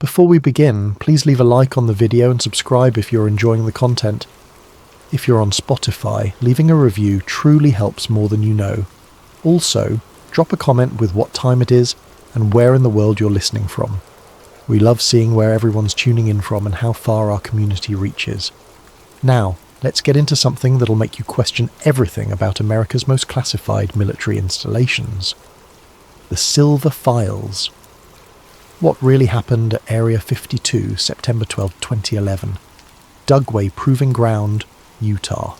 Before we begin, please leave a like on the video and subscribe if you're enjoying the content. If you're on Spotify, leaving a review truly helps more than you know. Also, drop a comment with what time it is and where in the world you're listening from. We love seeing where everyone's tuning in from and how far our community reaches. Now, let's get into something that'll make you question everything about America's most classified military installations. The Silver Files. What really happened at Area 52, September 12, 2011? Dugway Proving Ground, Utah.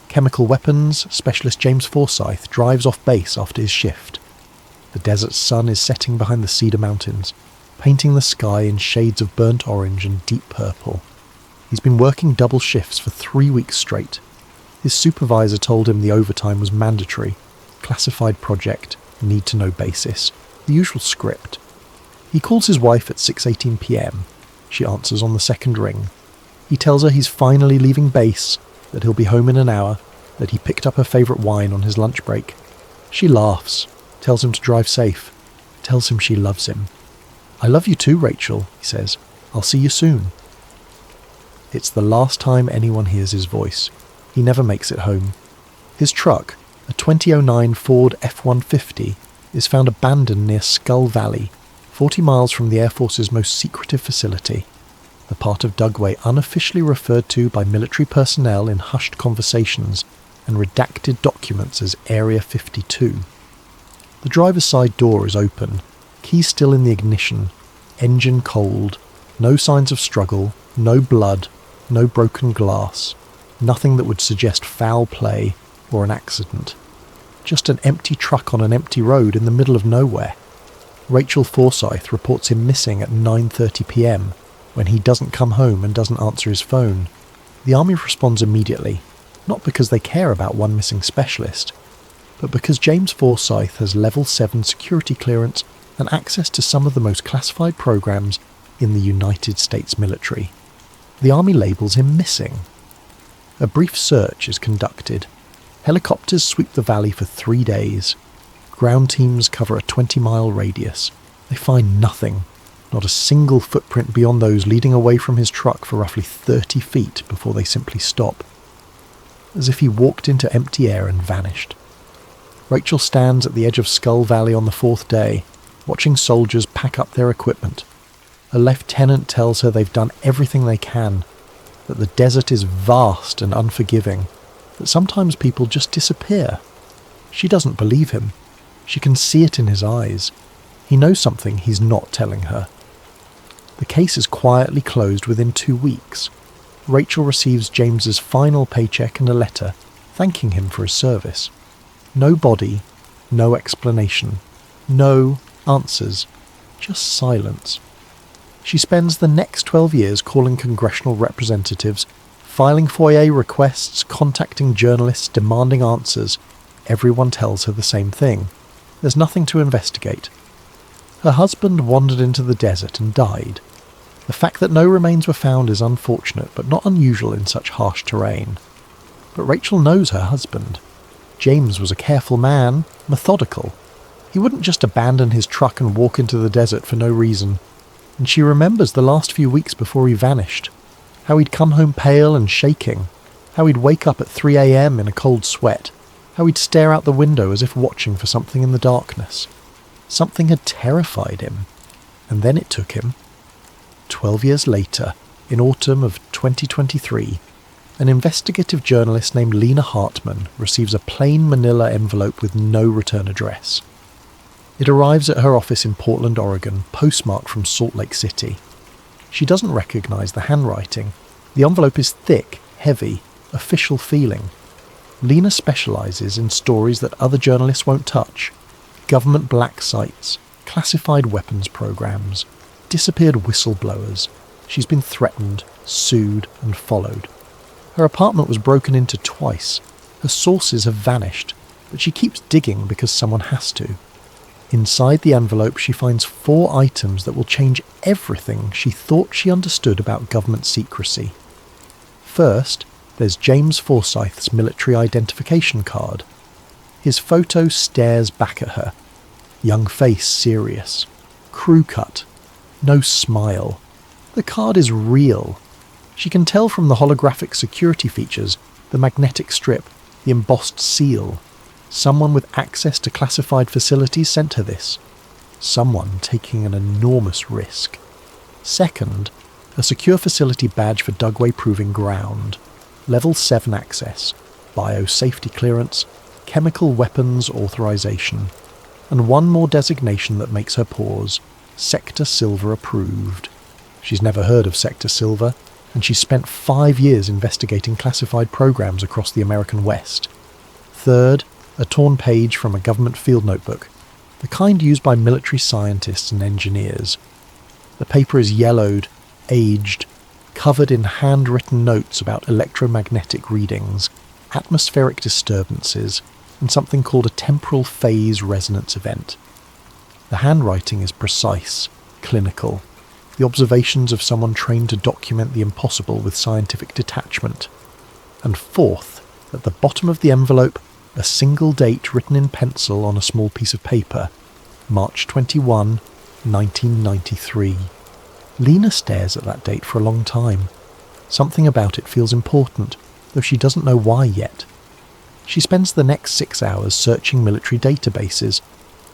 Chemical weapons specialist James Forsyth drives off base after his shift. The desert sun is setting behind the Cedar Mountains, painting the sky in shades of burnt orange and deep purple. He's been working double shifts for 3 weeks straight. His supervisor told him the overtime was mandatory. Classified project, need-to-know basis, the usual script. He calls his wife at 6:18 p.m. She answers on the second ring. He tells her he's finally leaving base, that he'll be home in an hour, that he picked up her favourite wine on his lunch break. She laughs, tells him to drive safe, tells him she loves him. "I love you too, Rachel," he says. "I'll see you soon." It's the last time anyone hears his voice. He never makes it home. His truck, a 2009 Ford F-150, is found abandoned near Skull Valley, 40 miles from the Air Force's most secretive facility, the part of Dugway unofficially referred to by military personnel in hushed conversations and redacted documents as Area 52. The driver's side door is open, key still in the ignition, engine cold, no signs of struggle, no blood, no broken glass, nothing that would suggest foul play or an accident. Just an empty truck on an empty road in the middle of nowhere. Rachel Forsyth reports him missing at 9:30 p.m, when he doesn't come home and doesn't answer his phone. The Army responds immediately, not because they care about one missing specialist, but because James Forsyth has Level 7 security clearance and access to some of the most classified programs in the United States military. The Army labels him missing. A brief search is conducted. Helicopters sweep the valley for 3 days. Ground teams cover a 20-mile radius. They find nothing, not a single footprint beyond those leading away from his truck for roughly 30 feet before they simply stop. As if he walked into empty air and vanished. Rachel stands at the edge of Skull Valley on the 4th day, watching soldiers pack up their equipment. A lieutenant tells her they've done everything they can, that the desert is vast and unforgiving, that sometimes people just disappear. She doesn't believe him. She can see it in his eyes. He knows something he's not telling her. The case is quietly closed within 2 weeks. Rachel receives James's final paycheck and a letter, thanking him for his service. No body, no explanation, no answers, just silence. She spends the next 12 years calling congressional representatives, filing FOIA requests, contacting journalists, demanding answers. Everyone tells her the same thing. There's nothing to investigate. Her husband wandered into the desert and died. The fact that no remains were found is unfortunate, but not unusual in such harsh terrain. But Rachel knows her husband. James was a careful man, methodical. He wouldn't just abandon his truck and walk into the desert for no reason. And she remembers the last few weeks before he vanished. How he'd come home pale and shaking. How he'd wake up at 3 a.m. in a cold sweat. How he'd stare out the window as if watching for something in the darkness. Something had terrified him. And then it took him. 12 years later, in autumn of 2023, an investigative journalist named Lena Hartman receives a plain manila envelope with no return address. It arrives at her office in Portland, Oregon, postmarked from Salt Lake City. She doesn't recognize the handwriting. The envelope is thick, heavy, official feeling. Lena specializes in stories that other journalists won't touch. Government black sites, classified weapons programs, disappeared whistleblowers. She's been threatened, sued, and followed. Her apartment was broken into twice. Her sources have vanished, but she keeps digging because someone has to. Inside the envelope, she finds 4 items that will change everything she thought she understood about government secrecy. First, there's James Forsyth's military identification card. His photo stares back at her. Young face serious. Crew cut. No smile. The card is real. She can tell from the holographic security features, the magnetic strip, the embossed seal. Someone with access to classified facilities sent her this. Someone taking an enormous risk. Second, a secure facility badge for Dugway Proving Ground. Level 7 access, biosafety clearance, chemical weapons authorization. And one more designation that makes her pause. Sector Silver approved. She's never heard of Sector Silver, and she's spent 5 years investigating classified programs across the American West. Third, a torn page from a government field notebook, the kind used by military scientists and engineers. The paper is yellowed, aged, covered in handwritten notes about electromagnetic readings, atmospheric disturbances, and something called a temporal phase resonance event. The handwriting is precise, clinical, the observations of someone trained to document the impossible with scientific detachment. And fourth, at the bottom of the envelope, a single date written in pencil on a small piece of paper, March 21, 1993. Lena stares at that date for a long time. Something about it feels important, though she doesn't know why yet. She spends the next 6 hours searching military databases,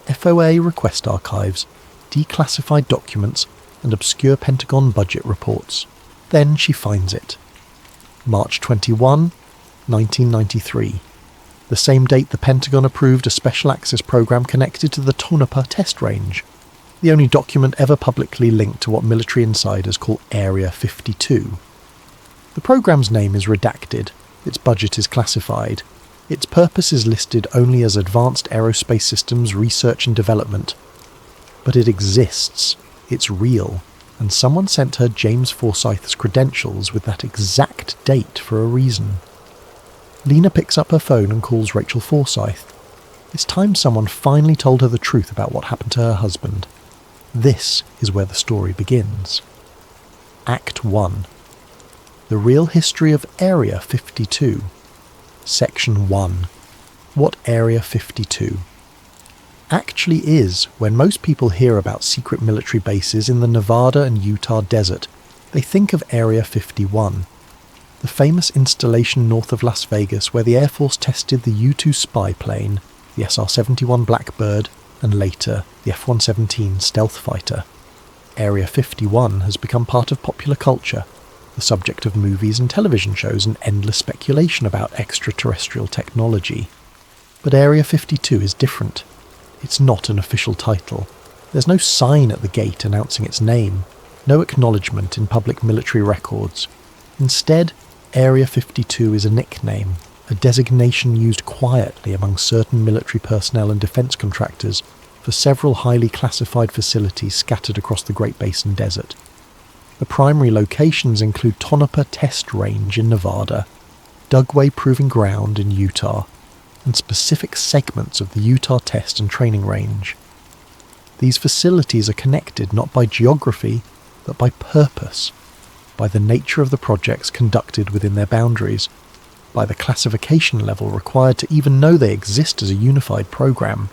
FOA request archives, declassified documents, and obscure Pentagon budget reports. Then she finds it. March 21, 1993. The same date the Pentagon approved a special access program connected to the Tonopah test range, the only document ever publicly linked to what military insiders call Area 52. The program's name is redacted, its budget is classified, its purpose is listed only as Advanced Aerospace Systems Research and Development. But it exists, it's real, and someone sent her James Forsyth's credentials with that exact date for a reason. Lena picks up her phone and calls Rachel Forsyth. It's time someone finally told her the truth about what happened to her husband. This is where the story begins. Act 1. The Real History of Area 52. Section 1. What Area 52 actually is. When most people hear about secret military bases in the Nevada and Utah desert, they think of Area 51, the famous installation north of Las Vegas where the Air Force tested the U-2 spy plane, the SR-71 Blackbird, and later the F-117 stealth fighter. Area 51 has become part of popular culture, the subject of movies and television shows and endless speculation about extraterrestrial technology. But Area 52 is different. It's not an official title. There's no sign at the gate announcing its name, no acknowledgement in public military records. Instead, Area 52 is a nickname, a designation used quietly among certain military personnel and defense contractors for several highly classified facilities scattered across the Great Basin Desert. The primary locations include Tonopah Test Range in Nevada, Dugway Proving Ground in Utah, and specific segments of the Utah Test and Training Range. These facilities are connected not by geography, but by purpose, by the nature of the projects conducted within their boundaries, by the classification level required to even know they exist as a unified program.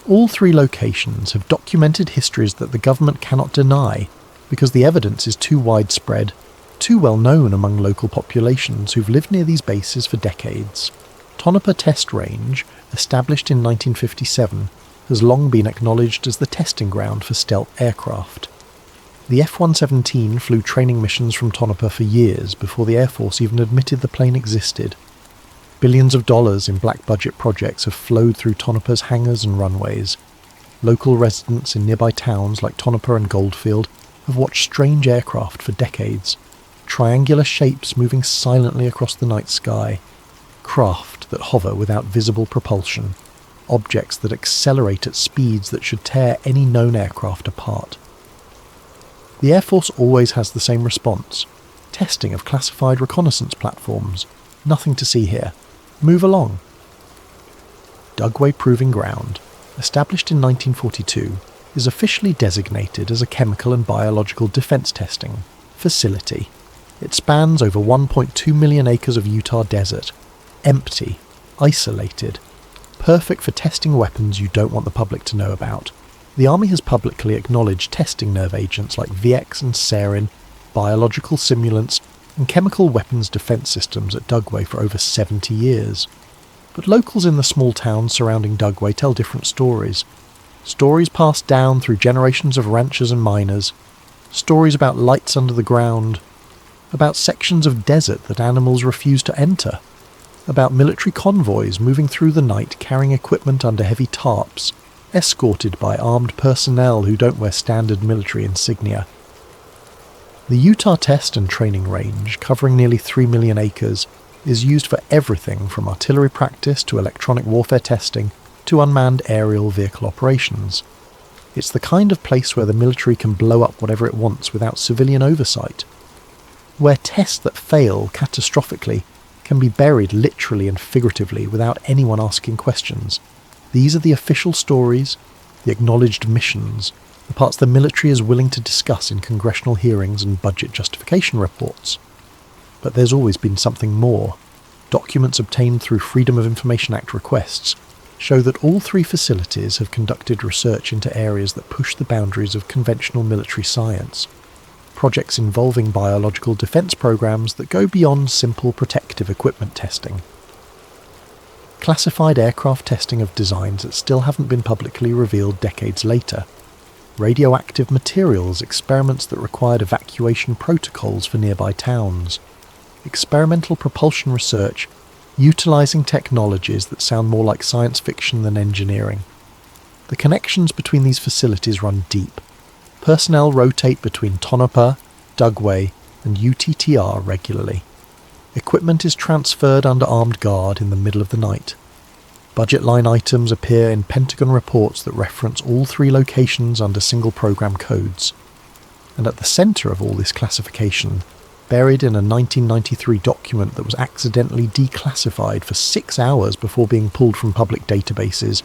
All three locations have documented histories that the government cannot deny because the evidence is too widespread, too well known among local populations who've lived near these bases for decades. Tonopah Test Range, established in 1957, has long been acknowledged as the testing ground for stealth aircraft. The F-117 flew training missions from Tonopah for years before the Air Force even admitted the plane existed. Billions of dollars in black-budget projects have flowed through Tonopah's hangars and runways. Local residents in nearby towns like Tonopah and Goldfield have watched strange aircraft for decades, triangular shapes moving silently across the night sky, craft that hover without visible propulsion, objects that accelerate at speeds that should tear any known aircraft apart. The Air Force always has the same response: testing of classified reconnaissance platforms. Nothing to see here. Move along. Dugway Proving Ground, established in 1942, is officially designated as a chemical and biological defense testing facility. It spans over 1.2 million acres of Utah desert, empty, isolated, perfect for testing weapons you don't want the public to know about. The Army has publicly acknowledged testing nerve agents like VX and sarin, biological simulants, and chemical weapons defence systems at Dugway for over 70 years. But locals in the small towns surrounding Dugway tell different stories. Stories passed down through generations of ranchers and miners. Stories about lights under the ground. About sections of desert that animals refuse to enter. About military convoys moving through the night carrying equipment under heavy tarps, escorted by armed personnel who don't wear standard military insignia. The Utah Test and Training Range, covering nearly 3 million acres, is used for everything from artillery practice to electronic warfare testing to unmanned aerial vehicle operations. It's the kind of place where the military can blow up whatever it wants without civilian oversight. Where tests that fail catastrophically can be buried literally and figuratively without anyone asking questions. These are the official stories, the acknowledged missions, the parts the military is willing to discuss in congressional hearings and budget justification reports. But there's always been something more. Documents obtained through Freedom of Information Act requests show that all three facilities have conducted research into areas that push the boundaries of conventional military science. Projects involving biological defence programs that go beyond simple protective equipment testing. Classified aircraft testing of designs that still haven't been publicly revealed decades later. Radioactive materials experiments that required evacuation protocols for nearby towns. Experimental propulsion research utilising technologies that sound more like science fiction than engineering. The connections between these facilities run deep. Personnel rotate between Tonopah, Dugway, and UTTR regularly. Equipment is transferred under armed guard in the middle of the night. Budget line items appear in Pentagon reports that reference all three locations under single program codes. And at the centre of all this classification, buried in a 1993 document that was accidentally declassified for 6 hours before being pulled from public databases,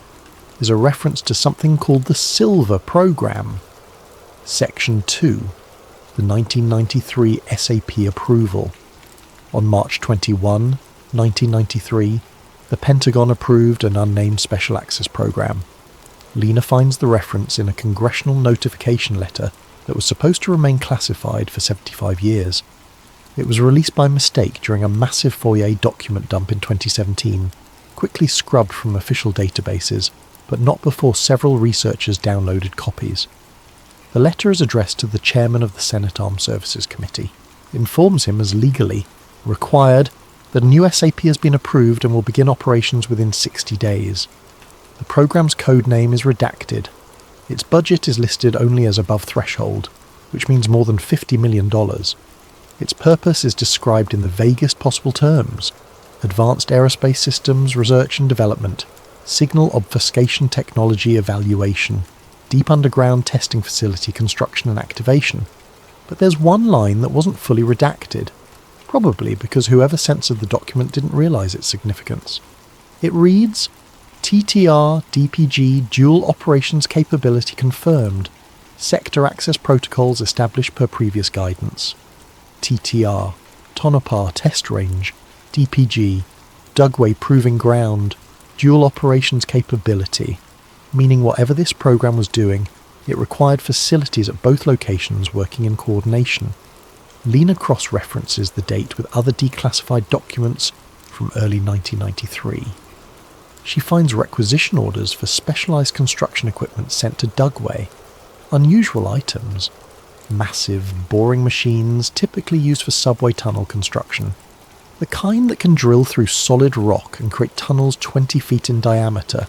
is a reference to something called the Silver Program. Section 2, the 1993 SAP approval. On March 21, 1993, the Pentagon approved an unnamed Special Access Program. Lena finds the reference in a congressional notification letter that was supposed to remain classified for 75 years. It was released by mistake during a massive Foyer document dump in 2017, quickly scrubbed from official databases, but not before several researchers downloaded copies. The letter is addressed to the chairman of the Senate Armed Services Committee. It informs him as legally required that a new SAP has been approved and will begin operations within 60 days. The program's code name is redacted. Its budget is listed only as above threshold, which means more than $50 million. Its purpose is described in the vaguest possible terms: advanced aerospace systems research and development, signal obfuscation technology evaluation, deep underground testing facility construction and activation. But there's one line that wasn't fully redacted, probably because whoever censored the document didn't realise its significance. It reads, TTR DPG dual operations capability confirmed, sector access protocols established per previous guidance. TTR, Tonopah Test Range, DPG, Dugway Proving Ground, dual operations capability, meaning whatever this program was doing, it required facilities at both locations working in coordination. Lena cross-references the date with other declassified documents from early 1993. She finds requisition orders for specialised construction equipment sent to Dugway. Unusual items. Massive, boring machines typically used for subway tunnel construction. The kind that can drill through solid rock and create tunnels 20 feet in diameter.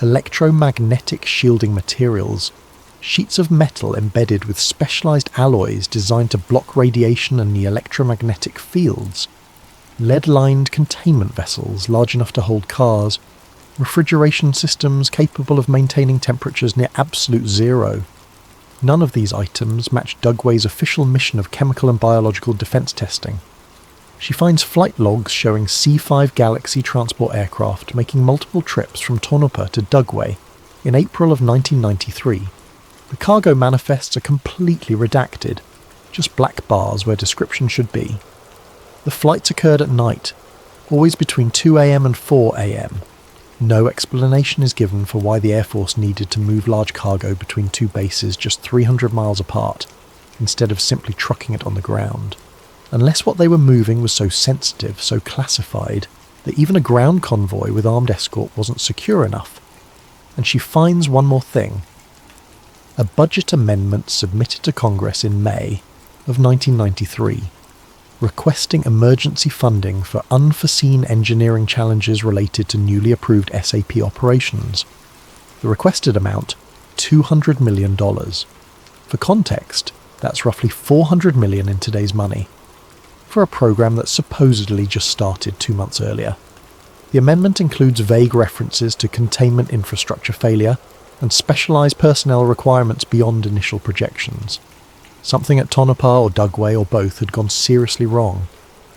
Electromagnetic shielding materials. Sheets of metal embedded with specialised alloys designed to block radiation and the electromagnetic fields. Lead-lined containment vessels large enough to hold cars. Refrigeration systems capable of maintaining temperatures near absolute zero. None of these items match Dugway's official mission of chemical and biological defence testing. She finds flight logs showing C-5 Galaxy transport aircraft making multiple trips from Tonopah to Dugway in April of 1993. The cargo manifests are completely redacted, just black bars where description should be. The flights occurred at night, always between 2 a.m. and 4 a.m. No explanation is given for why the Air Force needed to move large cargo between two bases just 300 miles apart, instead of simply trucking it on the ground, unless what they were moving was so sensitive, so classified, that even a ground convoy with armed escort wasn't secure enough. And she finds one more thing. A budget amendment submitted to Congress in May of 1993, requesting emergency funding for unforeseen engineering challenges related to newly approved SAP operations. The requested amount, $200 million. For context, that's roughly $400 million in today's money, for a program that supposedly just started 2 months earlier. The amendment includes vague references to containment infrastructure failure and specialised personnel requirements beyond initial projections. Something at Tonopah or Dugway or both had gone seriously wrong.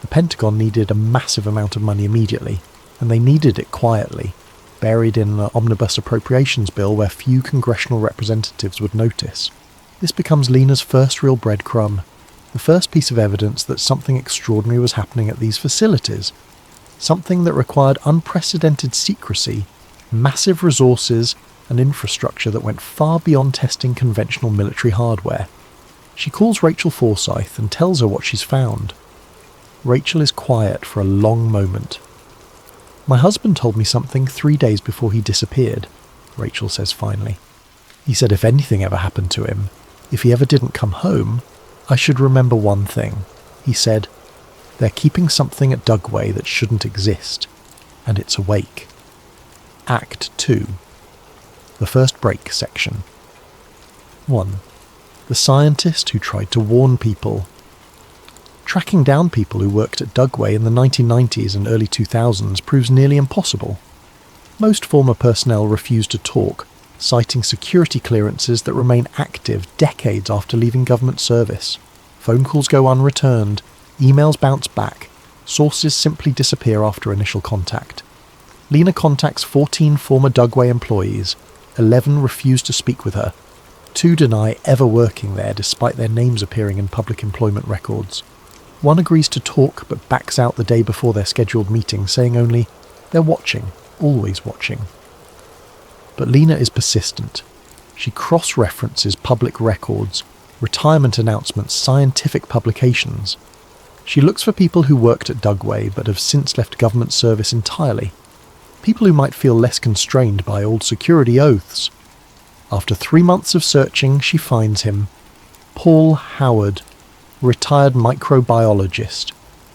The Pentagon needed a massive amount of money immediately, and they needed it quietly, buried in an omnibus appropriations bill where few congressional representatives would notice. This becomes Lena's first real breadcrumb, the first piece of evidence that something extraordinary was happening at these facilities, something that required unprecedented secrecy, massive resources, and infrastructure that went far beyond testing conventional military hardware. She calls Rachel Forsyth and tells her what she's found. Rachel is quiet for a long moment. "My husband told me something 3 days before he disappeared," Rachel says finally. "He said if anything ever happened to him, if he ever didn't come home, I should remember one thing. He said, they're keeping something at Dugway that shouldn't exist, and it's awake." Act 2. The first break section. 1. The scientist who tried to warn people. Tracking down people who worked at Dugway in the 1990s and early 2000s proves nearly impossible. Most former personnel refuse to talk, citing security clearances that remain active decades after leaving government service. Phone calls go unreturned, emails bounce back, sources simply disappear after initial contact. Lena contacts 14 former Dugway employees. 11 refuse to speak with her. 2 deny ever working there despite their names appearing in public employment records. 1 agrees to talk but backs out the day before their scheduled meeting, saying only, "They're watching, always watching." But Lena is persistent. She cross-references public records, retirement announcements, scientific publications. She looks for people who worked at Dugway but have since left government service entirely. People who might feel less constrained by old security oaths. After 3 months of searching, she finds him. Paul Howard, retired microbiologist,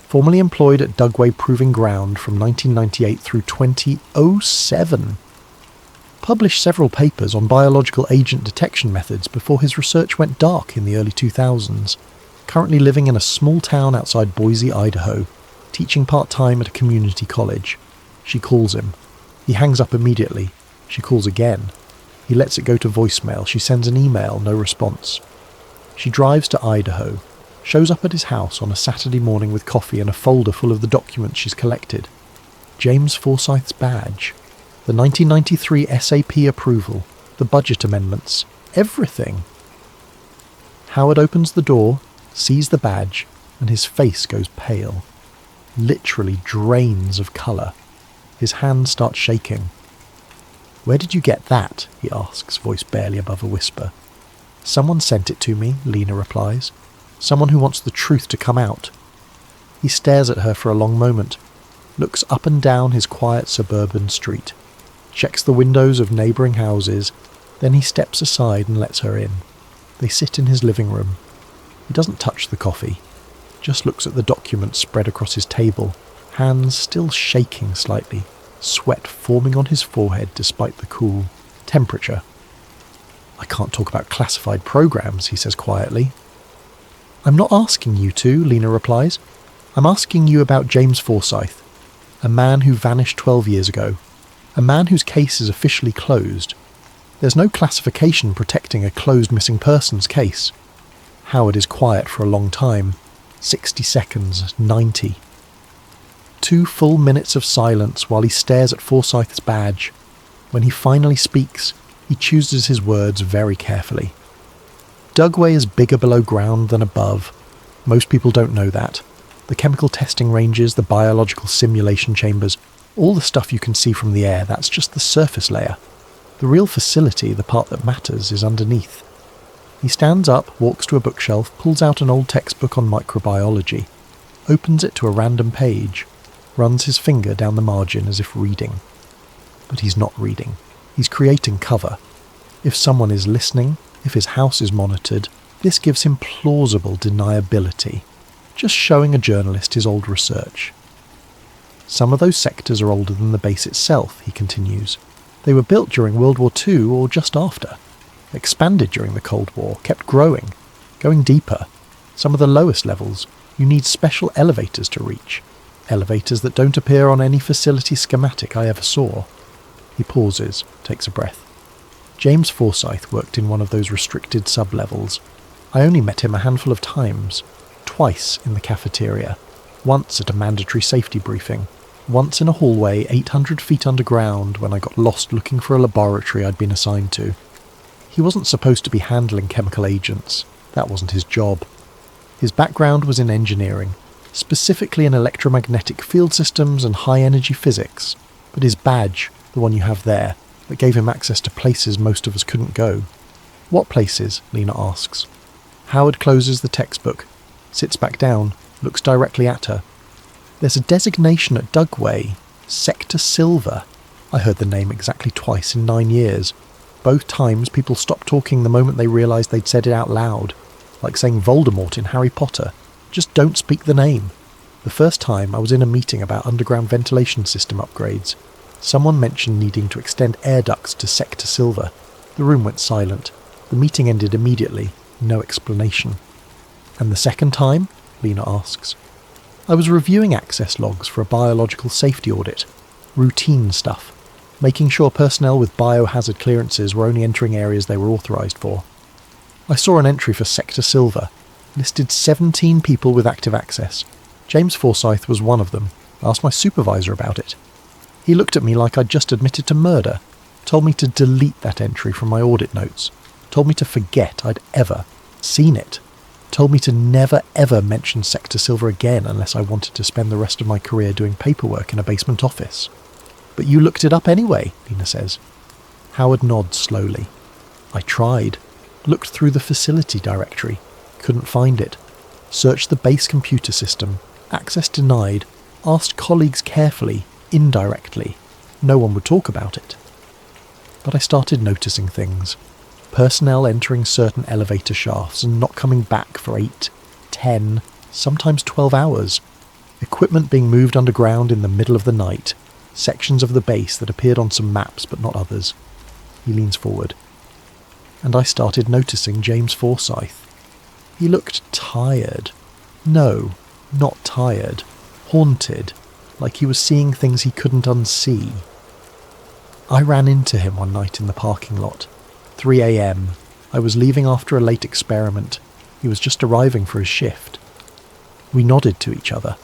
formerly employed at Dugway Proving Ground from 1998 through 2007. Published several papers on biological agent detection methods before his research went dark in the early 2000s. Currently living in a small town outside Boise, Idaho, teaching part-time at a community college. She calls him. He hangs up immediately. She calls again. He lets it go to voicemail. She sends an email, no response. She drives to Idaho, shows up at his house on a Saturday morning with coffee and a folder full of the documents she's collected. James Forsyth's badge, the 1993 SAP approval, the budget amendments, everything. Howard opens the door, sees the badge, and his face goes pale. Literally drains of colour. His hand starts shaking. "Where did you get that?" he asks, voice barely above a whisper. "Someone sent it to me," Lena replies. "Someone who wants the truth to come out." He stares at her for a long moment, looks up and down his quiet suburban street, checks the windows of neighbouring houses, then he steps aside and lets her in. They sit in his living room. He doesn't touch the coffee, just looks at the documents spread across his table, hands still shaking slightly, sweat forming on his forehead despite the cool temperature. "I can't talk about classified programs," he says quietly. "I'm not asking you to," Lena replies. "I'm asking you about James Forsyth, a man who vanished 12 years ago, a man whose case is officially closed. There's no classification protecting a closed missing persons case." Howard is quiet for a long time. 60 seconds, 90. 2 full minutes of silence while he stares at Forsyth's badge. When he finally speaks, he chooses his words very carefully. "Dugway is bigger below ground than above. Most people don't know that. The chemical testing ranges, the biological simulation chambers, All the stuff you can see from the air, that's just the surface layer. The real facility, the part that matters, is underneath. He stands up, walks to a bookshelf, pulls out an old textbook on microbiology, opens it to a random page, runs his finger down the margin as if reading. But he's not reading. He's creating cover. If someone is listening, if his house is monitored, this gives him plausible deniability, just showing a journalist his old research. Some of those sectors are older than the base itself, he continues. They were built during World War II or just after. Expanded during the Cold War, kept growing, going deeper. Some of the lowest levels, you need special elevators to reach. Elevators that don't appear on any facility schematic I ever saw. He pauses, takes a breath. James Forsyth worked in one of those restricted sub-levels. I only met him a handful of times. Twice in the cafeteria. Once at a mandatory safety briefing. Once in a hallway 800 feet underground when I got lost looking for a laboratory I'd been assigned to. He wasn't supposed to be handling chemical agents. That wasn't his job. His background was in engineering, specifically in electromagnetic field systems and high-energy physics. But his badge, the one you have there, that gave him access to places most of us couldn't go. What places? Lena asks. Howard closes the textbook, sits back down, looks directly at her. There's a designation at Dugway, Sector Silver. I heard the name exactly twice in 9 years. Both times people stopped talking the moment they realised they'd said it out loud, like saying Voldemort in Harry Potter. Just don't speak the name. The first time I was in a meeting about underground ventilation system upgrades. Someone mentioned needing to extend air ducts to Sector Silver. The room went silent. The meeting ended immediately. No explanation. And the second time? Lena asks. I was reviewing access logs for a biological safety audit. Routine stuff. Making sure personnel with biohazard clearances were only entering areas they were authorised for. I saw an entry for Sector Silver. Listed 17 people with active access. James Forsyth was one of them. I asked my supervisor about it. He looked at me like I'd just admitted to murder. Told me to delete that entry from my audit notes. Told me to forget I'd ever seen it. Told me to never ever mention Sector Silver again unless I wanted to spend the rest of my career doing paperwork in a basement office. But you looked it up anyway, Lena says. Howard nods slowly. I tried. Looked through the facility directory. Couldn't find it. Searched the base computer system. Access denied. Asked colleagues carefully, indirectly. No one would talk about it. But I started noticing things. Personnel entering certain elevator shafts and not coming back for 8, 10, sometimes 12 hours. Equipment being moved underground in the middle of the night. Sections of the base that appeared on some maps but not others. He leans forward. And I started noticing James Forsyth. He looked tired. No, not tired. Haunted. Like he was seeing things he couldn't unsee. I ran into him one night in the parking lot. 3 a.m. I was leaving after a late experiment. He was just arriving for his shift. We nodded to each other.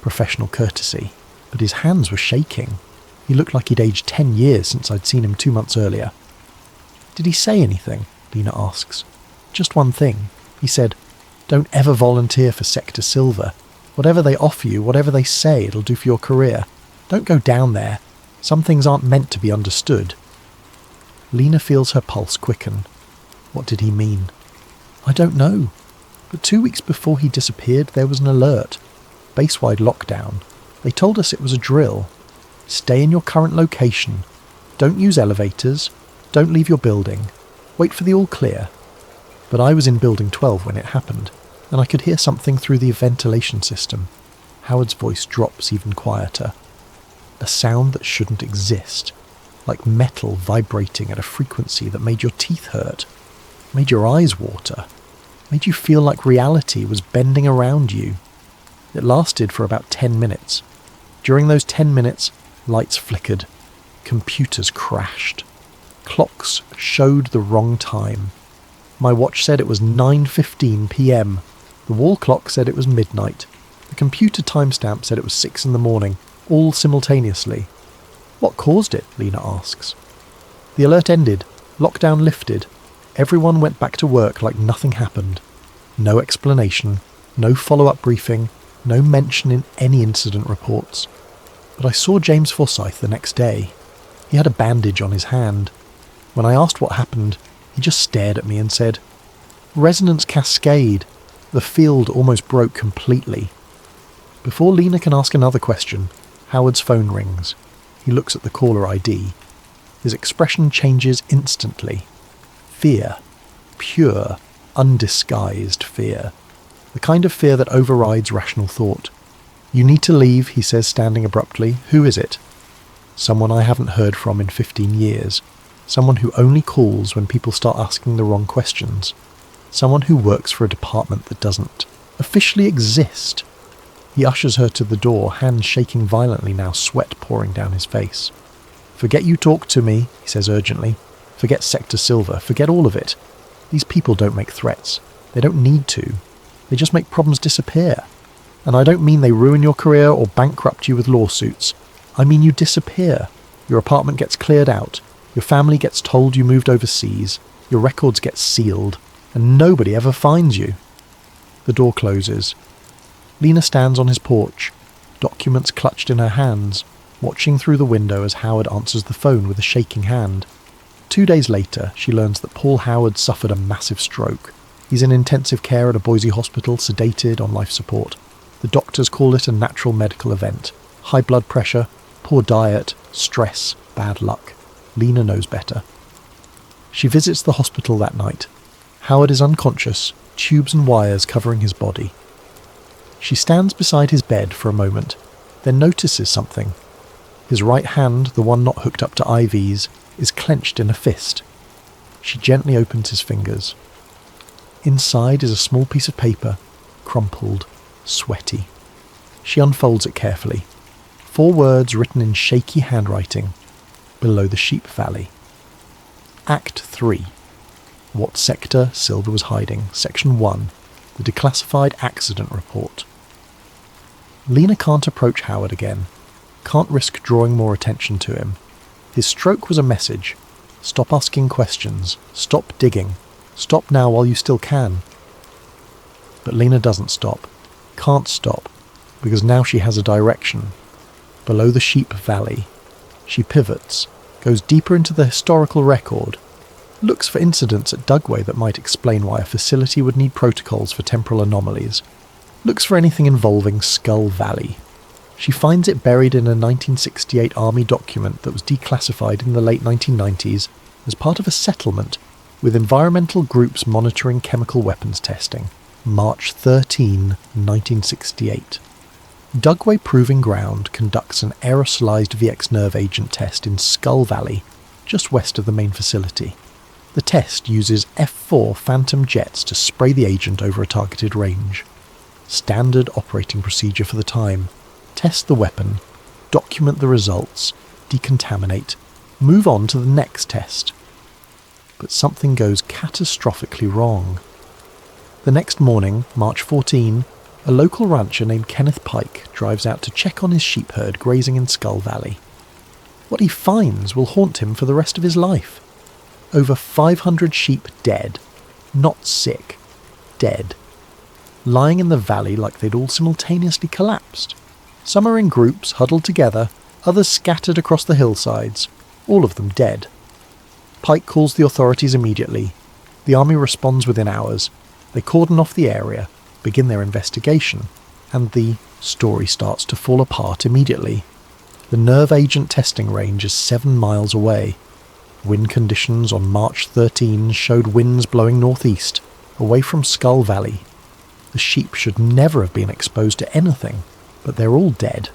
Professional courtesy. But his hands were shaking. He looked like he'd aged 10 years since I'd seen him 2 months earlier. Did he say anything? Lena asks. Just one thing. He said, don't ever volunteer for Sector Silver. Whatever they offer you, whatever they say, it'll do for your career. Don't go down there. Some things aren't meant to be understood. Lena feels her pulse quicken. What did he mean? I don't know. But 2 weeks before he disappeared, there was an alert. Base-wide lockdown. They told us it was a drill. Stay in your current location. Don't use elevators. Don't leave your building. Wait for the all clear. But I was in Building 12 when it happened, and I could hear something through the ventilation system. Howard's voice drops even quieter. A sound that shouldn't exist. Like metal vibrating at a frequency that made your teeth hurt. Made your eyes water. Made you feel like reality was bending around you. It lasted for about 10 minutes. During those 10 minutes, lights flickered. Computers crashed. Clocks showed the wrong time. My watch said it was 9:15 p.m. The wall clock said it was midnight. The computer timestamp said it was 6 in the morning, all simultaneously. What caused it? Lena asks. The alert ended. Lockdown lifted. Everyone went back to work like nothing happened. No explanation. No follow-up briefing. No mention in any incident reports. But I saw James Forsyth the next day. He had a bandage on his hand. When I asked what happened, he just stared at me and said, "Resonance cascade. The field almost broke completely." Before Lena can ask another question, Howard's phone rings. He looks at the caller ID. His expression changes instantly. Fear. Pure, undisguised fear. The kind of fear that overrides rational thought. "You need to leave," he says, standing abruptly. "Who is it?" "Someone I haven't heard from in 15 years. Someone who only calls when people start asking the wrong questions. Someone who works for a department that doesn't officially exist." He ushers her to the door, hands shaking violently now, sweat pouring down his face. "Forget you talked to me," he says urgently. "Forget Sector Silver. Forget all of it. These people don't make threats. They don't need to. They just make problems disappear. And I don't mean they ruin your career or bankrupt you with lawsuits. I mean you disappear. Your apartment gets cleared out. Your family gets told you moved overseas. Your records get sealed. And nobody ever finds you." The door closes. Lena stands on his porch, documents clutched in her hands, watching through the window as Howard answers the phone with a shaking hand. 2 days later, she learns that Paul Howard suffered a massive stroke. He's in intensive care at a Boise hospital, sedated on life support. The doctors call it a natural medical event. High blood pressure, poor diet, stress, bad luck. Lena knows better. She visits the hospital that night. Howard is unconscious, tubes and wires covering his body. She stands beside his bed for a moment, then notices something. His right hand, the one not hooked up to IVs, is clenched in a fist. She gently opens his fingers. Inside is a small piece of paper, crumpled, sweaty. She unfolds it carefully. 4 words written in shaky handwriting, below the Sheep Valley. Act 3. What sector Silver was hiding. Section 1. The declassified accident report. Lena can't approach Howard again. Can't risk drawing more attention to him. His stroke was a message. Stop asking questions. Stop digging. Stop now while you still can. But Lena doesn't stop. Can't stop. Because now she has a direction. Below the Sheep Valley. She pivots. Goes deeper into the historical record. Looks for incidents at Dugway that might explain why a facility would need protocols for temporal anomalies. Looks for anything involving Skull Valley. She finds it buried in a 1968 Army document that was declassified in the late 1990s as part of a settlement with environmental groups monitoring chemical weapons testing. March 13, 1968. Dugway Proving Ground conducts an aerosolized VX nerve agent test in Skull Valley, just west of the main facility. The test uses F-4 Phantom jets to spray the agent over a targeted range. Standard operating procedure for the time. Test the weapon, document the results, decontaminate, move on to the next test. But something goes catastrophically wrong. The next morning, March 14, a local rancher named Kenneth Pike drives out to check on his sheep herd grazing in Skull Valley. What he finds will haunt him for the rest of his life. Over 500 sheep dead, not sick, dead, lying in the valley like they'd all simultaneously collapsed. Some are in groups, huddled together, others scattered across the hillsides, all of them dead. Pike calls the authorities immediately. The army responds within hours. They cordon off the area, begin their investigation, and the story starts to fall apart immediately. The nerve agent testing range is 7 miles away. Wind conditions on March 13 showed winds blowing northeast, away from Skull Valley. The sheep should never have been exposed to anything, but they're all dead.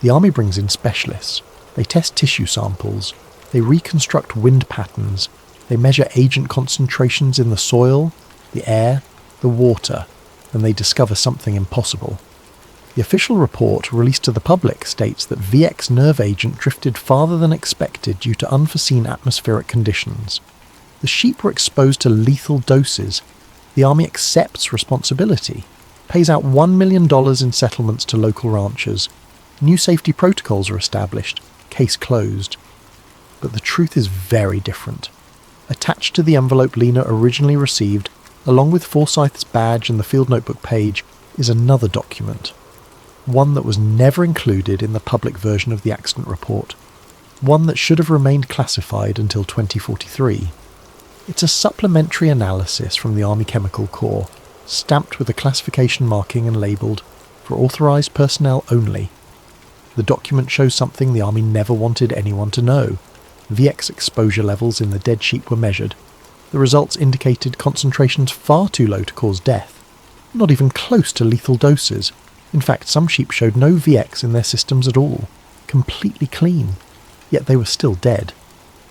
The army brings in specialists. They test tissue samples. They reconstruct wind patterns. They measure agent concentrations in the soil, the air, the water, and they discover something impossible. The official report released to the public states that VX nerve agent drifted farther than expected due to unforeseen atmospheric conditions. The sheep were exposed to lethal doses. The army accepts responsibility, pays out $1 million in settlements to local ranchers. New safety protocols are established. Case closed. But the truth is very different. Attached to the envelope Lena originally received, along with Forsyth's badge and the field notebook page, is another document. one that was never included in the public version of the accident report, one that should have remained classified until 2043. It's a supplementary analysis from the Army Chemical Corps, stamped with a classification marking and labelled for authorised personnel only. The document shows something the Army never wanted anyone to know. VX exposure levels in the dead sheep were measured. The results indicated concentrations far too low to cause death, not even close to lethal doses. In fact, some sheep showed no VX in their systems at all, completely clean, yet they were still dead.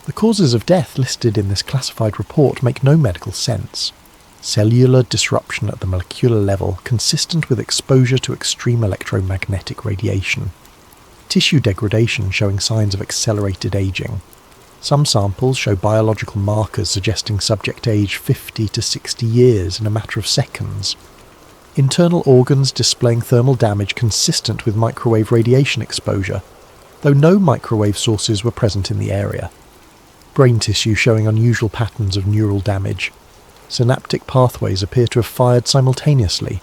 The causes of death listed in this classified report make no medical sense. Cellular disruption at the molecular level consistent with exposure to extreme electromagnetic radiation. Tissue degradation showing signs of accelerated aging. Some samples show biological markers suggesting subject age 50 to 60 years in a matter of seconds. Internal organs displaying thermal damage consistent with microwave radiation exposure, though no microwave sources were present in the area. Brain tissue showing unusual patterns of neural damage. Synaptic pathways appear to have fired simultaneously,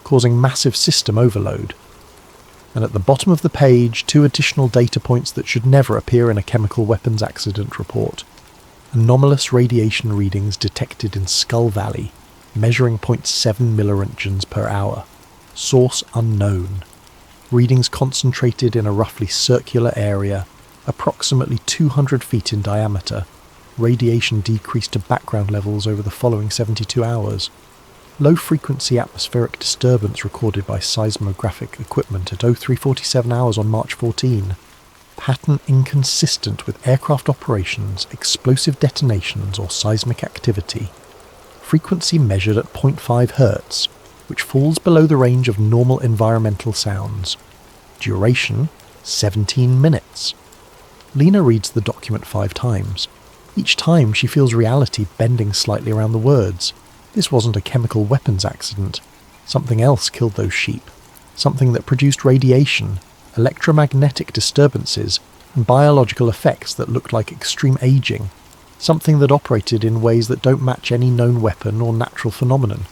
causing massive system overload. And at the bottom of the page, 2 additional data points that should never appear in a chemical weapons accident report. Anomalous radiation readings detected in Skull Valley, measuring 0.7 milliroentgens per hour. Source unknown. Readings concentrated in a roughly circular area, approximately 200 feet in diameter. Radiation decreased to background levels over the following 72 hours. Low-frequency atmospheric disturbance recorded by seismographic equipment at 0347 hours on March 14. Pattern inconsistent with aircraft operations, explosive detonations or seismic activity. Frequency measured at 0.5 Hz, which falls below the range of normal environmental sounds. Duration, 17 minutes. Lena reads the document 5 times. Each time she feels reality bending slightly around the words. This wasn't a chemical weapons accident. Something else killed those sheep. Something that produced radiation, electromagnetic disturbances, and biological effects that looked like extreme aging. Something that operated in ways that don't match any known weapon or natural phenomenon.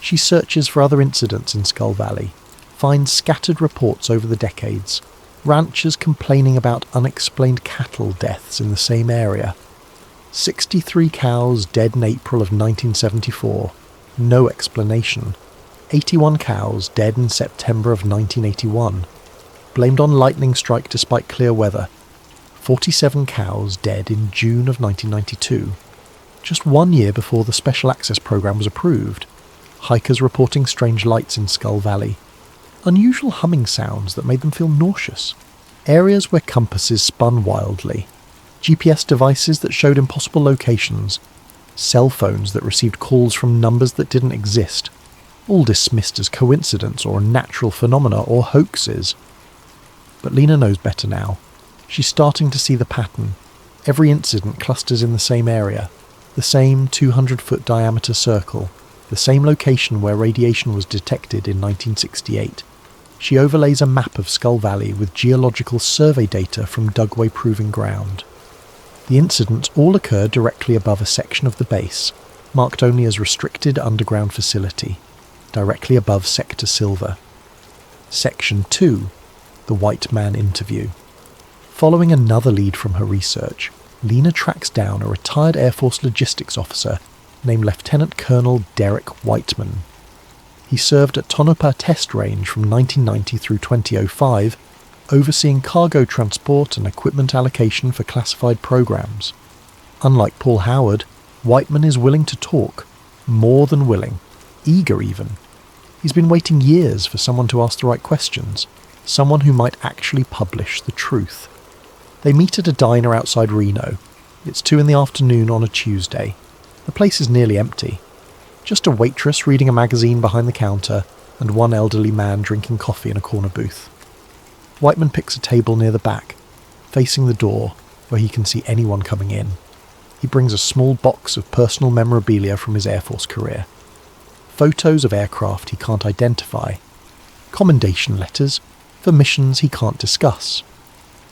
She searches for other incidents in Skull Valley, finds scattered reports over the decades, ranchers complaining about unexplained cattle deaths in the same area. 63 cows dead in April of 1974, no explanation. 81 cows dead in September of 1981, blamed on lightning strike despite clear weather. 47 cows dead in June of 1992, just 1 year before the Special Access Program was approved. Hikers reporting strange lights in Skull Valley. Unusual humming sounds that made them feel nauseous. Areas where compasses spun wildly. GPS devices that showed impossible locations. Cell phones that received calls from numbers that didn't exist. All dismissed as coincidence or natural phenomena or hoaxes. But Lena knows better now. She's starting to see the pattern. Every incident clusters in the same area. The same 200-foot diameter circle. The same location where radiation was detected in 1968. She overlays a map of Skull Valley with geological survey data from Dugway Proving Ground. The incidents all occur directly above a section of the base, marked only as restricted underground facility, directly above Sector Silver. Section 2, the White Man Interview. Following another lead from her research, Lena tracks down a retired Air Force logistics officer named Lieutenant Colonel Derek Whiteman. He served at Tonopah Test Range from 1990 through 2005, overseeing cargo transport and equipment allocation for classified programs. Unlike Paul Howard, Whiteman is willing to talk, more than willing, eager even. He's been waiting years for someone to ask the right questions, someone who might actually publish the truth. They meet at a diner outside Reno. It's 2 p.m. on a Tuesday. The place is nearly empty. Just a waitress reading a magazine behind the counter, and one elderly man drinking coffee in a corner booth. Whiteman picks a table near the back, facing the door, where he can see anyone coming in. He brings a small box of personal memorabilia from his Air Force career. Photos of aircraft he can't identify. Commendation letters for missions he can't discuss.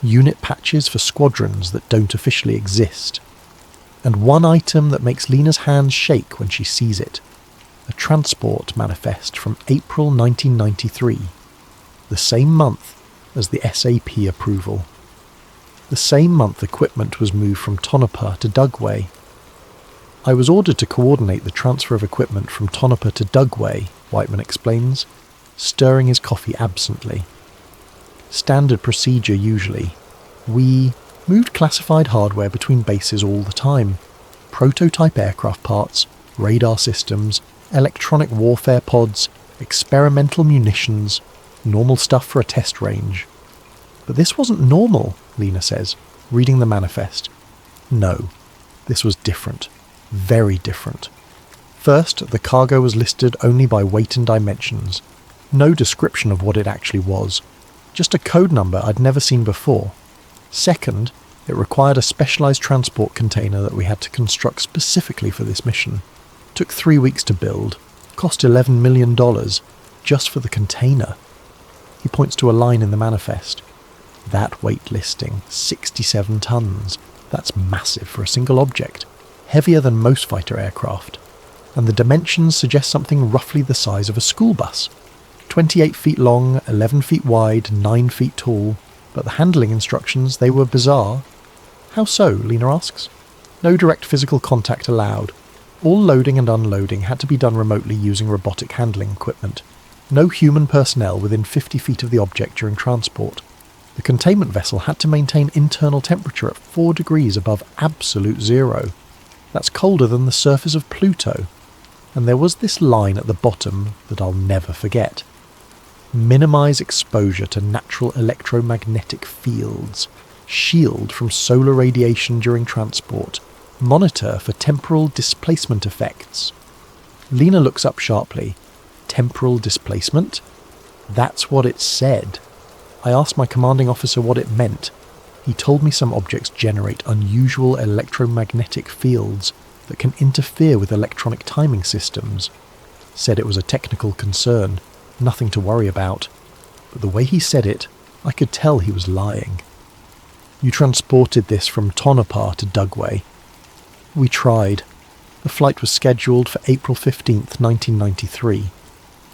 Unit patches for squadrons that don't officially exist. And one item that makes Lena's hands shake when she sees it. A transport manifest from April 1993. the same month as the SAP approval. The same month equipment was moved from Tonopah to Dugway. I was ordered to coordinate the transfer of equipment from Tonopah to Dugway, Whiteman explains, stirring his coffee absently. Standard procedure usually. We moved classified hardware between bases all the time. Prototype aircraft parts, radar systems, electronic warfare pods, experimental munitions, normal stuff for a test range. But this wasn't normal, Lena says, reading the manifest. No, this was different. Very different. First, the cargo was listed only by weight and dimensions. No description of what it actually was. Just a code number I'd never seen before. Second, it required a specialised transport container that we had to construct specifically for this mission. Took 3 weeks to build. Cost $11 million just for the container. He points to a line in the manifest. That weight listing, 67 tons. That's massive for a single object. Heavier than most fighter aircraft. And the dimensions suggest something roughly the size of a school bus. 28 feet long, 11 feet wide, 9 feet tall. But the handling instructions, they were bizarre. How so? Lena asks. No direct physical contact allowed. All loading and unloading had to be done remotely using robotic handling equipment. No human personnel within 50 feet of the object during transport. The containment vessel had to maintain internal temperature at 4 degrees above absolute zero. That's colder than the surface of Pluto. And there was this line at the bottom that I'll never forget. Minimise exposure to natural electromagnetic fields. Shield from solar radiation during transport. Monitor for temporal displacement effects. Lena looks up sharply. Temporal displacement? That's what it said. I asked my commanding officer what it meant. He told me some objects generate unusual electromagnetic fields that can interfere with electronic timing systems. Said it was a technical concern, nothing to worry about. But the way he said it, I could tell he was lying. You transported this from Tonopah to Dugway. We tried. The flight was scheduled for April 15th, 1993.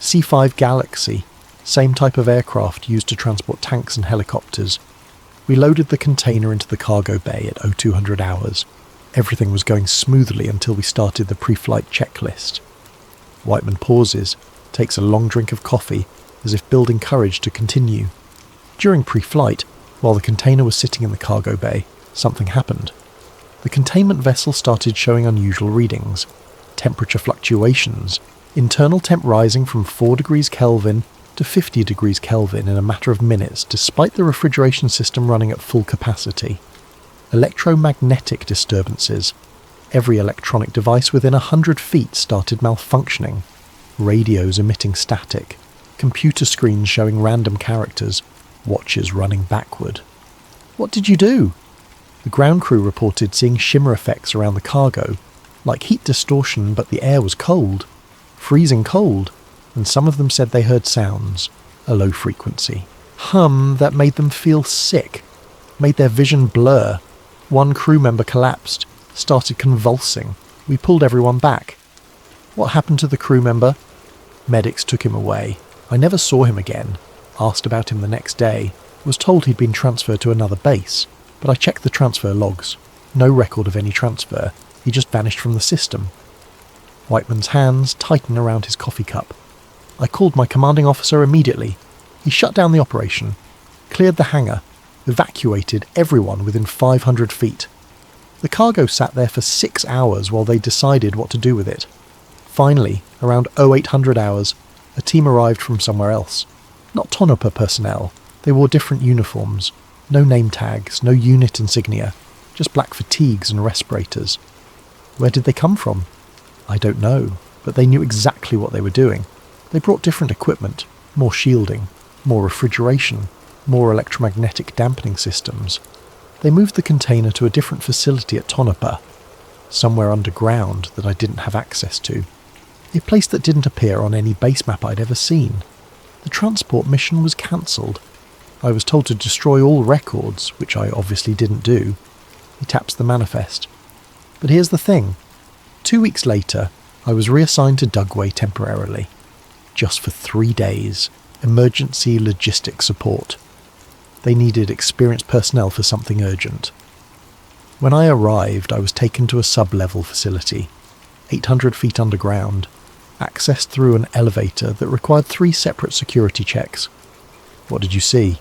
C-5 Galaxy, same type of aircraft used to transport tanks and helicopters. We loaded the container into the cargo bay at 0200 hours. Everything was going smoothly until we started the pre-flight checklist. Whiteman pauses, takes a long drink of coffee, as if building courage to continue. During pre-flight, while the container was sitting in the cargo bay, something happened. The containment vessel started showing unusual readings. Temperature fluctuations. Internal temp rising from 4 degrees Kelvin to 50 degrees Kelvin in a matter of minutes, despite the refrigeration system running at full capacity. Electromagnetic disturbances. Every electronic device within 100 feet started malfunctioning. Radios emitting static. Computer screens showing random characters. Watches running backward. What did you do? The ground crew reported seeing shimmer effects around the cargo, like heat distortion, but the air was cold. Freezing cold. And some of them said they heard sounds, a low frequency. Hum that made them feel sick, made their vision blur. One crew member collapsed, started convulsing. We pulled everyone back. What happened to the crew member? Medics took him away. I never saw him again. Asked about him the next day. Was told he'd been transferred to another base, but I checked the transfer logs. No record of any transfer. He just vanished from the system. Whiteman's hands tighten around his coffee cup. I called my commanding officer immediately. He shut down the operation, cleared the hangar, evacuated everyone within 500 feet. The cargo sat there for 6 hours while they decided what to do with it. Finally, around 0800 hours, a team arrived from somewhere else. Not Tonopah personnel. They wore different uniforms. No name tags, no unit insignia, just black fatigues and respirators. Where did they come from? I don't know, but they knew exactly what they were doing. They brought different equipment, more shielding, more refrigeration, more electromagnetic dampening systems. They moved the container to a different facility at Tonopah, somewhere underground that I didn't have access to. A place that didn't appear on any base map I'd ever seen. The transport mission was cancelled. I was told to destroy all records, which I obviously didn't do. He taps the manifest. But here's the thing. 2 weeks later, I was reassigned to Dugway temporarily. Just for 3 days. emergency logistic support. They needed experienced personnel for something urgent. When I arrived, I was taken to a sub-level facility, 800 feet underground, accessed through an elevator that required 3 separate security checks. What did you see?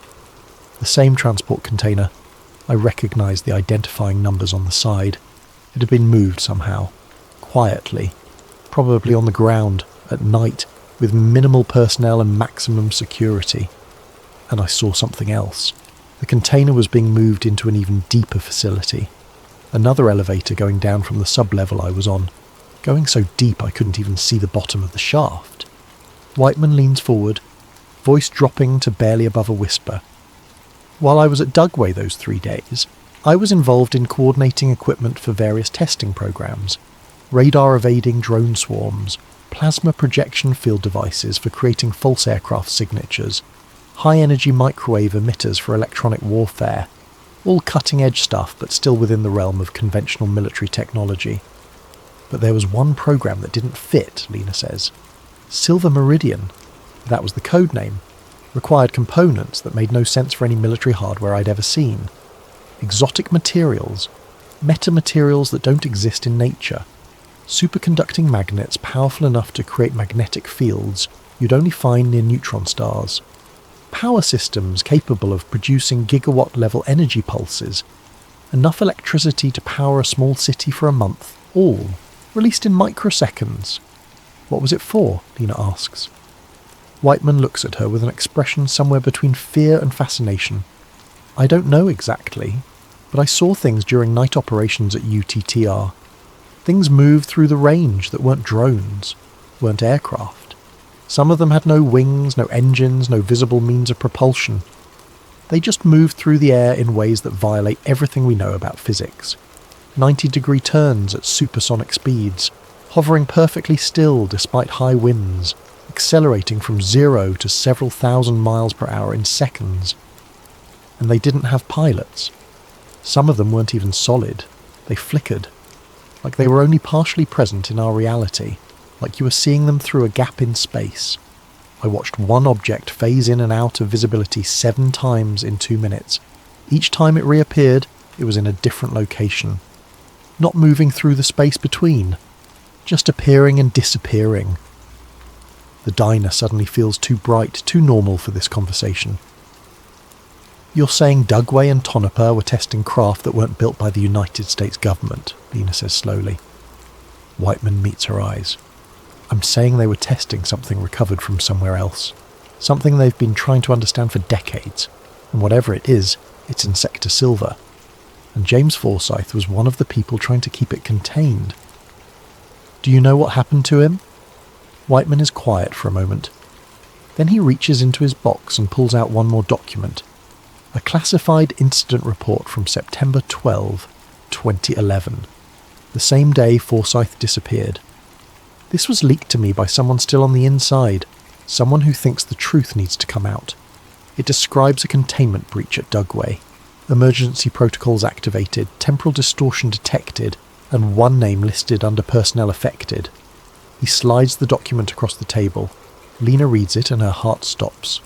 The same transport container. I recognised the identifying numbers on the side. It had been moved somehow, quietly, probably on the ground, at night, with minimal personnel and maximum security. And I saw something else. The container was being moved into an even deeper facility. Another elevator going down from the sub-level I was on, going so deep I couldn't even see the bottom of the shaft. Whiteman leans forward, voice dropping to barely above a whisper. While I was at Dugway those 3 days, I was involved in coordinating equipment for various testing programs, radar-evading drone swarms, plasma projection field devices for creating false aircraft signatures, high-energy microwave emitters for electronic warfare, all cutting-edge stuff but still within the realm of conventional military technology. But there was one program that didn't fit, Lena says. Silver Meridian. That was the code name. Required components that made no sense for any military hardware I'd ever seen. Exotic materials. Metamaterials that don't exist in nature. Superconducting magnets powerful enough to create magnetic fields you'd only find near neutron stars. Power systems capable of producing gigawatt-level energy pulses. Enough electricity to power a small city for a month, all released in microseconds. What was it for? Lena asks. Whiteman looks at her with an expression somewhere between fear and fascination. I don't know exactly, but I saw things during night operations at UTTR. Things moved through the range that weren't drones, weren't aircraft. Some of them had no wings, no engines, no visible means of propulsion. They just moved through the air in ways that violate everything we know about physics. 90-degree turns at supersonic speeds, hovering perfectly still despite high winds, accelerating from 0 to several thousand miles per hour in seconds. And they didn't have pilots. Some of them weren't even solid. They flickered, like they were only partially present in our reality, like you were seeing them through a gap in space. I watched one object phase in and out of visibility 7 times in 2 minutes. Each time it reappeared, it was in a different location. Not moving through the space between, just appearing and disappearing. The diner suddenly feels too bright, too normal for this conversation. You're saying Dugway and Tonopah were testing craft that weren't built by the United States government, Lena says slowly. Whiteman meets her eyes. I'm saying they were testing something recovered from somewhere else. Something they've been trying to understand for decades. And whatever it is, it's in Sector Silver. And James Forsyth was one of the people trying to keep it contained. Do you know what happened to him? Whiteman is quiet for a moment. Then he reaches into his box and pulls out one more document. A classified incident report from September 12, 2011. The same day Forsyth disappeared. This was leaked to me by someone still on the inside, someone who thinks the truth needs to come out. It describes a containment breach at Dugway, emergency protocols activated, temporal distortion detected, and one name listed under personnel affected. He slides the document across the table. Lena reads it and her heart stops.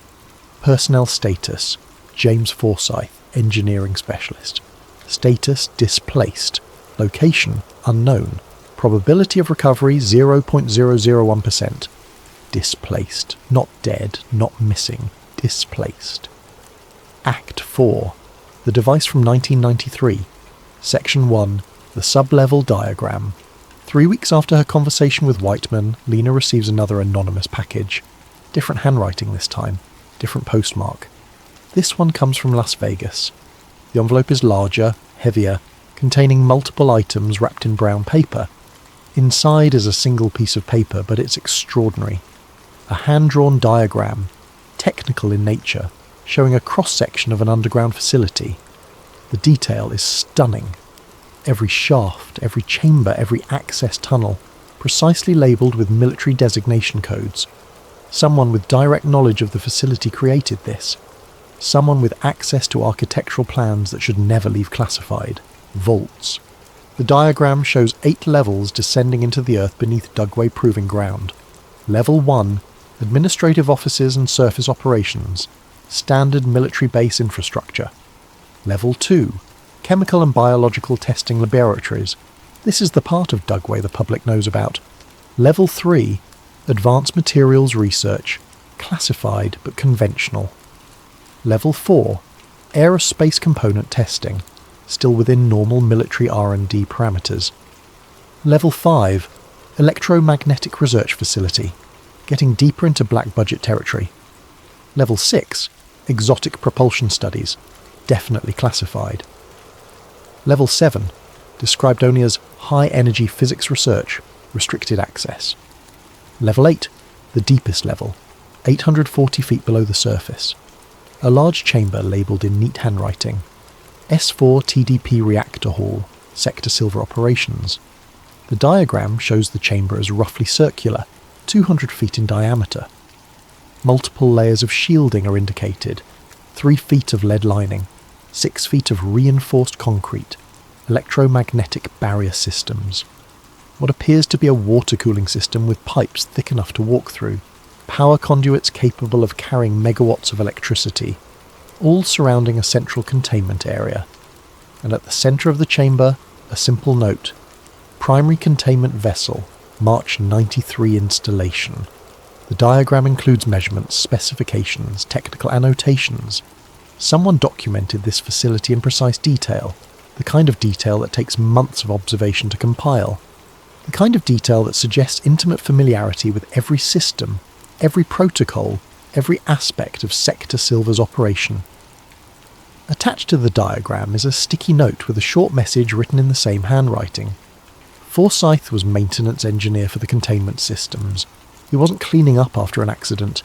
Personnel status, James Forsyth, engineering specialist. Status displaced. Location unknown. Probability of recovery 0.001%. Displaced. Not dead, not missing. Displaced. Act 4. The device from 1993. Section 1. The sub-level diagram. 3 weeks after her conversation with Whiteman, Lena receives another anonymous package. Different handwriting this time. Different postmark. This one comes from Las Vegas. The envelope is larger, heavier, containing multiple items wrapped in brown paper. Inside is a single piece of paper, but it's extraordinary. A hand-drawn diagram, technical in nature, showing a cross-section of an underground facility. The detail is stunning. Every shaft, every chamber, every access tunnel, precisely labelled with military designation codes. Someone with direct knowledge of the facility created this. Someone with access to architectural plans that should never leave classified. Vaults. The diagram shows 8 levels descending into the earth beneath Dugway Proving Ground. Level 1, administrative offices and surface operations, standard military base infrastructure. Level 2, chemical and biological testing laboratories. This is the part of Dugway the public knows about. Level 3, advanced materials research, classified but conventional. Level 4, aerospace component testing, still within normal military R&D parameters. Level 5, electromagnetic research facility, getting deeper into black budget territory. Level 6, exotic propulsion studies, definitely classified. Level 7, described only as high energy physics research, restricted access. Level 8, the deepest level, 840 feet below the surface. A large chamber labelled in neat handwriting. S4 TDP reactor hall, sector Silver operations. The diagram shows the chamber as roughly circular, 200 feet in diameter. Multiple layers of shielding are indicated, 3 feet of lead lining, 6 feet of reinforced concrete, electromagnetic barrier systems. What appears to be a water cooling system with pipes thick enough to walk through, power conduits capable of carrying megawatts of electricity, all surrounding a central containment area. And at the centre of the chamber, a simple note: Primary Containment Vessel, March 93 installation. The diagram includes measurements, specifications, technical annotations. Someone documented this facility in precise detail, the kind of detail that takes months of observation to compile, the kind of detail that suggests intimate familiarity with every system, every protocol, every aspect of Sector Silver's operation. Attached to the diagram is a sticky note with a short message written in the same handwriting. Forsyth was maintenance engineer for the containment systems. He wasn't cleaning up after an accident.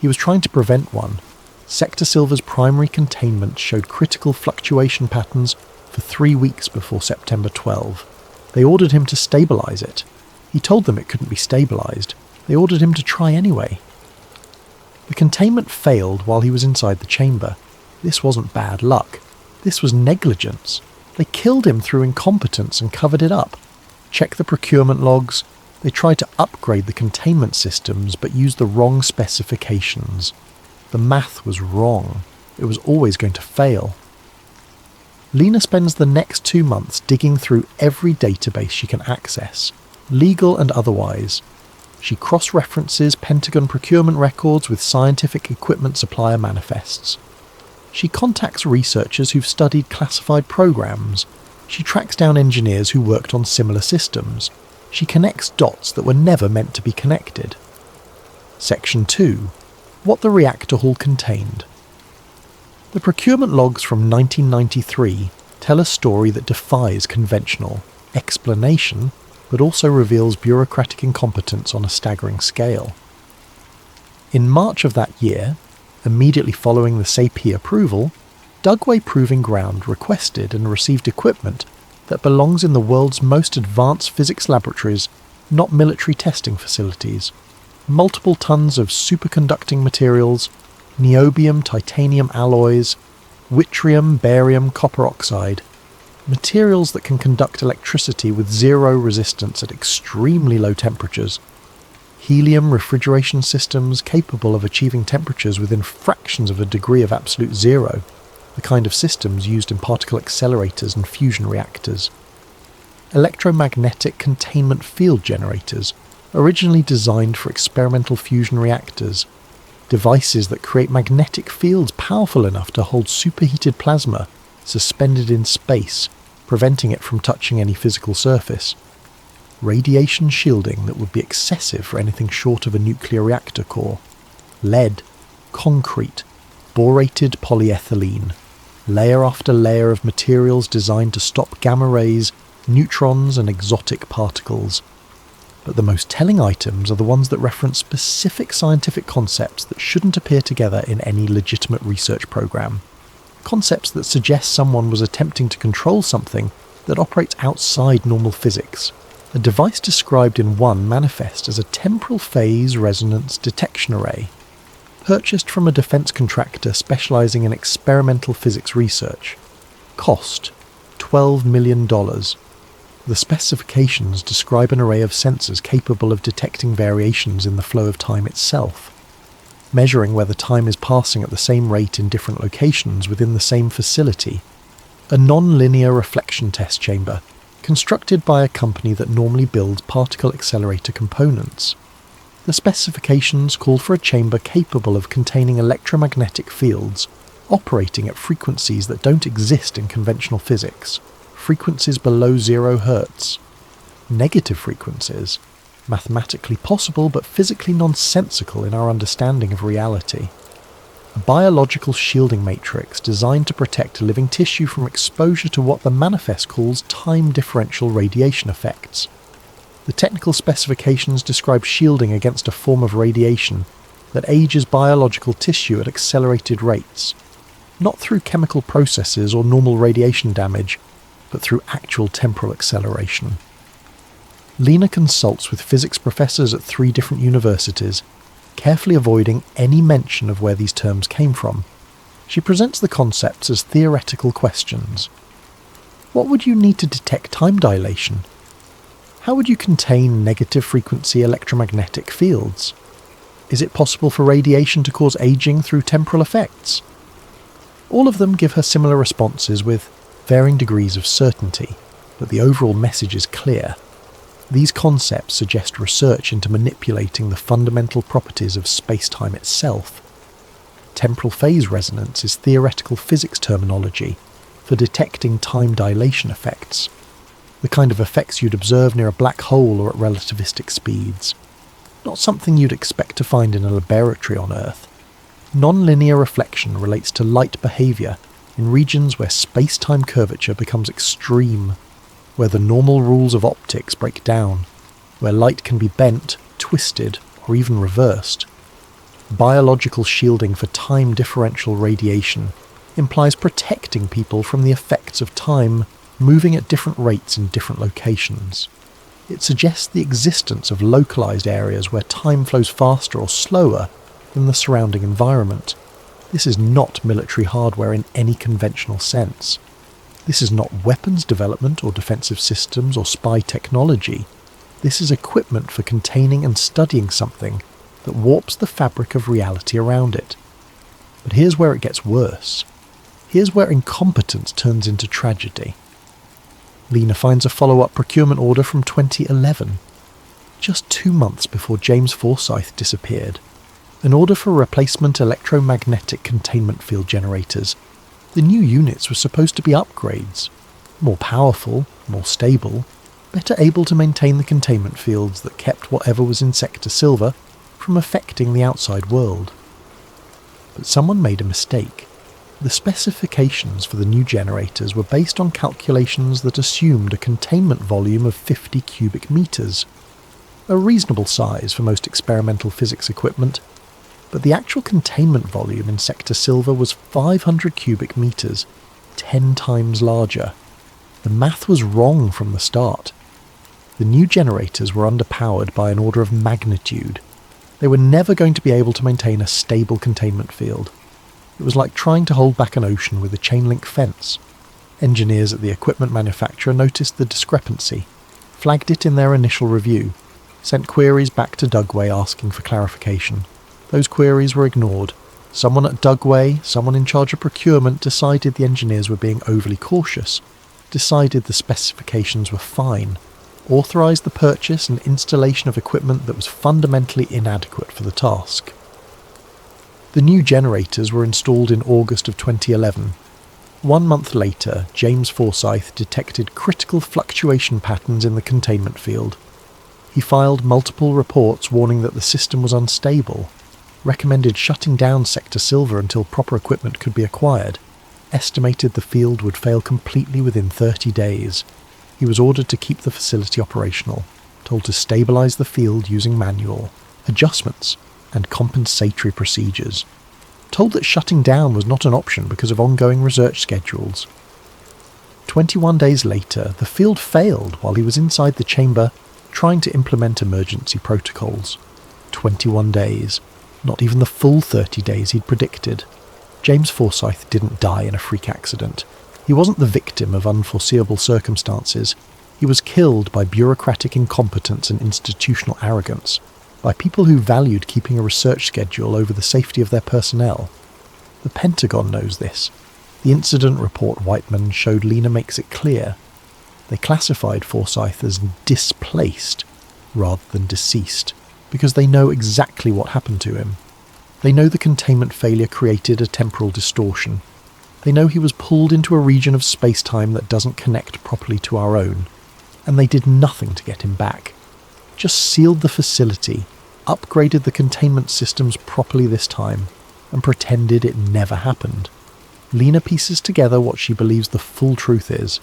He was trying to prevent one. Sector Silver's primary containment showed critical fluctuation patterns for 3 weeks before September 12. They ordered him to stabilise it. He told them it couldn't be stabilised. They ordered him to try anyway. The containment failed while he was inside the chamber. This wasn't bad luck. This was negligence. They killed him through incompetence and covered it up. Check the procurement logs. They tried to upgrade the containment systems but used the wrong specifications. The math was wrong. It was always going to fail. Lena spends the next 2 months digging through every database she can access, legal and otherwise. She cross-references Pentagon procurement records with scientific equipment supplier manifests. She contacts researchers who've studied classified programs. She tracks down engineers who worked on similar systems. She connects dots that were never meant to be connected. Section 2. What the reactor hall contained. The procurement logs from 1993 tell a story that defies conventional explanation, but also reveals bureaucratic incompetence on a staggering scale. In March of that year, immediately following the SAP approval, Dugway Proving Ground requested and received equipment that belongs in the world's most advanced physics laboratories, not military testing facilities. Multiple tons of superconducting materials, niobium titanium alloys, yttrium, barium, copper oxide, materials that can conduct electricity with zero resistance at extremely low temperatures, helium refrigeration systems capable of achieving temperatures within fractions of a degree of absolute zero, the kind of systems used in particle accelerators and fusion reactors, electromagnetic containment field generators, originally designed for experimental fusion reactors, devices that create magnetic fields powerful enough to hold superheated plasma suspended in space, preventing it from touching any physical surface, radiation shielding that would be excessive for anything short of a nuclear reactor core, lead, concrete, borated polyethylene, layer after layer of materials designed to stop gamma rays, neutrons and exotic particles. But the most telling items are the ones that reference specific scientific concepts that shouldn't appear together in any legitimate research program. Concepts that suggest someone was attempting to control something that operates outside normal physics. A device described in one manifest as a temporal phase resonance detection array, purchased from a defense contractor specializing in experimental physics research. Cost: $12 million. The specifications describe an array of sensors capable of detecting variations in the flow of time itself. measuring whether time is passing at the same rate in different locations within the same facility. A non-linear reflection test chamber, constructed by a company that normally builds particle accelerator components. The specifications call for a chamber capable of containing electromagnetic fields operating at frequencies that don't exist in conventional physics, frequencies below 0 Hz. Negative frequencies, mathematically possible but physically nonsensical in our understanding of reality. A biological shielding matrix designed to protect living tissue from exposure to what the manifest calls time differential radiation effects. The technical specifications describe shielding against a form of radiation that ages biological tissue at accelerated rates, not through chemical processes or normal radiation damage, but through actual temporal acceleration. Lena consults with physics professors at 3 different universities, carefully avoiding any mention of where these terms came from. She presents the concepts as theoretical questions. What would you need to detect time dilation? How would you contain negative frequency electromagnetic fields? Is it possible for radiation to cause aging through temporal effects? All of them give her similar responses with varying degrees of certainty, but the overall message is clear. These concepts suggest research into manipulating the fundamental properties of space-time itself. Temporal phase resonance is theoretical physics terminology for detecting time dilation effects, the kind of effects you'd observe near a black hole or at relativistic speeds. Not something you'd expect to find in a laboratory on Earth. Non-linear reflection relates to light behaviour in regions where space-time curvature becomes extreme, where the normal rules of optics break down, where light can be bent, twisted, or even reversed. Biological shielding for time differential radiation implies protecting people from the effects of time moving at different rates in different locations. It suggests the existence of localized areas where time flows faster or slower than the surrounding environment. This is not military hardware in any conventional sense. This is not weapons development or defensive systems or spy technology. This is equipment for containing and studying something that warps the fabric of reality around it. But here's where it gets worse. Here's where incompetence turns into tragedy. Lena finds a follow-up procurement order from 2011, just 2 months before James Forsyth disappeared. An order for replacement electromagnetic containment field generators. The new units were supposed to be upgrades, more powerful, more stable, better able to maintain the containment fields that kept whatever was in Sector Silver from affecting the outside world. But someone made a mistake. The specifications for the new generators were based on calculations that assumed a containment volume of 50 cubic meters, a reasonable size for most experimental physics equipment, but the actual containment volume in Sector Silver was 500 cubic meters, 10 times larger. The math was wrong from the start. The new generators were underpowered by an order of magnitude. They were never going to be able to maintain a stable containment field. It was like trying to hold back an ocean with a chain-link fence. Engineers at the equipment manufacturer noticed the discrepancy, flagged it in their initial review, sent queries back to Dugway asking for clarification. Those queries were ignored. Someone at Dugway, someone in charge of procurement, decided the engineers were being overly cautious, decided the specifications were fine, authorised the purchase and installation of equipment that was fundamentally inadequate for the task. The new generators were installed in August of 2011. 1 month later, James Forsyth detected critical fluctuation patterns in the containment field. He filed multiple reports warning that the system was unstable, recommended shutting down Sector Silver until proper equipment could be acquired, estimated the field would fail completely within 30 days. He was ordered to keep the facility operational, told to stabilise the field using manual, adjustments, and compensatory procedures, told that shutting down was not an option because of ongoing research schedules. 21 days later, the field failed while he was inside the chamber trying to implement emergency protocols. 21 days. Not even the full 30 days he'd predicted. James Forsyth didn't die in a freak accident. He wasn't the victim of unforeseeable circumstances. He was killed by bureaucratic incompetence and institutional arrogance. by people who valued keeping a research schedule over the safety of their personnel. The Pentagon knows this. The incident report Whiteman showed Lena makes it clear. They classified Forsyth as displaced rather than deceased, because they know exactly what happened to him. They know the containment failure created a temporal distortion. They know he was pulled into a region of space-time that doesn't connect properly to our own, and they did nothing to get him back. Just sealed the facility, upgraded the containment systems properly this time, and pretended it never happened. Lena pieces together what she believes the full truth is.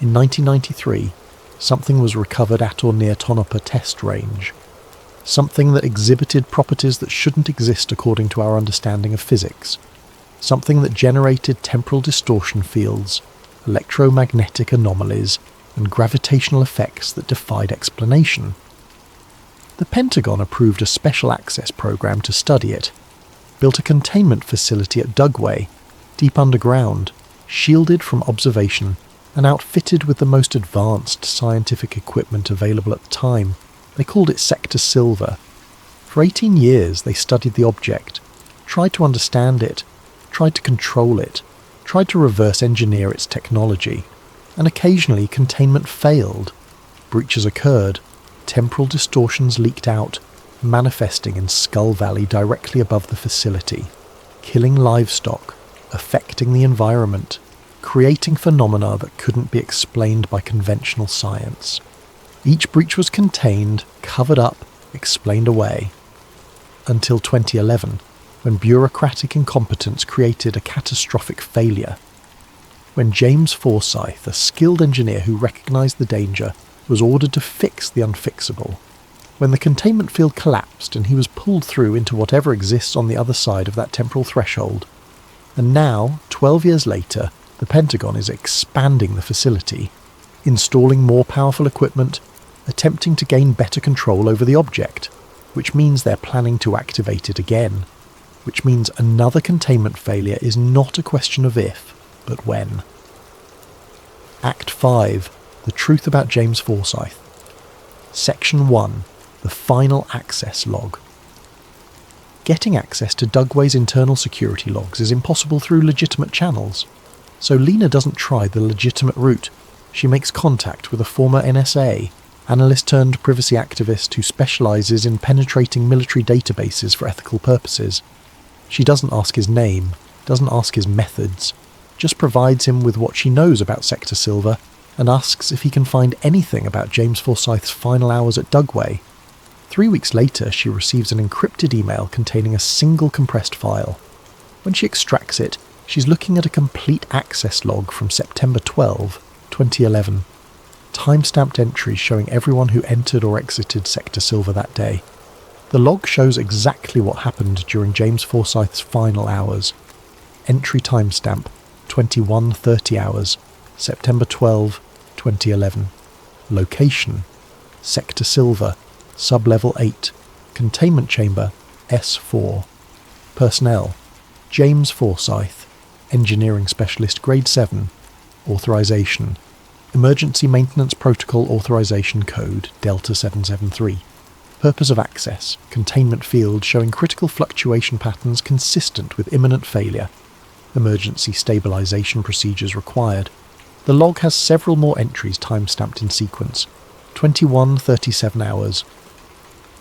In 1993, something was recovered at or near Tonopah Test Range. Something that exhibited properties that shouldn't exist according to our understanding of physics. Something that generated temporal distortion fields, electromagnetic anomalies, and gravitational effects that defied explanation. The Pentagon approved a special access program to study it, built a containment facility at Dugway, deep underground, shielded from observation, and outfitted with the most advanced scientific equipment available at the time. They called it Sector Silver. For 18 years they studied the object, tried to understand it, tried to control it, tried to reverse engineer its technology, and occasionally containment failed. Breaches occurred, temporal distortions leaked out, manifesting in Skull Valley directly above the facility, killing livestock, affecting the environment, creating phenomena that couldn't be explained by conventional science. Each breach was contained, covered up, explained away. Until 2011, when bureaucratic incompetence created a catastrophic failure. When James Forsyth, a skilled engineer who recognised the danger, was ordered to fix the unfixable. When the containment field collapsed and he was pulled through into whatever exists on the other side of that temporal threshold. And now, 12 years later, the Pentagon is expanding the facility, installing more powerful equipment, attempting to gain better control over the object, which means they're planning to activate it again, which means another containment failure is not a question of if, but when. Act 5. The Truth About James Forsyth. Section 1. The Final Access Log. Getting access to Dugway's internal security logs is impossible through legitimate channels, so Lena doesn't try the legitimate route. She makes contact with a former NSA, analyst-turned-privacy activist who specialises in penetrating military databases for ethical purposes. She doesn't ask his name, doesn't ask his methods, just provides him with what she knows about Sector Silver and asks if he can find anything about James Forsyth's final hours at Dugway. 3 weeks later, she receives an encrypted email containing a single compressed file. When she extracts it, she's looking at a complete access log from September 12, 2011. Time-stamped entries showing everyone who entered or exited Sector Silver that day. The log shows exactly what happened during James Forsyth's final hours. Entry timestamp 21:30 hours, September 12, 2011. Location: Sector Silver, Sublevel 8, Containment Chamber S4. Personnel: James Forsyth, Engineering Specialist Grade 7. Authorization: Emergency Maintenance Protocol Authorization Code Delta 773. Purpose of access: containment field showing critical fluctuation patterns consistent with imminent failure. Emergency stabilization procedures required. The log has several more entries time-stamped in sequence. 21:37 hours.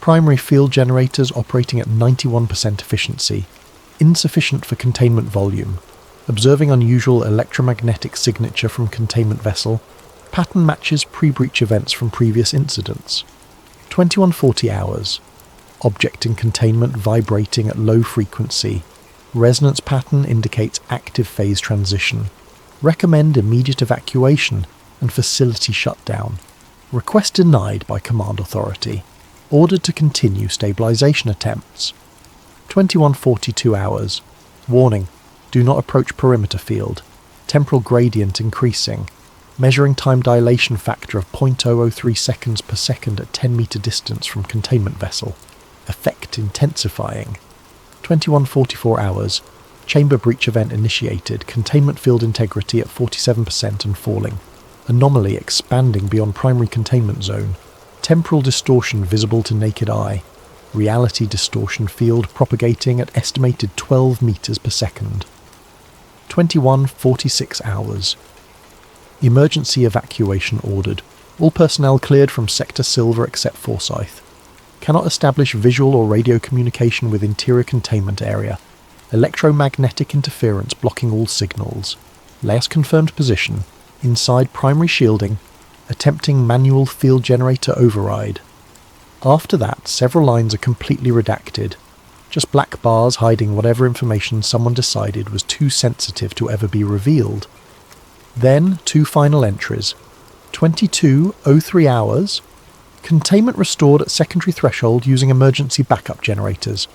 Primary field generators operating at 91% efficiency. Insufficient for containment volume. Observing unusual electromagnetic signature from containment vessel. Pattern matches pre-breach events from previous incidents. 21:40 hours. Object in containment vibrating at low frequency. Resonance pattern indicates active phase transition. Recommend immediate evacuation and facility shutdown. Request denied by command authority. Ordered to continue stabilization attempts. 21:42 hours. Warning: do not approach perimeter field. Temporal gradient increasing. Measuring time dilation factor of 0.003 seconds per second at 10 meter distance from containment vessel. Effect intensifying. 21:44 hours. Chamber breach event initiated. Containment field integrity at 47% and falling. Anomaly expanding beyond primary containment zone. Temporal distortion visible to naked eye. reality distortion field propagating at estimated 12 meters per second. 21:46 hours. Emergency evacuation ordered. All personnel cleared from Sector Silver except Forsyth. Cannot establish visual or radio communication with interior containment area. Electromagnetic interference blocking all signals. Last confirmed position. Inside primary shielding. Attempting manual field generator override. After that, several lines are completely redacted. Just black bars hiding whatever information someone decided was too sensitive to ever be revealed. Then, 2 final entries. 22:03 hours. Containment restored at secondary threshold using emergency backup generators.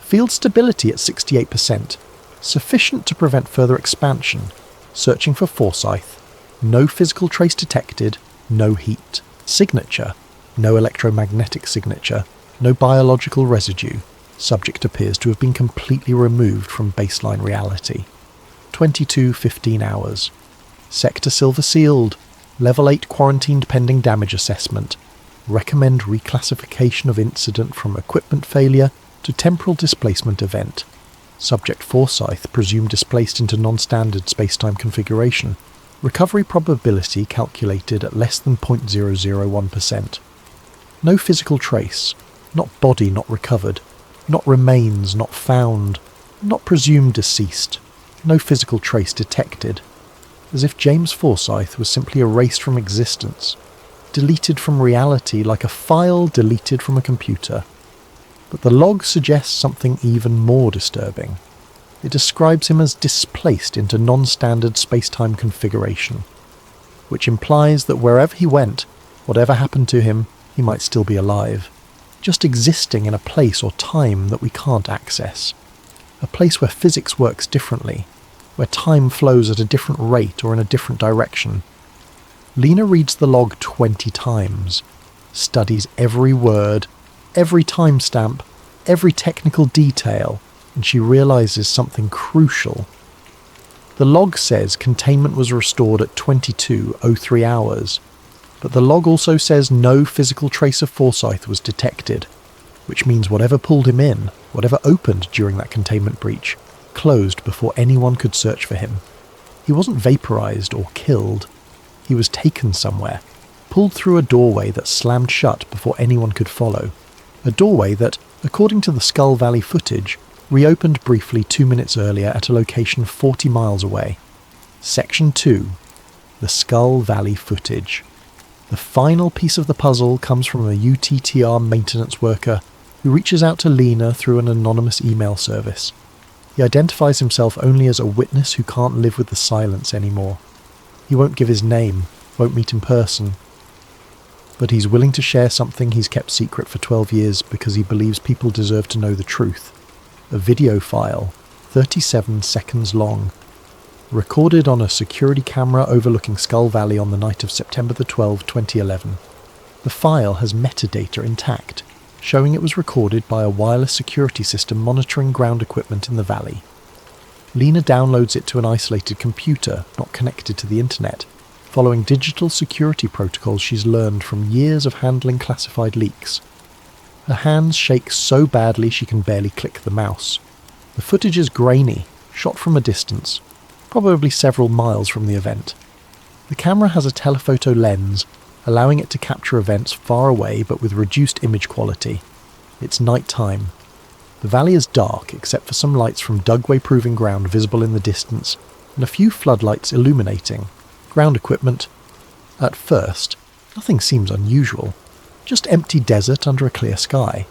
Field stability at 68%. Sufficient to prevent further expansion. Searching for Forsyth. No physical trace detected. No heat. Signature. No electromagnetic signature. No biological residue. Subject appears to have been completely removed from baseline reality. 22:15 hours. Sector Silver sealed. Level 8 quarantined pending damage assessment. Recommend reclassification of incident from equipment failure to temporal displacement event. Subject Forsyth presumed displaced into non-standard spacetime configuration. Recovery probability calculated at less than 0.001%. No physical trace. Not body not recovered. Not remains not found. Not presumed deceased. No physical trace detected. As if James Forsyth was simply erased from existence. Deleted from reality like a file deleted from a computer. But the log suggests something even more disturbing. It describes him as displaced into non-standard spacetime configuration, which implies that wherever he went, whatever happened to him, he might still be alive, just existing in a place or time that we can't access, a place where physics works differently, where time flows at a different rate or in a different direction. Lena reads the log 20 times, studies every word, every timestamp, every technical detail, and she realizes something crucial. The log says containment was restored at 22:03 hours, but the log also says no physical trace of Forsyth was detected, which means whatever pulled him in, whatever opened during that containment breach, closed before anyone could search for him. He wasn't vaporized or killed. He was taken somewhere, pulled through a doorway that slammed shut before anyone could follow. A doorway that, according to the Skull Valley footage, reopened briefly 2 minutes earlier at a location 40 miles away. Section 2. The Skull Valley footage. The final piece of the puzzle comes from a UTTR maintenance worker who reaches out to Lena through an anonymous email service. He identifies himself only as a witness who can't live with the silence anymore. He won't give his name, won't meet in person. But he's willing to share something he's kept secret for 12 years because he believes people deserve to know the truth. A video file, 37 seconds long, recorded on a security camera overlooking Skull Valley on the night of September the 12th, 2011. The file has metadata intact, showing it was recorded by a wireless security system monitoring ground equipment in the valley. Lena downloads it to an isolated computer, not connected to the internet, following digital security protocols she's learned from years of handling classified leaks. Her hands shake so badly she can barely click the mouse. The footage is grainy, shot from a distance, probably several miles from the event. The camera has a telephoto lens, allowing it to capture events far away but with reduced image quality. It's night time. The valley is dark except for some lights from dugway proving ground visible in the distance and a few floodlights illuminating. Ground equipment. At first, nothing seems unusual. Just empty desert under a clear sky.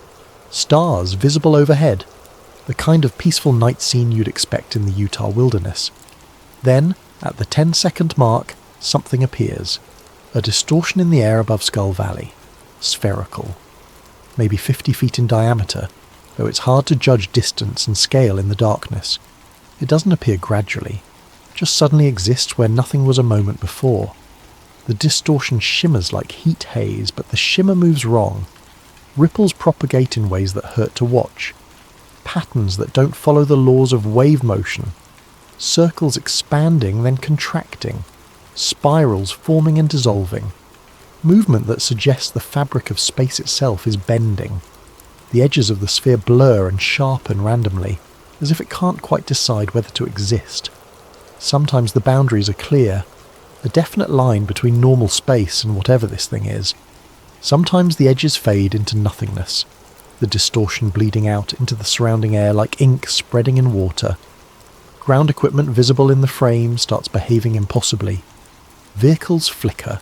Stars visible overhead. The kind of peaceful night scene you'd expect in the Utah wilderness. Then, at the 10-second mark, something appears. A distortion in the air above Skull Valley. Spherical. Maybe 50 feet in diameter, though it's hard to judge distance and scale in the darkness. It doesn't appear gradually. Just suddenly exists where nothing was a moment before. The distortion shimmers like heat haze, but the shimmer moves wrong. Ripples propagate in ways that hurt to watch. Patterns that don't follow the laws of wave motion. Circles expanding, then contracting. Spirals forming and dissolving. Movement that suggests the fabric of space itself is bending. The edges of the sphere blur and sharpen randomly, as if it can't quite decide whether to exist. Sometimes the boundaries are clear, a definite line between normal space and whatever this thing is. Sometimes the edges fade into nothingness, the distortion bleeding out into the surrounding air like ink spreading in water. Ground equipment visible in the frame starts behaving impossibly. Vehicles flicker,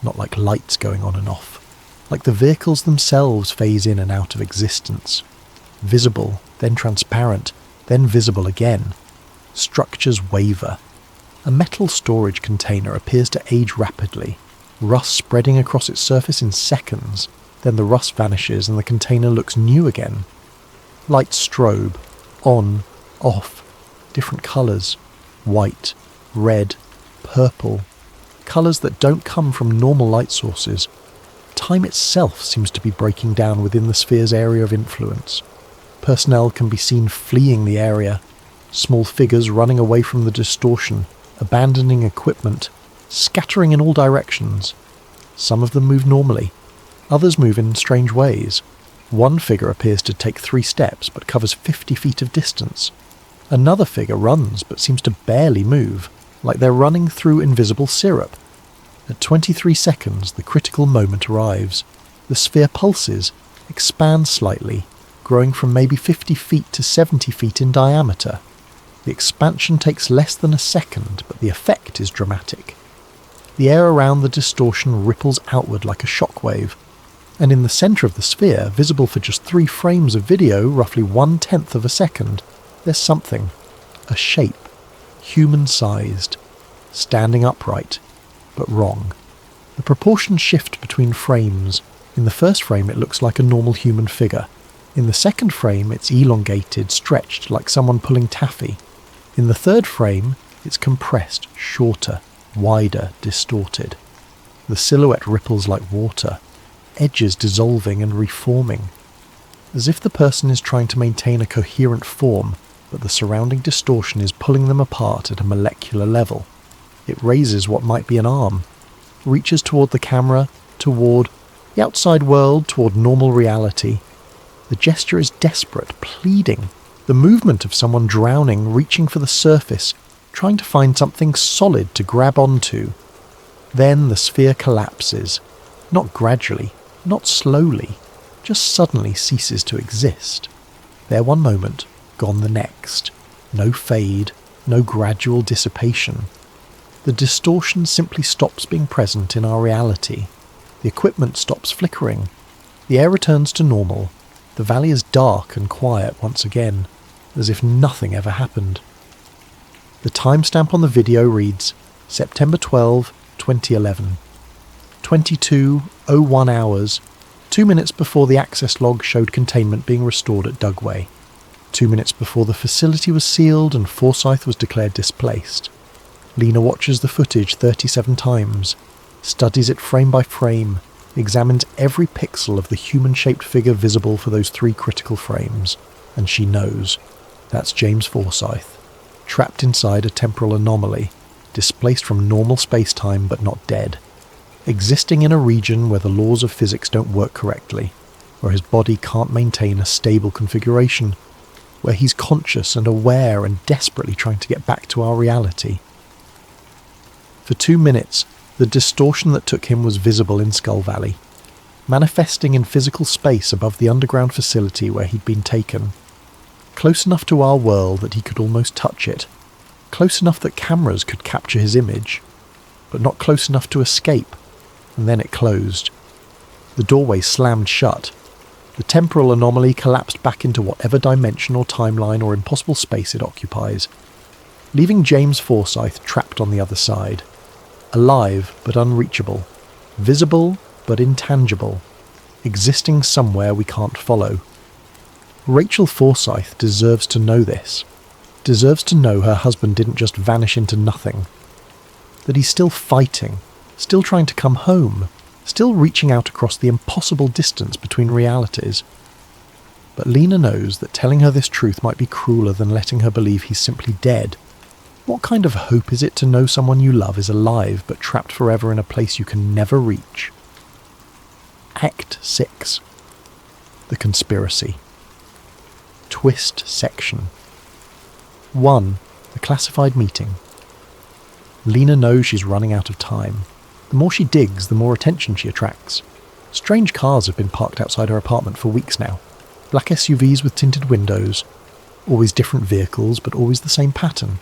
not like lights going on and off, like the vehicles themselves phase in and out of existence. Visible, then transparent, then visible again. Structures waver. A metal storage container appears to age rapidly, rust spreading across its surface in seconds. Then the rust vanishes and the container looks new again. Lights strobe, on, off, different colours, white, red, purple, colours that don't come from normal light sources. Time itself seems to be breaking down within the sphere's area of influence. Personnel can be seen fleeing the area, small figures running away from the distortion, abandoning equipment, scattering in all directions. Some of them move normally, others move in strange ways. One figure appears to take 3 steps but covers 50 feet of distance. Another figure runs but seems to barely move, like they're running through invisible syrup. At 23 seconds, the critical moment arrives. The sphere pulses, expands slightly, growing from maybe 50 feet to 70 feet in diameter. The expansion takes less than a second, but the effect is dramatic. The air around the distortion ripples outward like a shockwave, and in the centre of the sphere, visible for just 3 frames of video, roughly 1/10 of a second, there's something. A shape. Human-sized. Standing upright. But wrong. The proportions shift between frames. In the first frame it looks like a normal human figure. In the second frame it's elongated, stretched like someone pulling taffy. In the third frame it's compressed, shorter, wider, distorted. The silhouette ripples like water, edges dissolving and reforming. As if the person is trying to maintain a coherent form, but the surrounding distortion is pulling them apart at a molecular level. It raises what might be an arm, reaches toward the camera, toward the outside world, toward normal reality. The gesture is desperate, pleading, the movement of someone drowning, reaching for the surface, trying to find something solid to grab onto. Then the sphere collapses, not gradually, not slowly, just suddenly ceases to exist. There one moment, gone the next. No fade, no gradual dissipation. The distortion simply stops being present in our reality. The equipment stops flickering. The air returns to normal. The valley is dark and quiet once again, as if nothing ever happened. The timestamp on the video reads September 12, 2011. 22:01 hours, 2 minutes before the access log showed containment being restored at Dugway. 2 minutes before the facility was sealed and Forsyth was declared displaced. Lena watches the footage 37 times, studies it frame by frame, examines every pixel of the human-shaped figure visible for those 3 critical frames, and she knows. That's James Forsyth, trapped inside a temporal anomaly, displaced from normal space-time but not dead, existing in a region where the laws of physics don't work correctly, where his body can't maintain a stable configuration, where he's conscious and aware and desperately trying to get back to our reality. For 2 minutes, the distortion that took him was visible in Skull Valley, manifesting in physical space above the underground facility where he'd been taken. Close enough to our world that he could almost touch it, close enough that cameras could capture his image, but not close enough to escape, and then it closed. The doorway slammed shut. The temporal anomaly collapsed back into whatever dimension or timeline or impossible space it occupies, leaving James Forsyth trapped on the other side. Alive but unreachable, visible but intangible, existing somewhere we can't follow. Rachel Forsyth deserves to know this, deserves to know her husband didn't just vanish into nothing, that he's still fighting, still trying to come home, still reaching out across the impossible distance between realities. But Lena knows that telling her this truth might be crueler than letting her believe he's simply dead. What kind of hope is it to know someone you love is alive but trapped forever in a place you can never reach? Act 6. The conspiracy. Twist section. 1. The classified meeting. Lena knows she's running out of time. The more she digs, the more attention she attracts. Strange cars have been parked outside her apartment for weeks now. Black SUVs with tinted windows. Always different vehicles, but always the same pattern.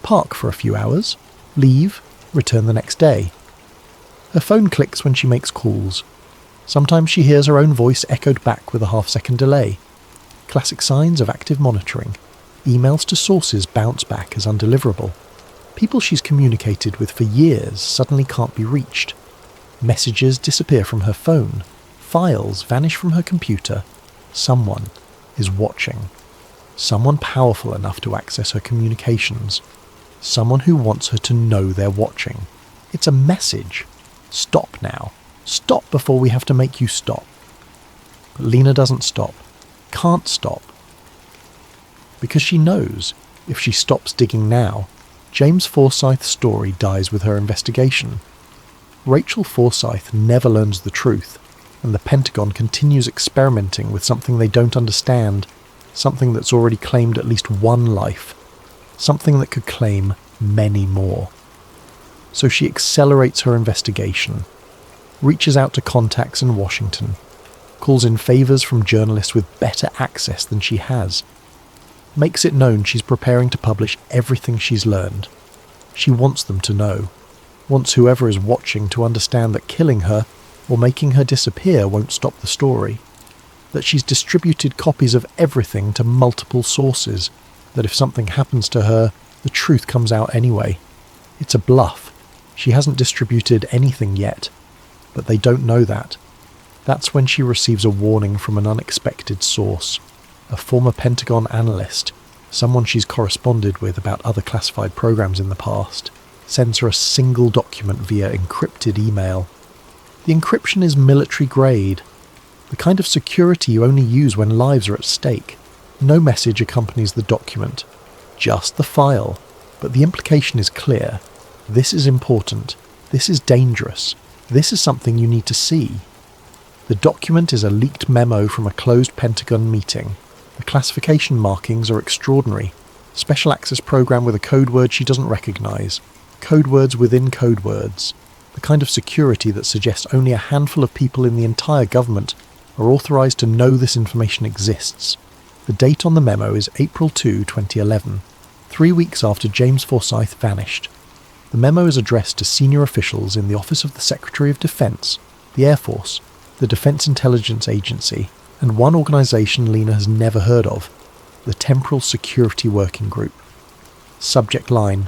Park for a few hours, leave, return the next day. Her phone clicks when she makes calls. Sometimes she hears her own voice echoed back with a half-second delay. Classic signs of active monitoring. Emails to sources bounce back as undeliverable. People she's communicated with for years suddenly can't be reached. Messages disappear from her phone. Files vanish from her computer. Someone is watching. Someone powerful enough to access her communications. Someone who wants her to know they're watching. It's a message. Stop now. Stop before we have to make you stop. But Lena doesn't stop. Can't stop. Because she knows, if she stops digging now, James Forsyth's story dies with her investigation. Rachel Forsyth never learns the truth, and the Pentagon continues experimenting with something they don't understand, something that's already claimed at least one life, something that could claim many more. So she accelerates her investigation, reaches out to contacts in Washington, calls in favours from journalists with better access than she has, makes it known she's preparing to publish everything she's learned. She wants them to know, wants whoever is watching to understand that killing her or making her disappear won't stop the story, that she's distributed copies of everything to multiple sources, that if something happens to her, the truth comes out anyway. It's a bluff. She hasn't distributed anything yet, but they don't know that. That's when she receives a warning from an unexpected source. A former Pentagon analyst, someone she's corresponded with about other classified programs in the past, sends her a single document via encrypted email. The encryption is military grade, the kind of security you only use when lives are at stake. No message accompanies the document, just the file, but the implication is clear. This is important. This is dangerous. This is something you need to see. The document is a leaked memo from a closed Pentagon meeting. The classification markings are extraordinary. Special access program with a code word she doesn't recognise. Code words within code words. The kind of security that suggests only a handful of people in the entire government are authorised to know this information exists. The date on the memo is April 2, 2011, 3 weeks after James Forsyth vanished. The memo is addressed to senior officials in the Office of the Secretary of Defense, the Air Force, the Defense Intelligence Agency, and one organisation Lena has never heard of, the Temporal Security Working Group. Subject line: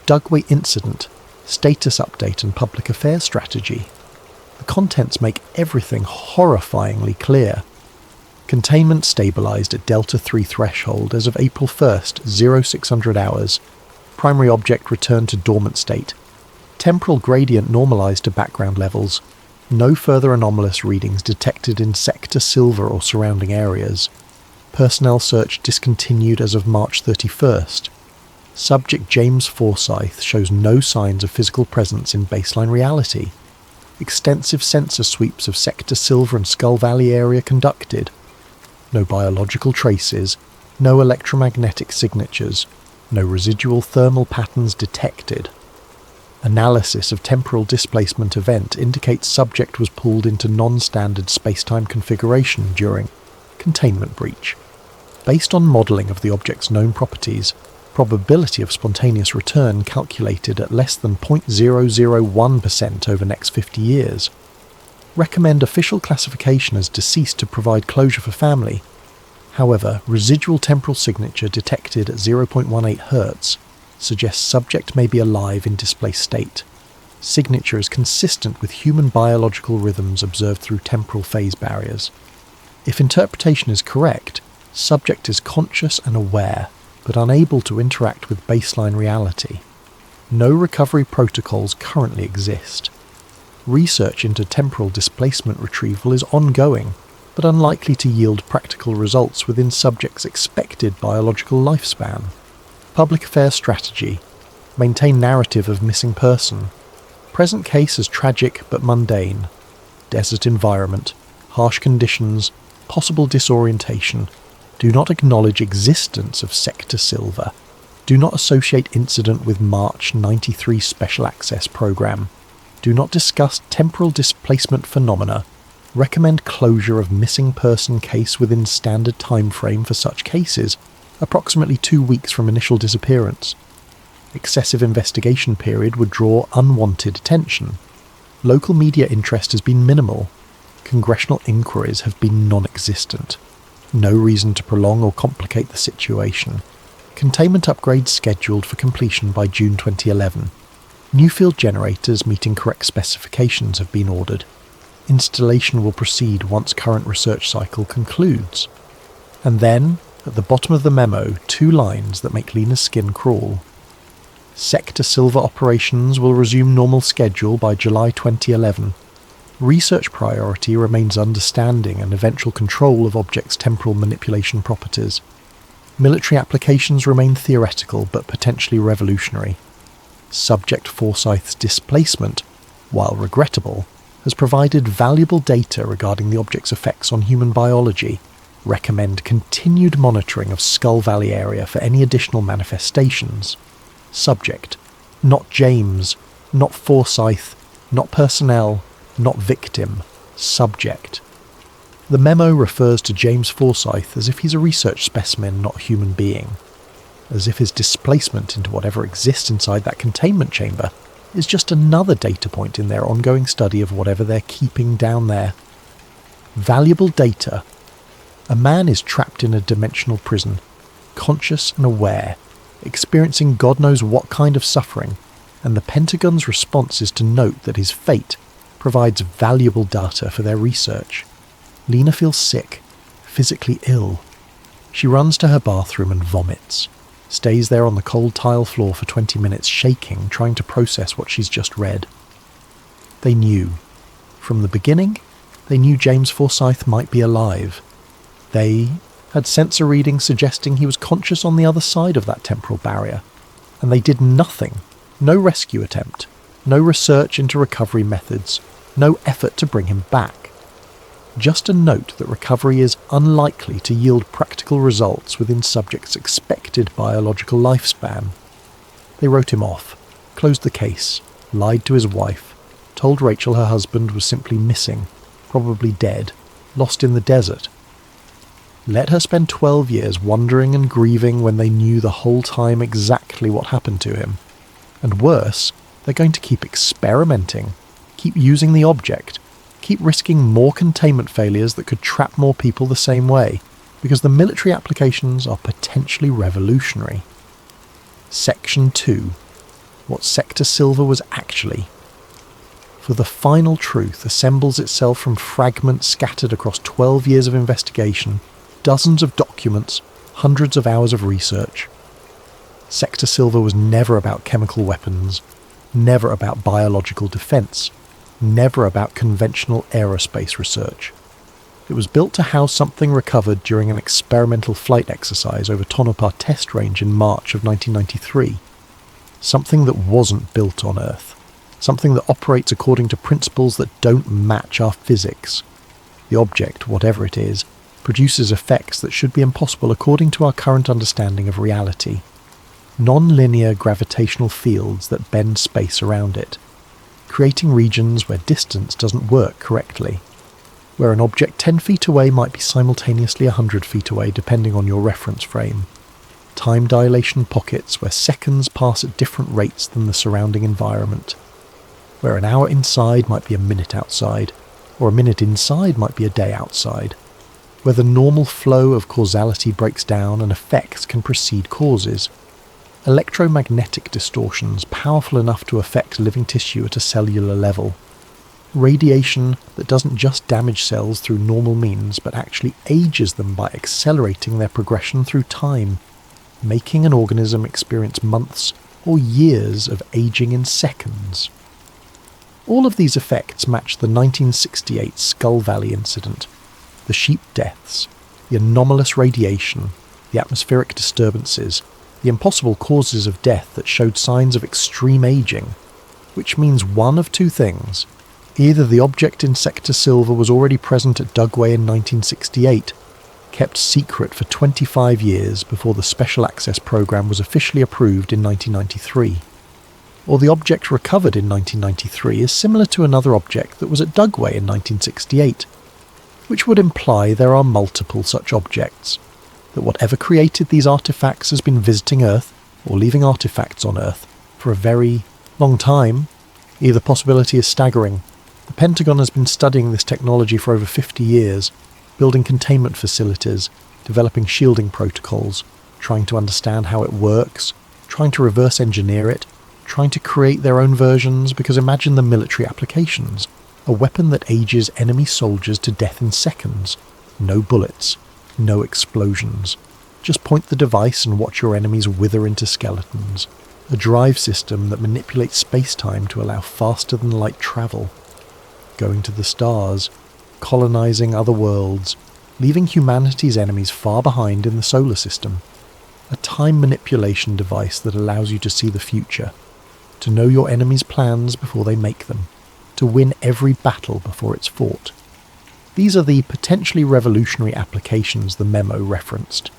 Dugway Incident, Status Update and Public Affairs Strategy. The contents make everything horrifyingly clear. Containment stabilised at Delta 3 threshold as of April 1st, 0600 hours. Primary object returned to dormant state. Temporal gradient normalised to background levels. No further anomalous readings detected in sector Silver or surrounding areas. Personnel search discontinued as of March 31st. Subject James Forsyth shows no signs of physical presence in baseline reality. Extensive sensor sweeps of sector Silver and Skull Valley area conducted. No biological traces, no electromagnetic signatures, no residual thermal patterns detected. Analysis of temporal displacement event indicates subject was pulled into non-standard space-time configuration during containment breach. Based on modelling of the object's known properties, probability of spontaneous return calculated at less than 0.001% over next 50 years. Recommend official classification as deceased to provide closure for family. However, residual temporal signature detected at 0.18 Hz suggests subject may be alive in displaced state. Signature is consistent with human biological rhythms observed through temporal phase barriers. If interpretation is correct, subject is conscious and aware, but unable to interact with baseline reality. No recovery protocols currently exist. Research into temporal displacement retrieval is ongoing, but unlikely to yield practical results within subject's expected biological lifespan. Public affairs strategy. Maintain narrative of missing person. Present case as tragic but mundane. Desert environment. Harsh conditions. possible disorientation, do not acknowledge existence of Sector Silver, do not associate incident with March 93 Special Access Program, do not discuss temporal displacement phenomena, recommend closure of missing person case within standard time frame for such cases, approximately 2 weeks from initial disappearance. Excessive investigation period would draw unwanted attention. Local media interest has been minimal. Congressional inquiries have been non-existent. No reason to prolong or complicate the situation. Containment upgrades scheduled for completion by June 2011. New field generators meeting correct specifications have been ordered. Installation will proceed once current research cycle concludes. And then, at the bottom of the memo, 2 lines that make Lena's skin crawl. Sector Silver operations will resume normal schedule by July 2011. Research priority remains understanding and eventual control of objects' temporal manipulation properties. Military applications remain theoretical but potentially revolutionary. Subject Forsyth's displacement, while regrettable, has provided valuable data regarding the object's effects on human biology. Recommend continued monitoring of Skull Valley area for any additional manifestations. Subject: not James, not Forsyth, not personnel, not victim. Subject. The memo refers to James Forsyth as if he's a research specimen, not a human being. As if his displacement into whatever exists inside that containment chamber is just another data point in their ongoing study of whatever they're keeping down there. Valuable data. A man is trapped in a dimensional prison, conscious and aware, experiencing God knows what kind of suffering, and the Pentagon's response is to note that his fate provides valuable data for their research. Lena feels sick, physically ill. She runs to her bathroom and vomits, stays there on the cold tile floor for 20 minutes shaking, trying to process what she's just read. They knew. From the beginning, they knew James Forsyth might be alive. They had sensor readings suggesting he was conscious on the other side of that temporal barrier, and they did nothing. No rescue attempt, no research into recovery methods, no effort to bring him back. Just a note that recovery is unlikely to yield practical results within subject's expected biological lifespan. They wrote him off, closed the case, lied to his wife, told Rachel her husband was simply missing, probably dead, lost in the desert. Let her spend 12 years wondering and grieving when they knew the whole time exactly what happened to him. And worse, they're going to keep experimenting, keep using the object, keep risking more containment failures that could trap more people the same way, because the military applications are potentially revolutionary. Section 2. What Sector Silver was actually. For the final truth assembles itself from fragments scattered across 12 years of investigation, dozens of documents, hundreds of hours of research. Sector Silver was never about chemical weapons, never about biological defense, never about conventional aerospace research. It was built to house something recovered during an experimental flight exercise over Tonopah Test Range in March of 1993. Something that wasn't built on Earth. Something that operates according to principles that don't match our physics. The object, whatever it is, produces effects that should be impossible according to our current understanding of reality. Non-linear gravitational fields that bend space around it, creating regions where distance doesn't work correctly, where an object 10 feet away might be simultaneously 100 feet away depending on your reference frame. Time dilation pockets where seconds pass at different rates than the surrounding environment, where an hour inside might be a minute outside, or a minute inside might be a day outside, where the normal flow of causality breaks down and effects can precede causes. Electromagnetic distortions powerful enough to affect living tissue at a cellular level. Radiation that doesn't just damage cells through normal means but actually ages them by accelerating their progression through time, making an organism experience months or years of aging in seconds. All of these effects match the 1968 Skull Valley incident. The sheep deaths, the anomalous radiation, the atmospheric disturbances, the impossible causes of death that showed signs of extreme aging, which means one of two things. Either the object in Sector Silver was already present at Dugway in 1968, kept secret for 25 years before the Special Access Programme was officially approved in 1993. Or the object recovered in 1993 is similar to another object that was at Dugway in 1968, which would imply there are multiple such objects, that whatever created these artifacts has been visiting Earth or leaving artifacts on Earth for a very long time. Either possibility is staggering. The Pentagon has been studying this technology for over 50 years, building containment facilities, developing shielding protocols, trying to understand how it works, trying to reverse engineer it, trying to create their own versions, because imagine the military applications. A weapon that ages enemy soldiers to death in seconds. No bullets, no explosions. Just point the device and watch your enemies wither into skeletons. A drive system that manipulates space-time to allow faster-than-light travel. Going to the stars, colonizing other worlds, leaving humanity's enemies far behind in the solar system. A time manipulation device that allows you to see the future, to know your enemy's plans before they make them, to win every battle before it's fought. These are the potentially revolutionary applications the memo referenced.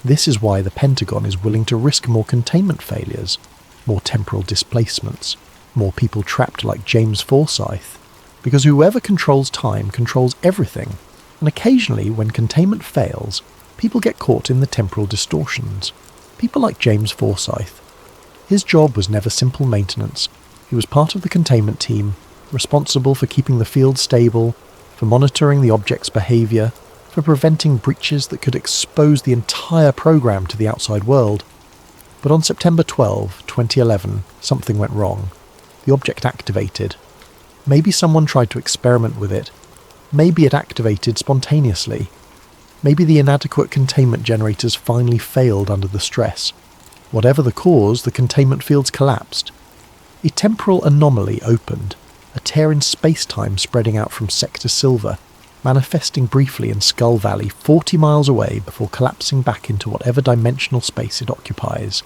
This is why the Pentagon is willing to risk more containment failures, more temporal displacements, more people trapped like James Forsyth, because whoever controls time controls everything, and occasionally when containment fails, people get caught in the temporal distortions. People like James Forsyth. His job was never simple maintenance. He was part of the containment team, responsible for keeping the field stable, for monitoring the object's behaviour, for preventing breaches that could expose the entire program to the outside world. But on September 12, 2011, something went wrong. The object activated. Maybe someone tried to experiment with it. Maybe it activated spontaneously. Maybe the inadequate containment generators finally failed under the stress. Whatever the cause, the containment fields collapsed. A temporal anomaly opened, a tear in space-time spreading out from Sector Silver, manifesting briefly in Skull Valley 40 miles away before collapsing back into whatever dimensional space it occupies.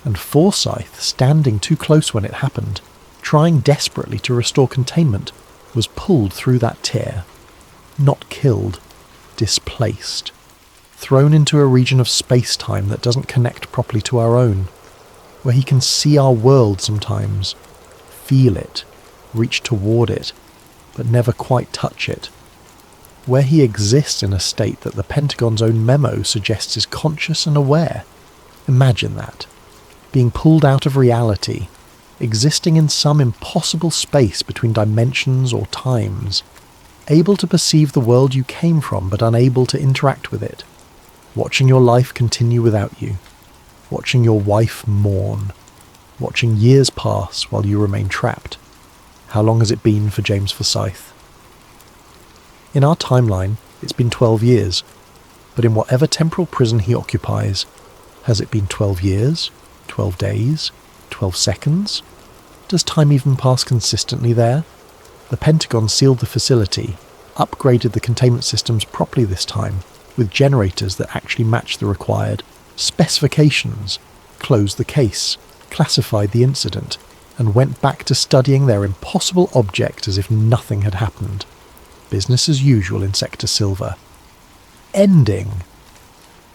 And Forsyth, standing too close when it happened, trying desperately to restore containment, was pulled through that tear. Not killed, displaced. Thrown into a region of space-time that doesn't connect properly to our own, where he can see our world sometimes, feel it, reach toward it, but never quite touch it. Where he exists in a state that the Pentagon's own memo suggests is conscious and aware. Imagine that. Being pulled out of reality, existing in some impossible space between dimensions or times, able to perceive the world you came from but unable to interact with it, watching your life continue without you, watching your wife mourn, watching years pass while you remain trapped. How long has it been for James Forsyth? In our timeline, it's been 12 years, but in whatever temporal prison he occupies, has it been 12 years, 12 days, 12 seconds? Does time even pass consistently there? The Pentagon sealed the facility, upgraded the containment systems properly this time, with generators that actually match the required specifications, closed the case, classified the incident, and went back to studying their impossible object as if nothing had happened. Business as usual in Sector Silver. Ending.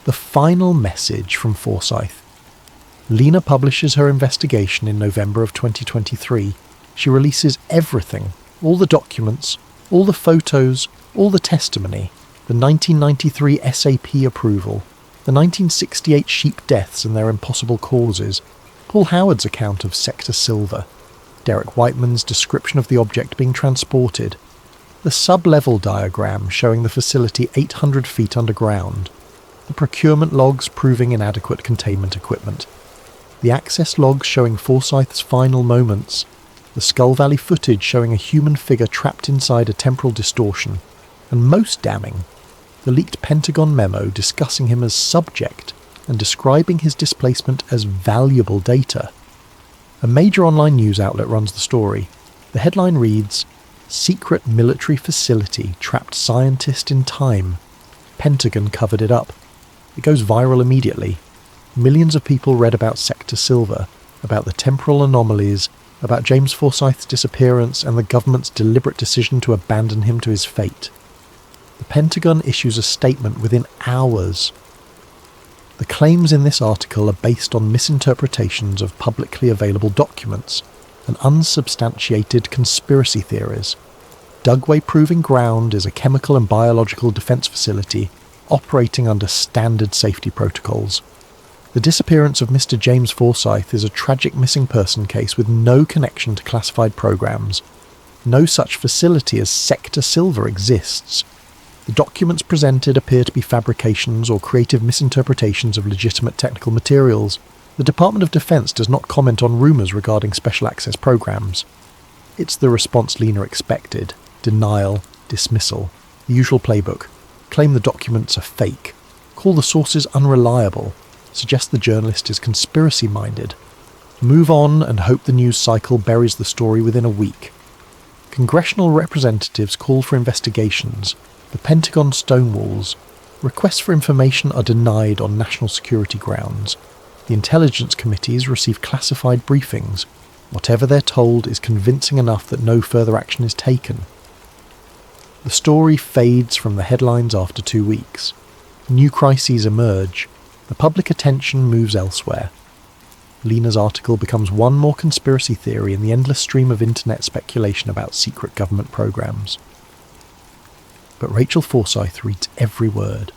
The final message from Forsyth. Lena publishes her investigation in November of 2023. She releases everything, all the documents, all the photos, all the testimony, the 1993 SAP approval, the 1968 sheep deaths and their impossible causes, Paul Howard's account of Sector Silver, Derek Whiteman's description of the object being transported, the sub-level diagram showing the facility 800 feet underground, the procurement logs proving inadequate containment equipment, the access logs showing Forsyth's final moments, the Skull Valley footage showing a human figure trapped inside a temporal distortion, and most damning, the leaked Pentagon memo discussing him as subject and describing his displacement as valuable data. A major online news outlet runs the story. The headline reads, "Secret military facility trapped scientist in time. Pentagon covered it up." It goes viral immediately. Millions of people read about Sector Silver, about the temporal anomalies, about James Forsyth's disappearance and the government's deliberate decision to abandon him to his fate. The Pentagon issues a statement within hours. The claims in this article are based on misinterpretations of publicly available documents and unsubstantiated conspiracy theories. Dugway Proving Ground is a chemical and biological defence facility operating under standard safety protocols. The disappearance of Mr. James Forsyth is a tragic missing person case with no connection to classified programs. No such facility as Sector Silver exists. The documents presented appear to be fabrications or creative misinterpretations of legitimate technical materials. The Department of Defense does not comment on rumours regarding special access programs. It's the response Lena expected. Denial, dismissal, the usual playbook. Claim the documents are fake. Call the sources unreliable. Suggest the journalist is conspiracy-minded. Move on and hope the news cycle buries the story within a week. Congressional representatives call for investigations. The Pentagon stonewalls. Requests for information are denied on national security grounds. The intelligence committees receive classified briefings. Whatever they're told is convincing enough that no further action is taken. The story fades from the headlines after 2 weeks. New crises emerge. The public attention moves elsewhere. Lena's article becomes one more conspiracy theory in the endless stream of internet speculation about secret government programs. But Rachel Forsyth reads every word,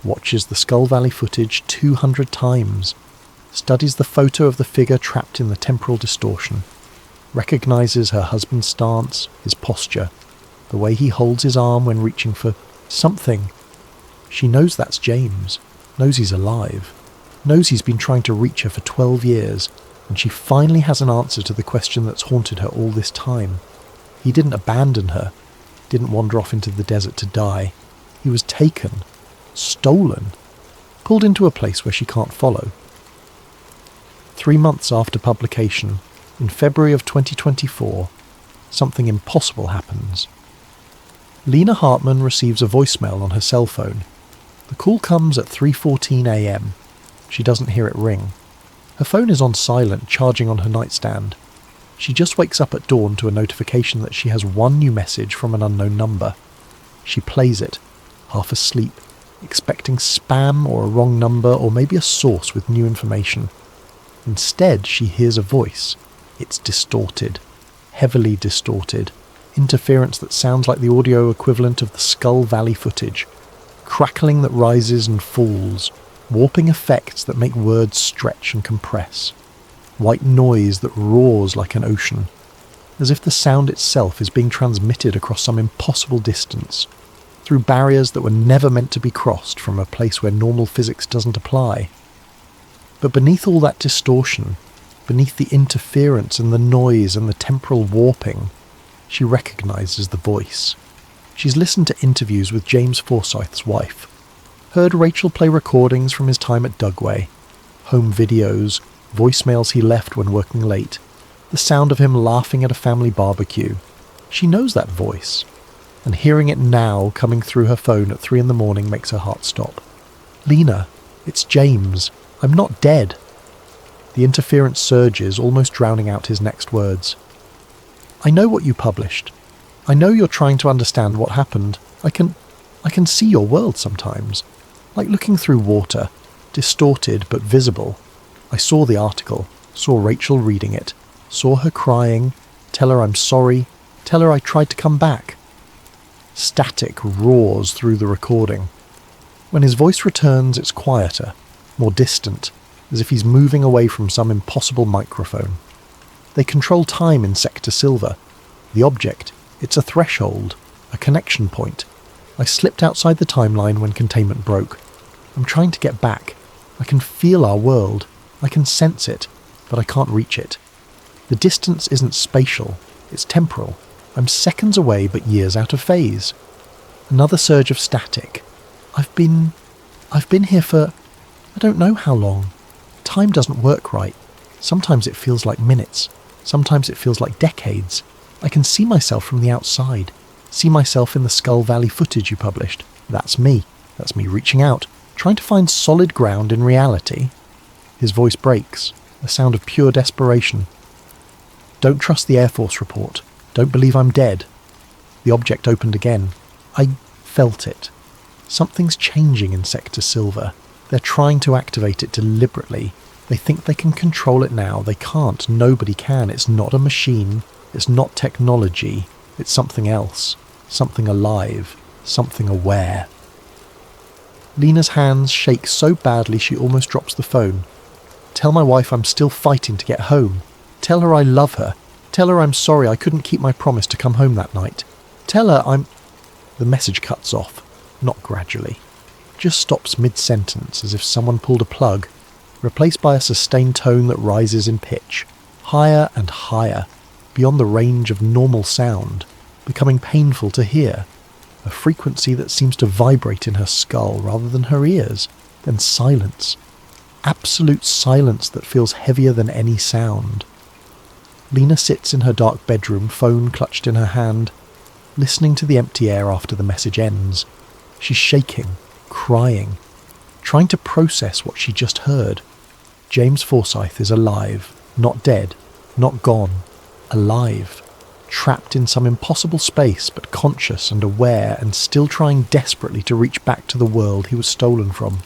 watches the Skull Valley footage 200 times, studies the photo of the figure trapped in the temporal distortion, recognises her husband's stance, his posture, the way he holds his arm when reaching for something. She knows that's James, knows he's alive, knows he's been trying to reach her for 12 years, and she finally has an answer to the question that's haunted her all this time. He didn't abandon her, didn't wander off into the desert to die. He was taken, stolen, pulled into a place where she can't follow. 3 months after publication, in February of 2024, something impossible happens. Lena Hartman receives a voicemail on her cell phone. The call comes at 3:14 a.m. She doesn't hear it ring. Her phone is on silent, charging on her nightstand. She just wakes up at dawn to a notification that she has one new message from an unknown number. She plays it, half asleep, expecting spam or a wrong number or maybe a source with new information. Instead, she hears a voice. It's distorted, heavily distorted, interference that sounds like the audio equivalent of the Skull Valley footage, crackling that rises and falls, warping effects that make words stretch and compress, white noise that roars like an ocean, as if the sound itself is being transmitted across some impossible distance, through barriers that were never meant to be crossed from a place where normal physics doesn't apply. But beneath all that distortion, beneath the interference and the noise and the temporal warping, she recognises the voice. She's listened to interviews with James Forsyth's wife, heard Rachel play recordings from his time at Dugway, home videos, voicemails he left when working late, the sound of him laughing at a family barbecue. She knows that voice, and hearing it now coming through her phone at 3 a.m. makes her heart stop. Lena, it's James. I'm not dead. The interference surges, almost drowning out his next words. I know what you published. I know you're trying to understand what happened. I can see your world sometimes. Like looking through water, distorted but visible. I saw the article, saw Rachel reading it, saw her crying, tell her I'm sorry, tell her I tried to come back. Static roars through the recording. When his voice returns, it's quieter, more distant, as if he's moving away from some impossible microphone. They control time in Sector Silver. The object, it's a threshold, a connection point. I slipped outside the timeline when containment broke. I'm trying to get back. I can feel our world. I can sense it, but I can't reach it. The distance isn't spatial, it's temporal. I'm seconds away but years out of phase. Another surge of static. I've been here for I don't know how long. Time doesn't work right. Sometimes it feels like minutes. Sometimes it feels like decades. I can see myself from the outside. See myself in the Skull Valley footage you published. That's me. That's me reaching out, trying to find solid ground in reality. His voice breaks, a sound of pure desperation. Don't trust the Air Force report. Don't believe I'm dead. The object opened again. I felt it. Something's changing in Sector Silver. They're trying to activate it deliberately. They think they can control it now. They can't. Nobody can. It's not a machine. It's not technology. It's something else. Something alive. Something aware. Lena's hands shake so badly she almost drops the phone. Tell my wife I'm still fighting to get home. Tell her I love her. Tell her I'm sorry I couldn't keep my promise to come home that night. Tell her I'm... The message cuts off. Not gradually. Just stops mid-sentence as if someone pulled a plug, replaced by a sustained tone that rises in pitch, higher and higher, beyond the range of normal sound, becoming painful to hear, a frequency that seems to vibrate in her skull rather than her ears, then silence. Absolute silence that feels heavier than any sound. Lena sits in her dark bedroom, phone clutched in her hand, listening to the empty air after the message ends. She's shaking, crying, trying to process what she just heard. James Forsyth is alive, not dead, not gone, alive, trapped in some impossible space but conscious and aware and still trying desperately to reach back to the world he was stolen from.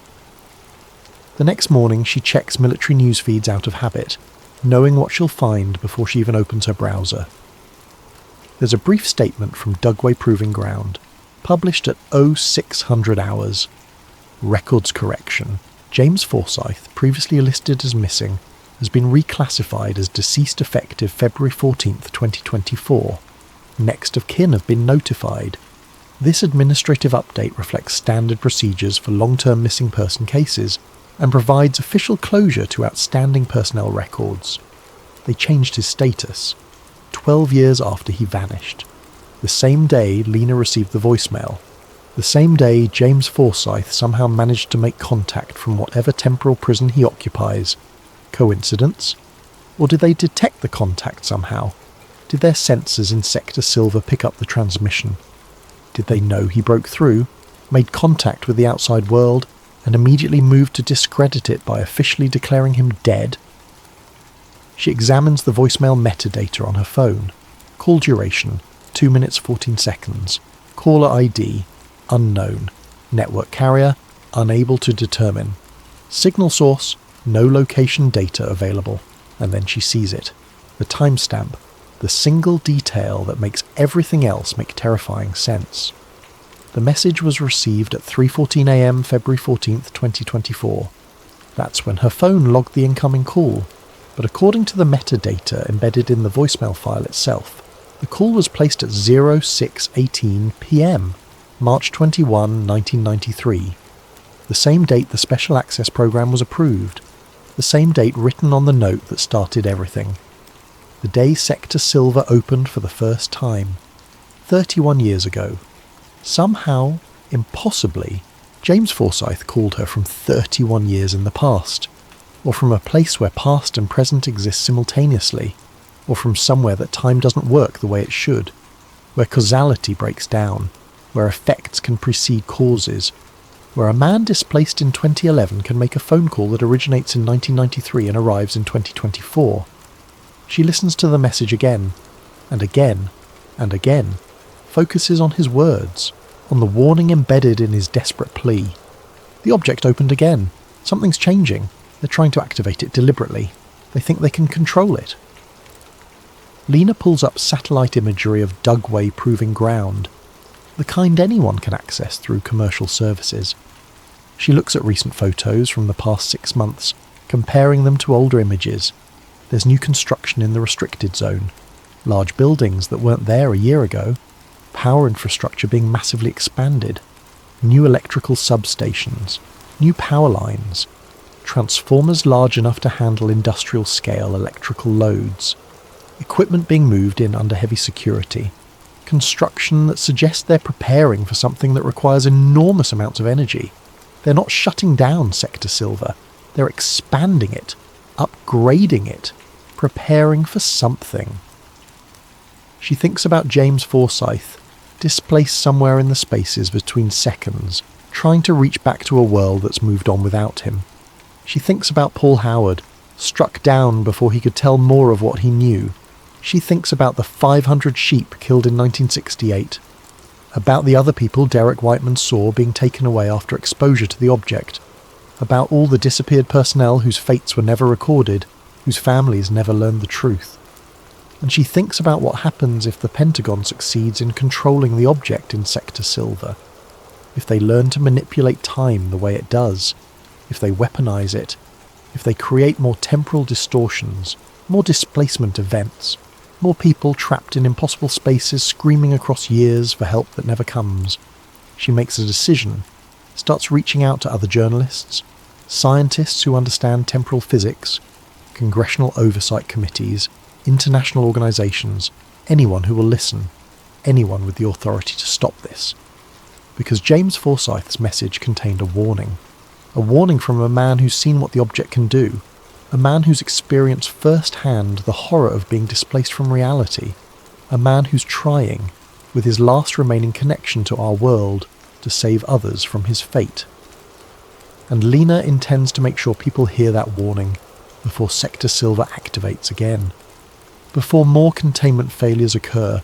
The next morning she checks military news feeds out of habit, knowing what she'll find before she even opens her browser. There's a brief statement from Dugway Proving Ground, published at 0600 hours. Records correction. James Forsyth, previously listed as missing, has been reclassified as deceased effective February 14th, 2024. Next of kin have been notified. This administrative update reflects standard procedures for long-term missing person cases and provides official closure to outstanding personnel records. They changed his status, 12 years after he vanished. The same day Lena received the voicemail. The same day James Forsyth somehow managed to make contact from whatever temporal prison he occupies. Coincidence? Or did they detect the contact somehow? Did their sensors in Sector Silver pick up the transmission? Did they know he broke through, made contact with the outside world, and immediately moved to discredit it by officially declaring him dead? She examines the voicemail metadata on her phone. Call duration, 2 minutes 14 seconds. Caller ID, unknown. Network carrier, unable to determine. Signal source, no location data available. And then she sees it. The timestamp, the single detail that makes everything else make terrifying sense. The message was received at 3:14 a.m. February 14th, 2024. That's when her phone logged the incoming call. But according to the metadata embedded in the voicemail file itself, the call was placed at 06:18 p.m., March 21, 1993. The same date the Special Access Program was approved. The same date written on the note that started everything. The day Sector Silver opened for the first time. 31 years ago. Somehow, impossibly, James Forsyth called her from 31 years in the past. Or from a place where past and present exist simultaneously. Or from somewhere that time doesn't work the way it should. Where causality breaks down. Where effects can precede causes. Where a man displaced in 2011 can make a phone call that originates in 1993 and arrives in 2024. She listens to the message again, and again, and again, focuses on his words, on the warning embedded in his desperate plea. The object opened again. Something's changing. They're trying to activate it deliberately. They think they can control it. Lena pulls up satellite imagery of Dugway Proving Ground, the kind anyone can access through commercial services. She looks at recent photos from the past 6 months, comparing them to older images. There's new construction in the restricted zone, large buildings that weren't there a year ago, power infrastructure being massively expanded, new electrical substations, new power lines, transformers large enough to handle industrial-scale electrical loads, equipment being moved in under heavy security, construction that suggests they're preparing for something that requires enormous amounts of energy. They're not shutting down Sector Silver, they're expanding it, upgrading it, preparing for something. She thinks about James Forsyth, displaced somewhere in the spaces between seconds, trying to reach back to a world that's moved on without him. She thinks about Paul Howard, struck down before he could tell more of what he knew, She thinks about the 500 sheep killed in 1968, about the other people Derek Whiteman saw being taken away after exposure to the object, about all the disappeared personnel whose fates were never recorded, whose families never learned the truth. And she thinks about what happens if the Pentagon succeeds in controlling the object in Sector Silver, if they learn to manipulate time the way it does, if they weaponize it, if they create more temporal distortions, more displacement events, more people trapped in impossible spaces screaming across years for help that never comes. She makes a decision, starts reaching out to other journalists, scientists who understand temporal physics, congressional oversight committees, international organizations, anyone who will listen, anyone with the authority to stop this. Because James Forsyth's message contained a warning from a man who's seen what the object can do, a man who's experienced firsthand the horror of being displaced from reality, a man who's trying, with his last remaining connection to our world, to save others from his fate. And Lena intends to make sure people hear that warning before Sector Silver activates again, before more containment failures occur,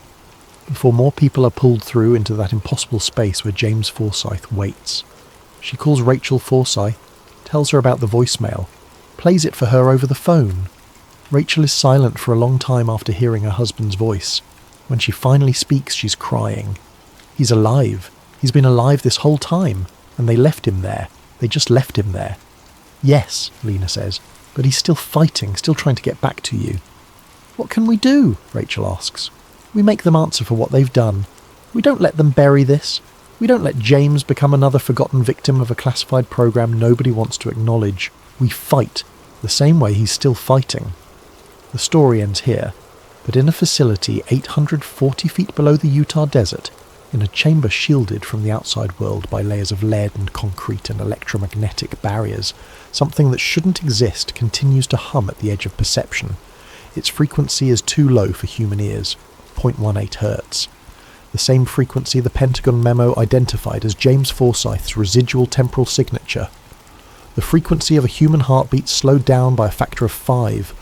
before more people are pulled through into that impossible space where James Forsyth waits. She calls Rachel Forsyth, tells her about the voicemail, plays it for her over the phone. Rachel is silent for a long time after hearing her husband's voice. When she finally speaks, she's crying. He's alive. He's been alive this whole time, and they left him there. They just left him there. Yes, Lena says, but he's still fighting, still trying to get back to you. What can we do? Rachel asks. We make them answer for what they've done. We don't let them bury this. We don't let James become another forgotten victim of a classified program nobody wants to acknowledge. We fight, the same way he's still fighting. The story ends here, but in a facility 840 feet below the Utah desert, in a chamber shielded from the outside world by layers of lead and concrete and electromagnetic barriers, something that shouldn't exist continues to hum at the edge of perception. Its frequency is too low for human ears, 0.18 hertz. The same frequency the Pentagon memo identified as James Forsyth's residual temporal signature. The frequency of a human heartbeat slowed down by a factor of 5,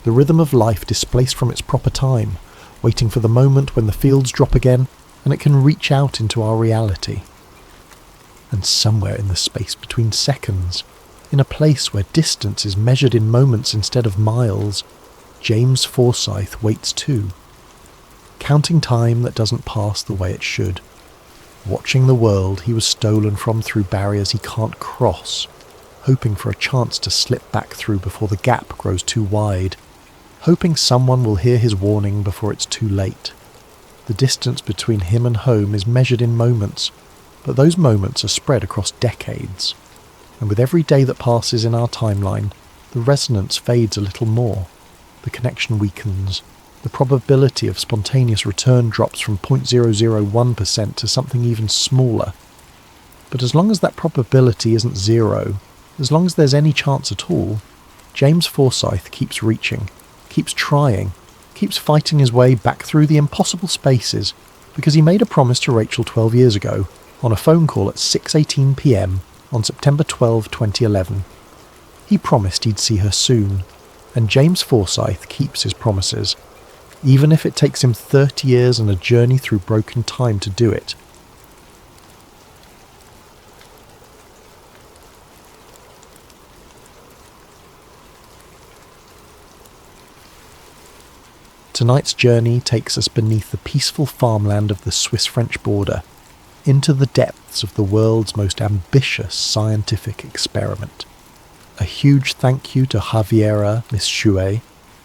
the rhythm of life displaced from its proper time, waiting for the moment when the fields drop again and it can reach out into our reality. And somewhere in the space between seconds, in a place where distance is measured in moments instead of miles, James Forsyth waits too, counting time that doesn't pass the way it should, watching the world he was stolen from through barriers he can't cross, hoping for a chance to slip back through before the gap grows too wide, hoping someone will hear his warning before it's too late. The distance between him and home is measured in moments, but those moments are spread across decades, and with every day that passes in our timeline, the resonance fades a little more, the connection weakens, the probability of spontaneous return drops from 0.001% to something even smaller. But as long as that probability isn't zero, as long as there's any chance at all, James Forsyth keeps reaching, keeps trying, keeps fighting his way back through the impossible spaces, because he made a promise to Rachel 12 years ago, on a phone call at 6:18 p.m. on September 12, 2011. He promised he'd see her soon, and James Forsyth keeps his promises, even if it takes him 30 years and a journey through broken time to do it. Tonight's journey takes us beneath the peaceful farmland of the Swiss-French border, into the depths of the world's most ambitious scientific experiment. A huge thank you to Javiera Miss Chouet,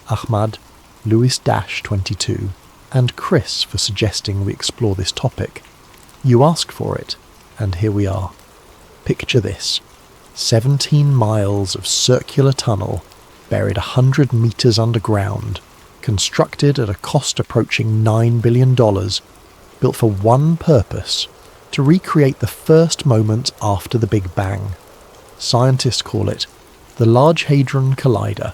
Ahmad, Louis-22, and Chris for suggesting we explore this topic. You asked for it, and here we are. Picture this: 17 miles of circular tunnel, buried 100 meters underground, constructed at a cost approaching $9 billion, built for one purpose: to recreate the first moment after the Big Bang. Scientists call it the Large Hadron Collider.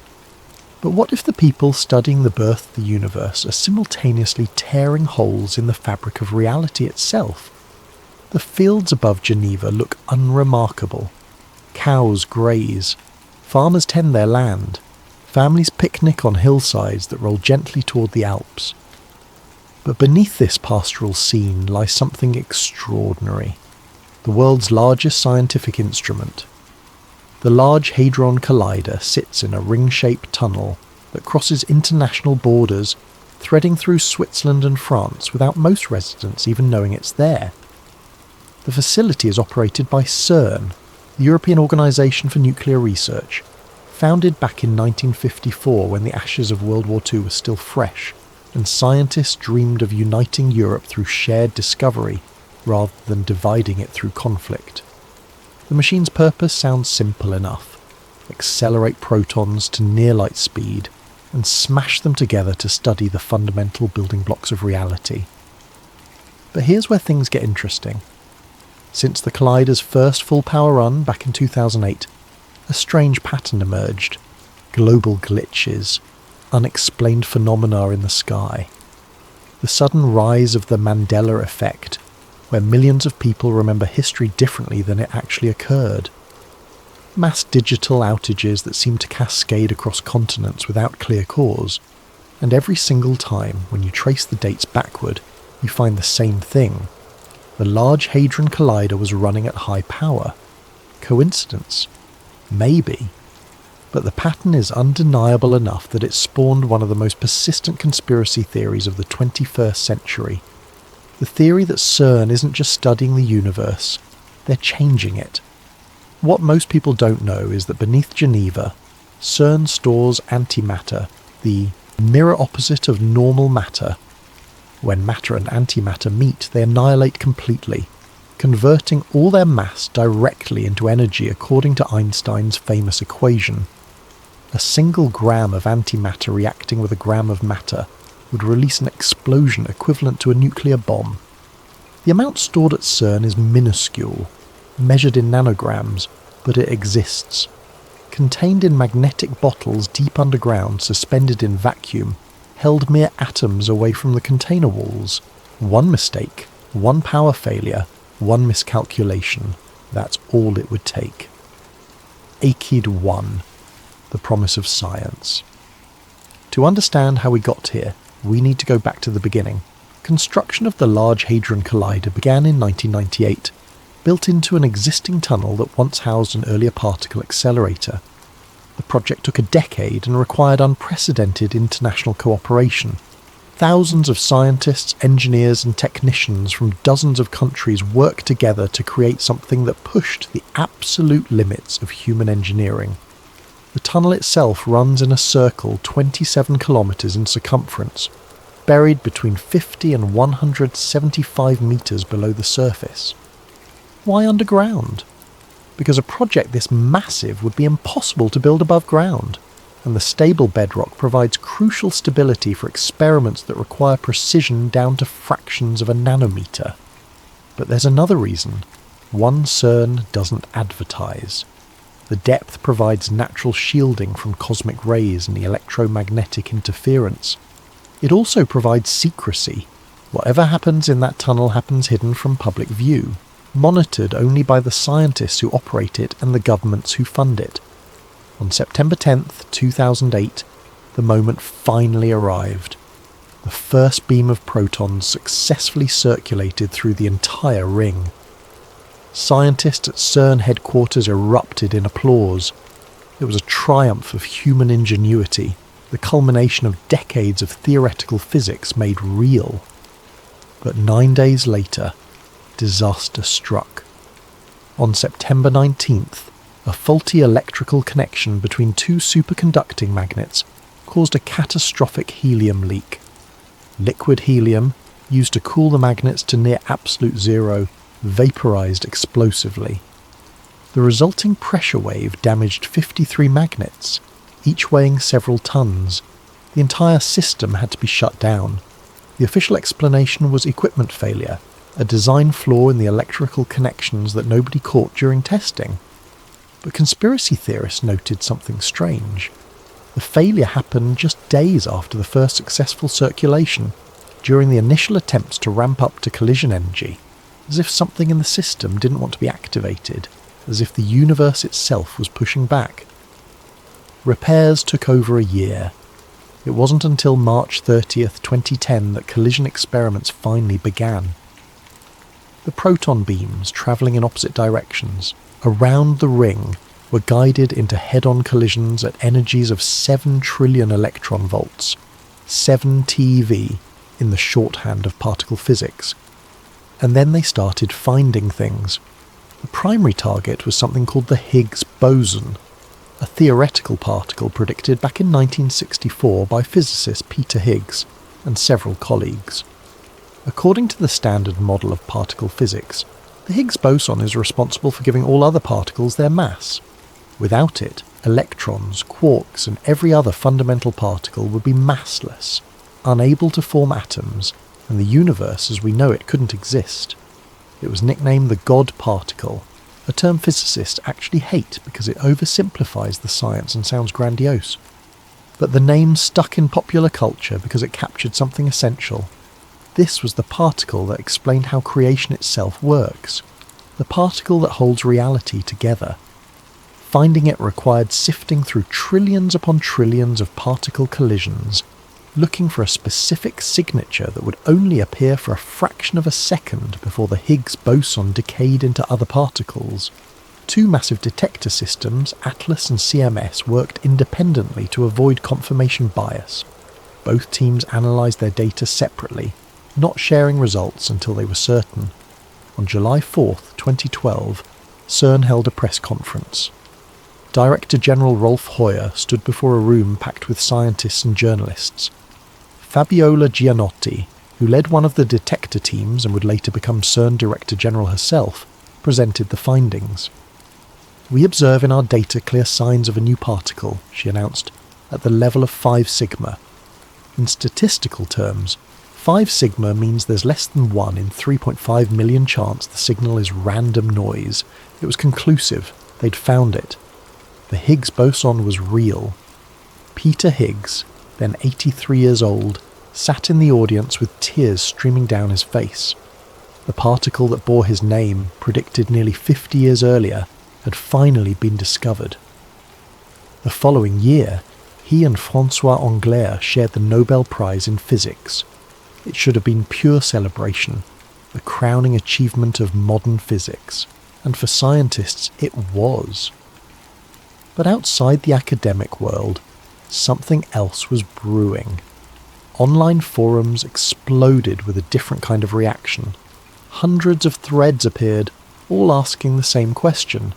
But what if the people studying the birth of the universe are simultaneously tearing holes in the fabric of reality itself? The fields above Geneva look unremarkable. Cows graze. Farmers tend their land. Families picnic on hillsides that roll gently toward the Alps. But beneath this pastoral scene lies something extraordinary. The world's largest scientific instrument. The Large Hadron Collider sits in a ring-shaped tunnel that crosses international borders, threading through Switzerland and France without most residents even knowing it's there. The facility is operated by CERN, the European Organisation for Nuclear Research, founded back in 1954 when the ashes of World War II were still fresh, and scientists dreamed of uniting Europe through shared discovery rather than dividing it through conflict. The machine's purpose sounds simple enough: accelerate protons to near-light speed and smash them together to study the fundamental building blocks of reality. But here's where things get interesting. Since the Collider's first full power run back in 2008, a strange pattern emerged: global glitches, unexplained phenomena in the sky. The sudden rise of the Mandela effect, where millions of people remember history differently than it actually occurred. Mass digital outages that seem to cascade across continents without clear cause, and every single time when you trace the dates backward, you find the same thing. The Large Hadron Collider was running at high power. Coincidence? Maybe. But the pattern is undeniable enough that it spawned one of the most persistent conspiracy theories of the 21st century. The theory that CERN isn't just studying the universe, they're changing it. What most people don't know is that beneath Geneva, CERN stores antimatter, the mirror opposite of normal matter. When matter and antimatter meet, they annihilate completely, converting all their mass directly into energy according to Einstein's famous equation. A single gram of antimatter reacting with a gram of matter would release an explosion equivalent to a nuclear bomb. The amount stored at CERN is minuscule, measured in nanograms, but it exists. Contained in magnetic bottles deep underground, suspended in vacuum, held mere atoms away from the container walls. One mistake, one power failure, one miscalculation. That's all it would take. Achid 1. The promise of science. To understand how we got here, we need to go back to the beginning. Construction of the Large Hadron Collider began in 1998, built into an existing tunnel that once housed an earlier particle accelerator. The project took a decade and required unprecedented international cooperation. Thousands of scientists, engineers and technicians from dozens of countries worked together to create something that pushed the absolute limits of human engineering. The tunnel itself runs in a circle 27 kilometres in circumference, buried between 50 and 175 metres below the surface. Why underground? Because a project this massive would be impossible to build above ground, and the stable bedrock provides crucial stability for experiments that require precision down to fractions of a nanometer. But there's another reason. One CERN doesn't advertise. The depth provides natural shielding from cosmic rays and electromagnetic interference. It also provides secrecy. Whatever happens in that tunnel happens hidden from public view, monitored only by the scientists who operate it and the governments who fund it. On September 10th, 2008, the moment finally arrived. The first beam of protons successfully circulated through the entire ring. Scientists at CERN headquarters erupted in applause. It was a triumph of human ingenuity, the culmination of decades of theoretical physics made real. But 9 days later, disaster struck. On September 19th, a faulty electrical connection between two superconducting magnets caused a catastrophic helium leak. Liquid helium, used to cool the magnets to near absolute zero, vaporized explosively. The resulting pressure wave damaged 53 magnets, each weighing several tons. The entire system had to be shut down. The official explanation was equipment failure, a design flaw in the electrical connections that nobody caught during testing. But conspiracy theorists noted something strange. The failure happened just days after the first successful circulation, during the initial attempts to ramp up to collision energy, as if something in the system didn't want to be activated, as if the universe itself was pushing back. Repairs took over a year. It wasn't until March 30th, 2010 that collision experiments finally began. The proton beams, travelling in opposite directions, around the ring, were guided into head-on collisions at energies of 7 trillion electron volts, 7 TeV in the shorthand of particle physics. And then they started finding things. The primary target was something called the Higgs boson, a theoretical particle predicted back in 1964 by physicist Peter Higgs and several colleagues. According to the standard model of particle physics, the Higgs boson is responsible for giving all other particles their mass. Without it, electrons, quarks, and every other fundamental particle would be massless, unable to form atoms, and the universe as we know it couldn't exist. It was nicknamed the God particle, a term physicists actually hate because it oversimplifies the science and sounds grandiose. But the name stuck in popular culture because it captured something essential. This was the particle that explained how creation itself works, the particle that holds reality together. Finding it required sifting through trillions upon trillions of particle collisions, looking for a specific signature that would only appear for a fraction of a second before the Higgs boson decayed into other particles. 2 massive detector systems, ATLAS and CMS, worked independently to avoid confirmation bias. Both teams analysed their data separately, not sharing results until they were certain. On July 4th, 2012, CERN held a press conference. Director General Rolf Hoyer stood before a room packed with scientists and journalists. Fabiola Gianotti, who led one of the detector teams and would later become CERN Director General herself, presented the findings. "We observe in our data clear signs of a new particle," she announced, "at the level of 5 sigma. In statistical terms, 5 sigma means there's less than 1 in 3.5 million chance the signal is random noise. It was conclusive. They'd found it. The Higgs boson was real." Peter Higgs, then 83 years old, sat in the audience with tears streaming down his face. The particle that bore his name, predicted nearly 50 years earlier, had finally been discovered. The following year, he and François Englert shared the Nobel Prize in Physics. It should have been pure celebration, the crowning achievement of modern physics, and for scientists it was. But outside the academic world, something else was brewing. Online forums exploded with a different kind of reaction. Hundreds of threads appeared, all asking the same question.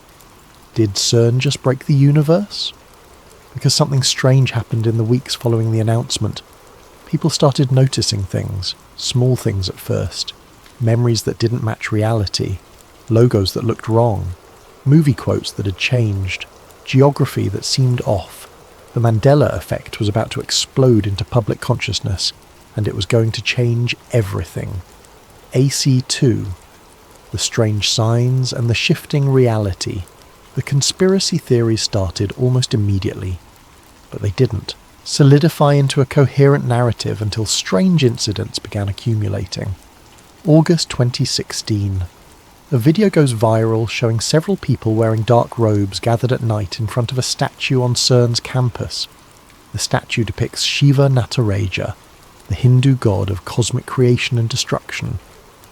Did CERN just break the universe? Because something strange happened in the weeks following the announcement. People started noticing things, small things at first, memories that didn't match reality, logos that looked wrong, movie quotes that had changed, geography that seemed off. The Mandela effect was about to explode into public consciousness, and it was going to change everything. AC2, the strange signs and the shifting reality. The conspiracy theories started almost immediately, but they didn't solidify into a coherent narrative until strange incidents began accumulating. August 2016. A video goes viral showing several people wearing dark robes gathered at night in front of a statue on CERN's campus. The statue depicts Shiva Nataraja, the Hindu god of cosmic creation and destruction,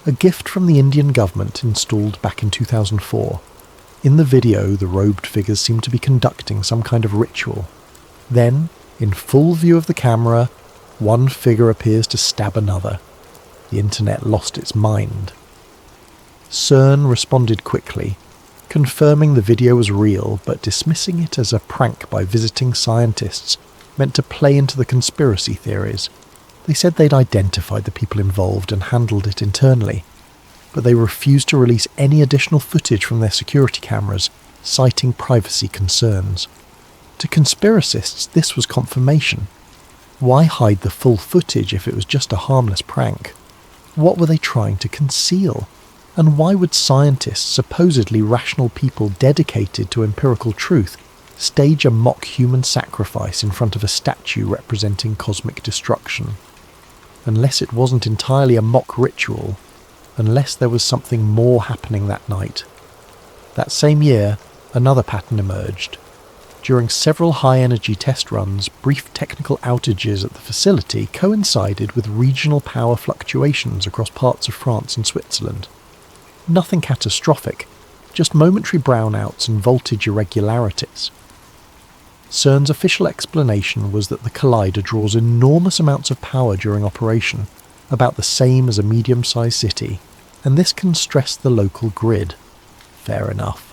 a gift from the Indian government installed back in 2004. In the video, the robed figures seem to be conducting some kind of ritual. Then, in full view of the camera, one figure appears to stab another. The internet lost its mind. CERN responded quickly, confirming the video was real but dismissing it as a prank by visiting scientists meant to play into the conspiracy theories. They said they'd identified the people involved and handled it internally, but they refused to release any additional footage from their security cameras, citing privacy concerns. To conspiracists, this was confirmation. Why hide the full footage if it was just a harmless prank? What were they trying to conceal? And why would scientists, supposedly rational people dedicated to empirical truth, stage a mock human sacrifice in front of a statue representing cosmic destruction? Unless it wasn't entirely a mock ritual, unless there was something more happening that night. That same year, another pattern emerged. During several high-energy test runs, brief technical outages at the facility coincided with regional power fluctuations across parts of France and Switzerland. Nothing catastrophic, just momentary brownouts and voltage irregularities. CERN's official explanation was that the collider draws enormous amounts of power during operation, about the same as a medium-sized city, and this can stress the local grid. Fair enough.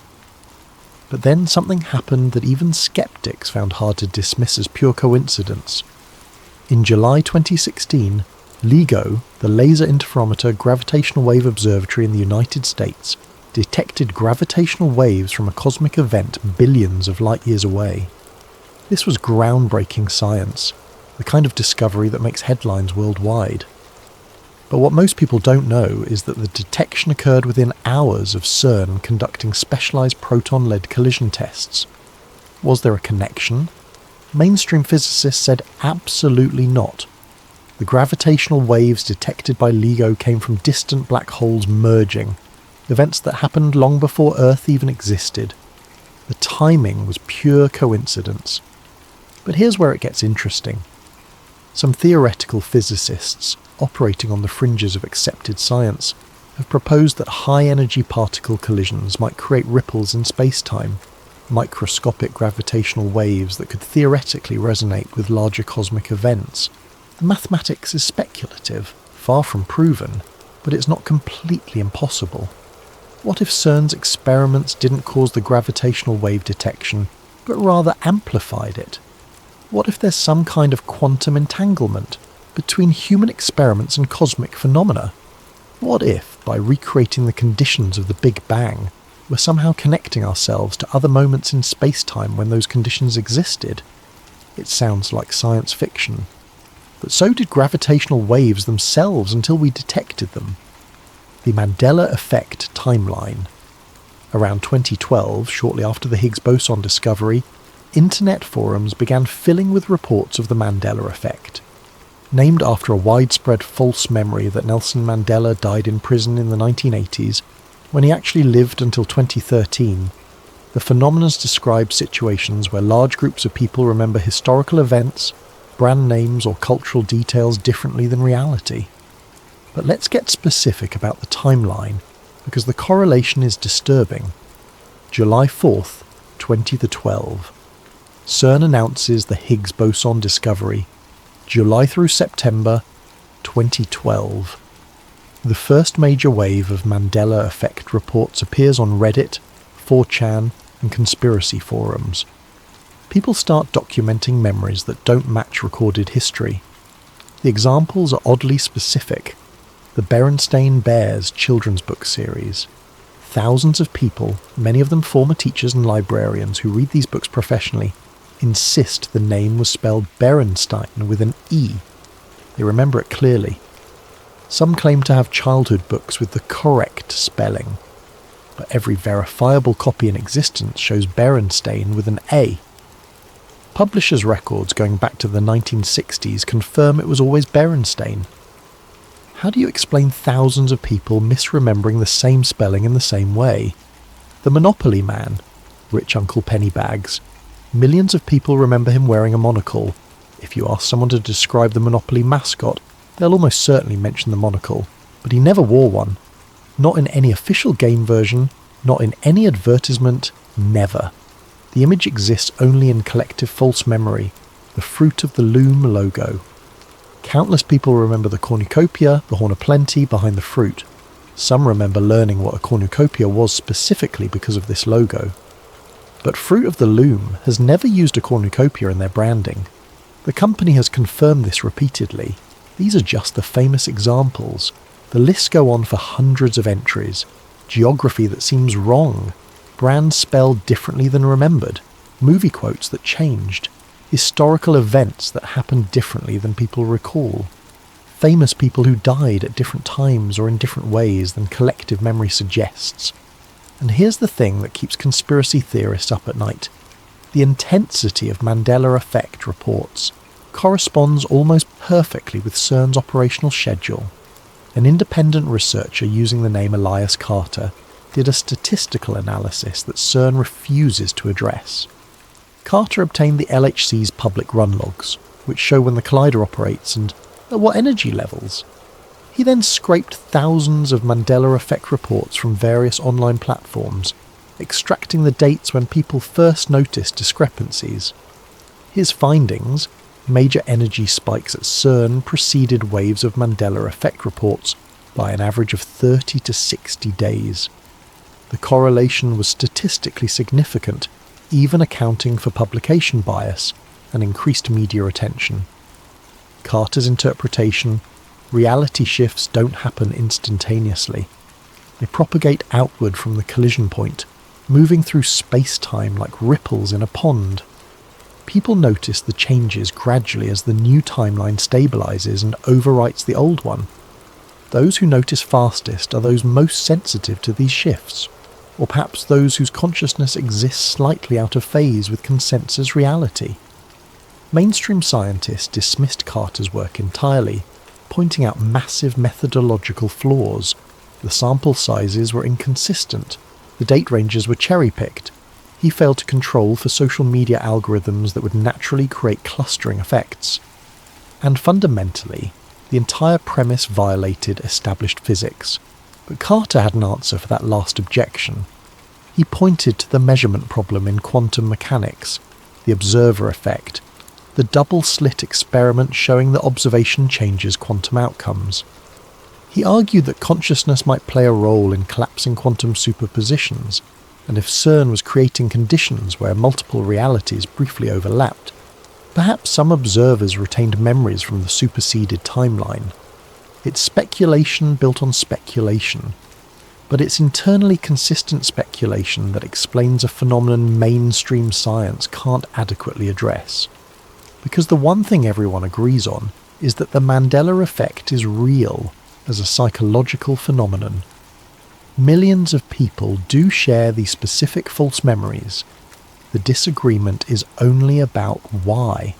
But then something happened that even skeptics found hard to dismiss as pure coincidence. In July 2016, LIGO, the Laser Interferometer Gravitational Wave Observatory in the United States, detected gravitational waves from a cosmic event billions of light-years away. This was groundbreaking science, the kind of discovery that makes headlines worldwide. But what most people don't know is that the detection occurred within hours of CERN conducting specialised proton-led collision tests. Was there a connection? Mainstream physicists said absolutely not. The gravitational waves detected by LIGO came from distant black holes merging, events that happened long before Earth even existed. The timing was pure coincidence. But here's where it gets interesting. Some theoretical physicists, operating on the fringes of accepted science, have proposed that high-energy particle collisions might create ripples in space-time, microscopic gravitational waves that could theoretically resonate with larger cosmic events. The mathematics is speculative, far from proven, but it's not completely impossible. What if CERN's experiments didn't cause the gravitational wave detection, but rather amplified it? What if there's some kind of quantum entanglement between human experiments and cosmic phenomena? What if, by recreating the conditions of the Big Bang, we're somehow connecting ourselves to other moments in space-time when those conditions existed? It sounds like science fiction. But so did gravitational waves themselves until we detected them. The Mandela Effect Timeline. Around 2012, shortly after the Higgs boson discovery, internet forums began filling with reports of the Mandela Effect. Named after a widespread false memory that Nelson Mandela died in prison in the 1980s, when he actually lived until 2013, the phenomenon describes situations where large groups of people remember historical events, brand names or cultural details differently than reality. But let's get specific about the timeline, because the correlation is disturbing. July 4th, 2012. CERN announces the Higgs boson discovery. July through September 2012. The first major wave of Mandela Effect reports appears on Reddit, 4chan, and conspiracy forums. People start documenting memories that don't match recorded history. The examples are oddly specific. The Berenstain Bears children's book series. Thousands of people, many of them former teachers and librarians who read these books professionally, insist the name was spelled Berenstain with an E. They remember it clearly. Some claim to have childhood books with the correct spelling, but every verifiable copy in existence shows Berenstain with an A. Publishers' records going back to the 1960s confirm it was always Berenstain. How do you explain thousands of people misremembering the same spelling in the same way? The Monopoly Man, rich Uncle Pennybags. Millions of people remember him wearing a monocle. If you ask someone to describe the Monopoly mascot, they'll almost certainly mention the monocle, but he never wore one. Not in any official game version, not in any advertisement, never. The image exists only in collective false memory, the fruit of the loom logo. Countless people remember the cornucopia, the horn of plenty, behind the fruit. Some remember learning what a cornucopia was specifically because of this logo. But Fruit of the Loom has never used a cornucopia in their branding. The company has confirmed this repeatedly. These are just the famous examples. The lists go on for hundreds of entries. Geography that seems wrong. Brands spelled differently than remembered. Movie quotes that changed. Historical events that happened differently than people recall. Famous people who died at different times or in different ways than collective memory suggests. And here's the thing that keeps conspiracy theorists up at night. The intensity of Mandela Effect reports corresponds almost perfectly with CERN's operational schedule. An independent researcher using the name Elias Carter did a statistical analysis that CERN refuses to address. Carter obtained the LHC's public run logs, which show when the collider operates and at what energy levels. He then scraped thousands of Mandela effect reports from various online platforms, extracting the dates when people first noticed discrepancies. His findings, major energy spikes at CERN, preceded waves of Mandela effect reports by an average of 30 to 60 days. The correlation was statistically significant, even accounting for publication bias and increased media attention. Carter's interpretation: reality shifts don't happen instantaneously. They propagate outward from the collision point, moving through space-time like ripples in a pond. People notice the changes gradually as the new timeline stabilizes and overwrites the old one. Those who notice fastest are those most sensitive to these shifts, or perhaps those whose consciousness exists slightly out of phase with consensus reality. Mainstream scientists dismissed Carter's work entirely, pointing out massive methodological flaws. The sample sizes were inconsistent, the date ranges were cherry-picked. He failed to control for social media algorithms that would naturally create clustering effects. And fundamentally, the entire premise violated established physics. But Carter had an answer for that last objection. He pointed to the measurement problem in quantum mechanics, the observer effect, the double-slit experiment showing that observation changes quantum outcomes. He argued that consciousness might play a role in collapsing quantum superpositions, and if CERN was creating conditions where multiple realities briefly overlapped, perhaps some observers retained memories from the superseded timeline. It's speculation built on speculation, but it's internally consistent speculation that explains a phenomenon mainstream science can't adequately address. Because the one thing everyone agrees on is that the Mandela effect is real as a psychological phenomenon. Millions of people do share these specific false memories. The disagreement is only about why.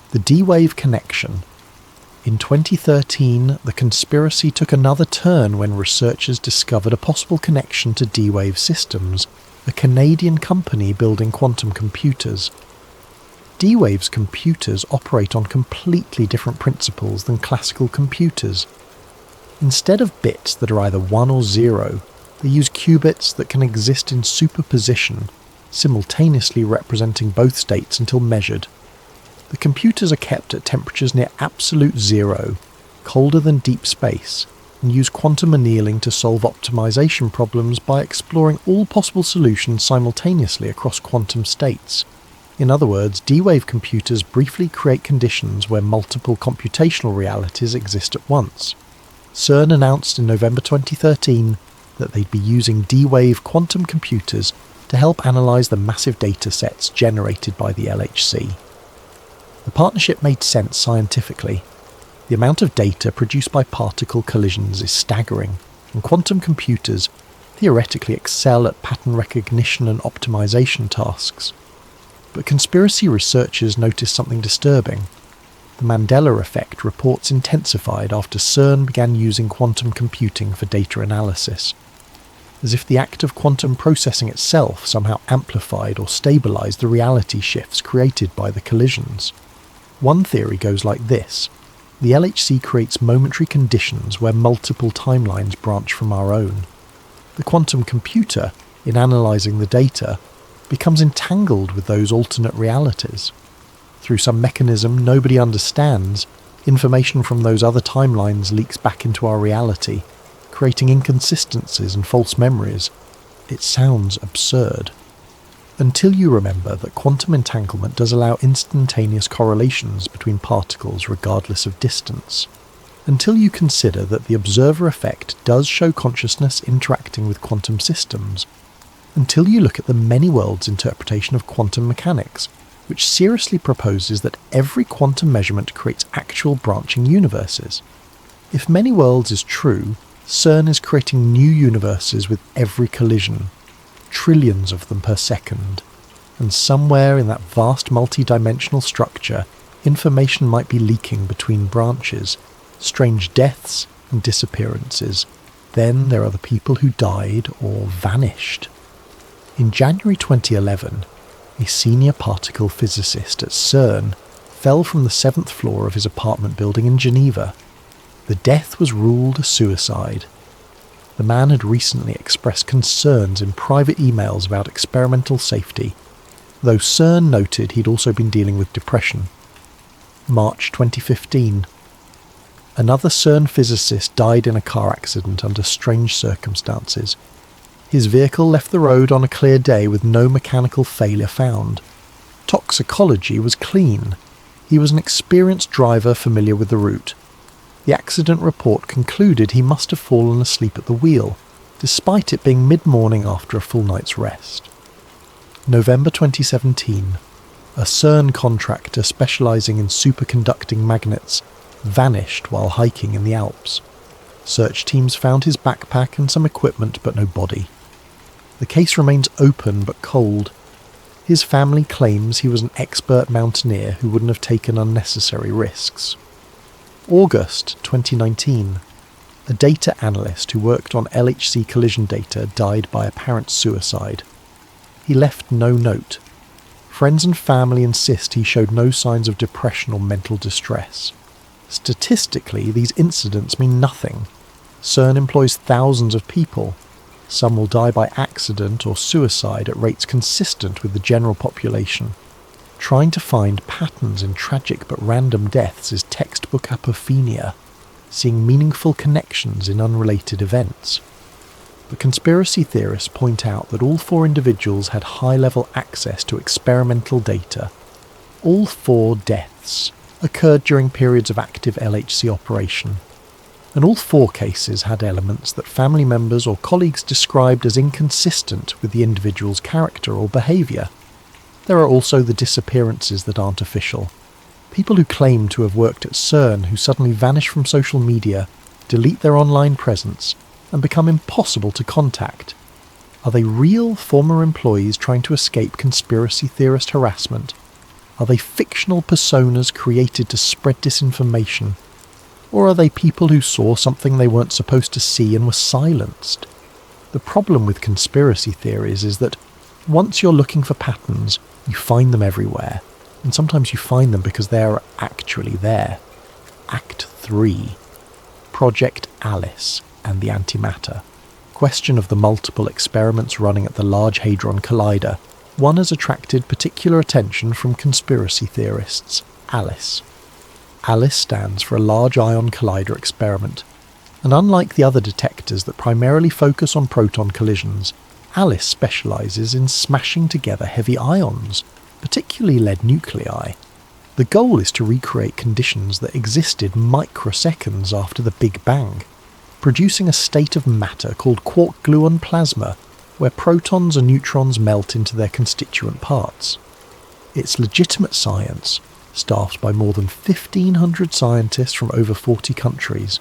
The D-wave connection. In 2013, the conspiracy took another turn when researchers discovered a possible connection to D-wave systems, a Canadian company building quantum computers. D-Wave's computers operate on completely different principles than classical computers. Instead of bits that are either 1 or 0, they use qubits that can exist in superposition, simultaneously representing both states until measured. The computers are kept at temperatures near absolute zero, colder than deep space, and use quantum annealing to solve optimization problems by exploring all possible solutions simultaneously across quantum states. In other words, D-Wave computers briefly create conditions where multiple computational realities exist at once. CERN announced in November 2013 that they'd be using D-Wave quantum computers to help analyse the massive data sets generated by the LHC. The partnership made sense scientifically. The amount of data produced by particle collisions is staggering, and quantum computers theoretically excel at pattern recognition and optimization tasks. But conspiracy researchers noticed something disturbing. The Mandela effect reports intensified after CERN began using quantum computing for data analysis, as if the act of quantum processing itself somehow amplified or stabilized the reality shifts created by the collisions. One theory goes like this: the LHC creates momentary conditions where multiple timelines branch from our own. The quantum computer, in analysing the data, becomes entangled with those alternate realities. Through some mechanism nobody understands, information from those other timelines leaks back into our reality, creating inconsistencies and false memories. It sounds absurd. Until you remember that quantum entanglement does allow instantaneous correlations between particles regardless of distance. Until you consider that the observer effect does show consciousness interacting with quantum systems. Until you look at the many worlds interpretation of quantum mechanics, which seriously proposes that every quantum measurement creates actual branching universes. If many worlds is true, CERN is creating new universes with every collision, trillions of them per second, and somewhere in that vast multi-dimensional structure, information might be leaking between branches, strange deaths and disappearances. Then there are the people who died or vanished. In January 2011, a senior particle physicist at CERN, fell from the 7th floor of his apartment building in Geneva. The death was ruled a suicide. The man had recently expressed concerns in private emails about experimental safety, though CERN noted he'd also been dealing with depression. March 2015. Another CERN physicist died in a car accident under strange circumstances. His vehicle left the road on a clear day with no mechanical failure found. Toxicology was clean. He was an experienced driver familiar with the route. The accident report concluded he must have fallen asleep at the wheel, despite it being mid-morning after a full night's rest. November 2017. A CERN contractor specialising in superconducting magnets vanished while hiking in the Alps. Search teams found his backpack and some equipment, but no body. The case remains open but cold. His family claims he was an expert mountaineer who wouldn't have taken unnecessary risks. August 2019. A data analyst who worked on LHC collision data died by apparent suicide. He left no note. Friends and family insist he showed no signs of depression or mental distress. Statistically, these incidents mean nothing. CERN employs thousands of people. Some will die by accident or suicide at rates consistent with the general population. Trying to find patterns in tragic but random deaths is textbook apophenia, seeing meaningful connections in unrelated events. But conspiracy theorists point out that all 4 individuals had high-level access to experimental data. All 4 deaths occurred during periods of active LHC operation, and all 4 cases had elements that family members or colleagues described as inconsistent with the individual's character or behaviour. There are also the disappearances that aren't official. People who claim to have worked at CERN who suddenly vanish from social media, delete their online presence, and become impossible to contact. Are they real former employees trying to escape conspiracy theorist harassment? Are they fictional personas created to spread disinformation? Or are they people who saw something they weren't supposed to see and were silenced? The problem with conspiracy theories is that once you're looking for patterns, you find them everywhere, and sometimes you find them because they are actually there. Act 3. Project Alice and the Antimatter. Question of the multiple experiments running at the Large Hadron Collider. One has attracted particular attention from conspiracy theorists. Alice. Alice stands for a Large Ion Collider experiment, and unlike the other detectors that primarily focus on proton collisions, Alice specialises in smashing together heavy ions, particularly lead nuclei. The goal is to recreate conditions that existed microseconds after the Big Bang, producing a state of matter called quark-gluon plasma, where protons and neutrons melt into their constituent parts. It's legitimate science, staffed by more than 1,500 scientists from over 40 countries.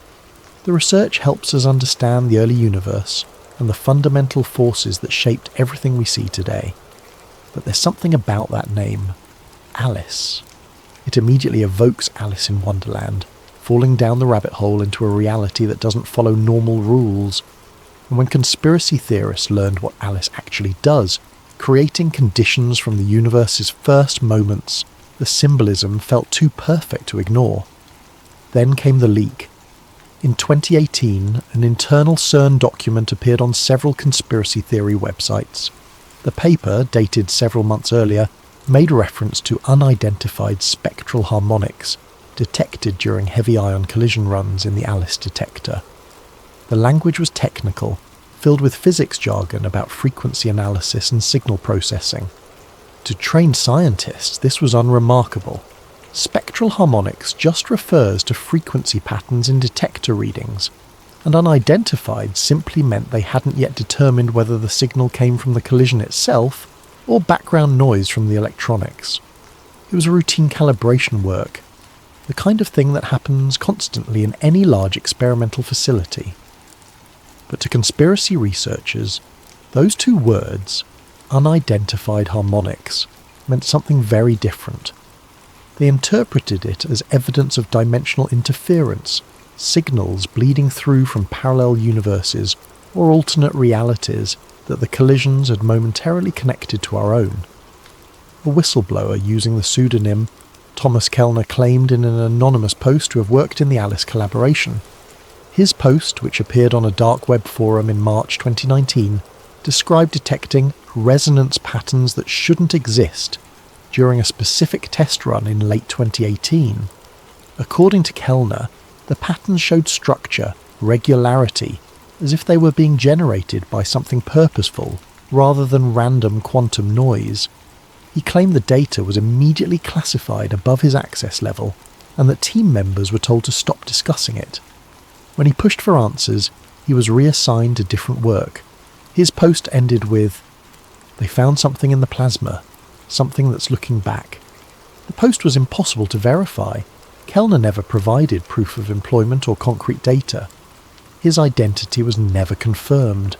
The research helps us understand the early universe and the fundamental forces that shaped everything we see today. But there's something about that name, Alice. It immediately evokes Alice in Wonderland, falling down the rabbit hole into a reality that doesn't follow normal rules. And when conspiracy theorists learned what Alice actually does, creating conditions from the universe's first moments, the symbolism felt too perfect to ignore. Then came the leak. In 2018, an internal CERN document appeared on several conspiracy theory websites. The paper, dated several months earlier, made reference to unidentified spectral harmonics detected during heavy ion collision runs in the Alice detector. The language was technical, filled with physics jargon about frequency analysis and signal processing. To trained scientists, this was unremarkable. Spectral harmonics just refers to frequency patterns in detector readings, and unidentified simply meant they hadn't yet determined whether the signal came from the collision itself or background noise from the electronics. It was routine calibration work, the kind of thing that happens constantly in any large experimental facility. But to conspiracy researchers, those 2 words, unidentified harmonics, meant something very different. They interpreted it as evidence of dimensional interference, signals bleeding through from parallel universes or alternate realities that the collisions had momentarily connected to our own. a whistleblower using the pseudonym Thomas Kellner claimed in an anonymous post to have worked in the ALICE collaboration. His post, which appeared on a dark web forum in March 2019, described detecting resonance patterns that shouldn't exist during a specific test run in late 2018. According to Kellner, the patterns showed structure, regularity, as if they were being generated by something purposeful rather than random quantum noise. He claimed the data was immediately classified above his access level and that team members were told to stop discussing it. When he pushed for answers, he was reassigned to different work. His post ended with, "They found something in the plasma, something that's looking back." The post was impossible to verify. Kellner never provided proof of employment or concrete data. His identity was never confirmed.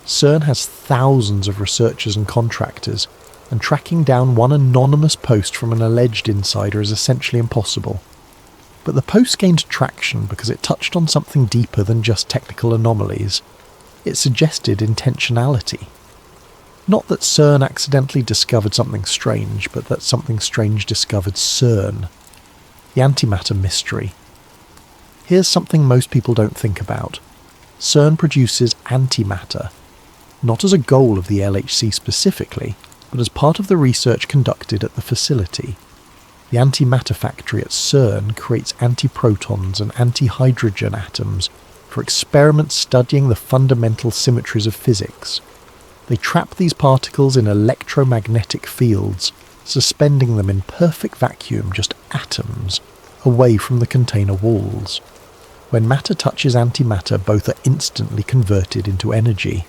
CERN has thousands of researchers and contractors, and tracking down one anonymous post from an alleged insider is essentially impossible. But the post gained traction because it touched on something deeper than just technical anomalies. It suggested intentionality. Not that CERN accidentally discovered something strange, but that something strange discovered CERN. The antimatter mystery. Here's something most people don't think about. CERN produces antimatter, not as a goal of the LHC specifically, but as part of the research conducted at the facility. The antimatter factory at CERN creates antiprotons and antihydrogen atoms for experiments studying the fundamental symmetries of physics. They trap these particles in electromagnetic fields, suspending them in perfect vacuum, just atoms, away from the container walls. When matter touches antimatter, both are instantly converted into energy.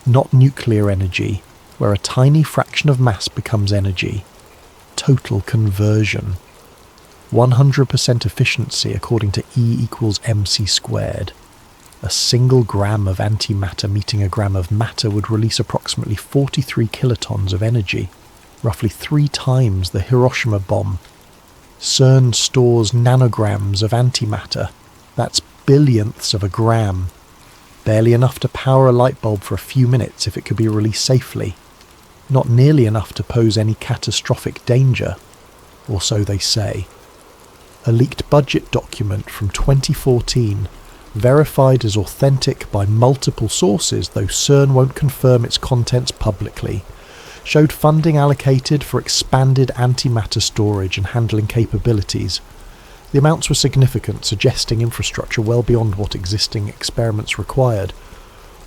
Not nuclear energy, where a tiny fraction of mass becomes energy. Total conversion. 100% efficiency according to E equals mc squared. A single gram of antimatter meeting a gram of matter would release approximately 43 kilotons of energy, roughly 3 times the Hiroshima bomb. CERN stores nanograms of antimatter. That's billionths of a gram. Barely enough to power a light bulb for a few minutes if it could be released safely. Not nearly enough to pose any catastrophic danger, or so they say. A leaked budget document from 2014, verified as authentic by multiple sources, though CERN won't confirm its contents publicly, showed funding allocated for expanded antimatter storage and handling capabilities. The amounts were significant, suggesting infrastructure well beyond what existing experiments required.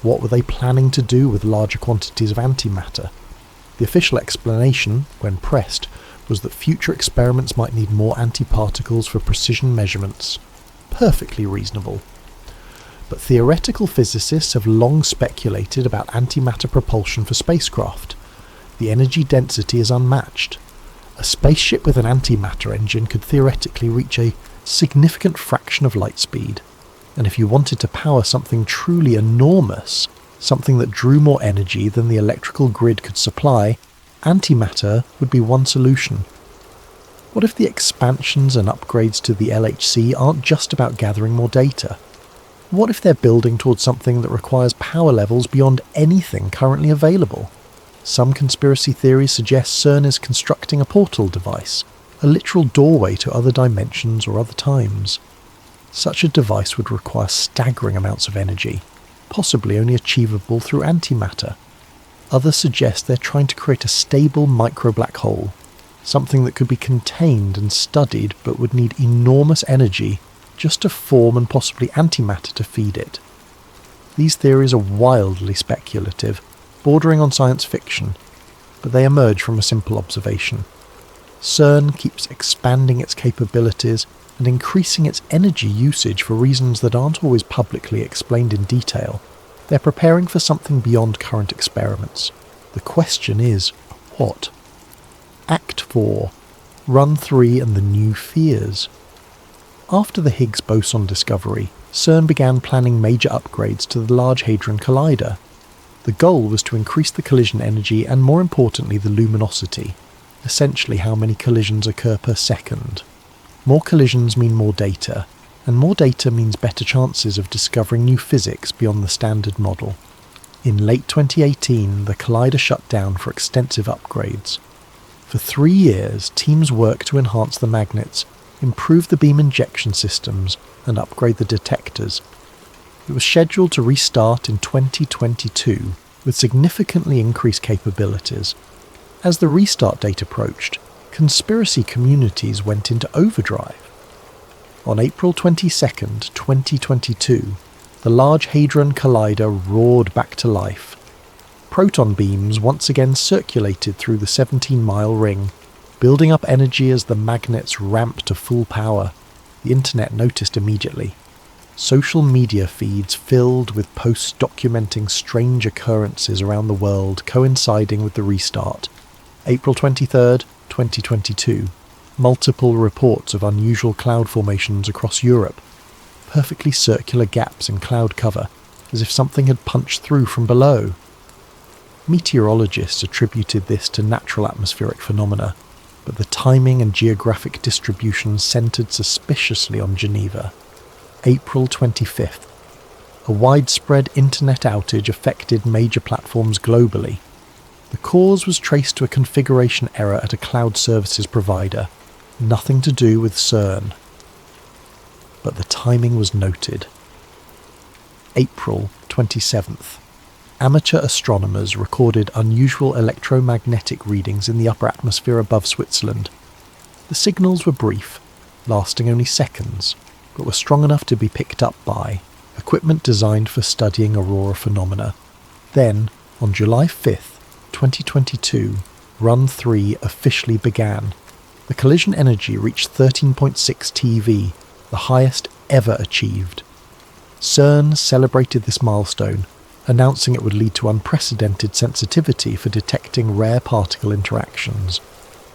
What were they planning to do with larger quantities of antimatter? The official explanation, when pressed, was that future experiments might need more antiparticles for precision measurements. Perfectly reasonable. But theoretical physicists have long speculated about antimatter propulsion for spacecraft. The energy density is unmatched. A spaceship with an antimatter engine could theoretically reach a significant fraction of light speed. And if you wanted to power something truly enormous, something that drew more energy than the electrical grid could supply, antimatter would be one solution. What if the expansions and upgrades to the LHC aren't just about gathering more data? What if they're building towards something that requires power levels beyond anything currently available? Some conspiracy theories suggest CERN is constructing a portal device, a literal doorway to other dimensions or other times. Such a device would require staggering amounts of energy, possibly only achievable through antimatter. Others suggest they're trying to create a stable micro-black hole, something that could be contained and studied but would need enormous energy just to form and possibly antimatter to feed it. These theories are wildly speculative, bordering on science fiction, but they emerge from a simple observation. CERN keeps expanding its capabilities and increasing its energy usage for reasons that aren't always publicly explained in detail. They're preparing for something beyond current experiments. The question is, what? Act 4. Run 3 and the New Fears. After the Higgs boson discovery, CERN began planning major upgrades to the Large Hadron Collider. The goal was to increase the collision energy and, more importantly, the luminosity, essentially how many collisions occur per second. More collisions mean more data, and more data means better chances of discovering new physics beyond the standard model. In late 2018, the collider shut down for extensive upgrades. For 3 years, teams worked to enhance the magnets, improve the beam injection systems, and upgrade the detectors. It was scheduled to restart in 2022 with significantly increased capabilities. As the restart date approached, conspiracy communities went into overdrive. On April 22, 2022, the Large Hadron Collider roared back to life. Proton beams once again circulated through the 17-mile ring, building up energy as the magnets ramped to full power. The internet noticed immediately. Social media feeds filled with posts documenting strange occurrences around the world coinciding with the restart. April 23, 2022. Multiple reports of unusual cloud formations across Europe. Perfectly circular gaps in cloud cover, as if something had punched through from below. Meteorologists attributed this to natural atmospheric phenomena, but the timing and geographic distribution centered suspiciously on Geneva. April 25th. A widespread internet outage affected major platforms globally. The cause was traced to a configuration error at a cloud services provider, nothing to do with CERN. But the timing was noted. April 27th. Amateur astronomers recorded unusual electromagnetic readings in the upper atmosphere above Switzerland. The signals were brief, lasting only seconds, but were strong enough to be picked up by equipment designed for studying aurora phenomena. Then, on July 5th, 2022, Run 3 officially began. The collision energy reached 13.6 TeV, the highest ever achieved. CERN celebrated this milestone, announcing it would lead to unprecedented sensitivity for detecting rare particle interactions.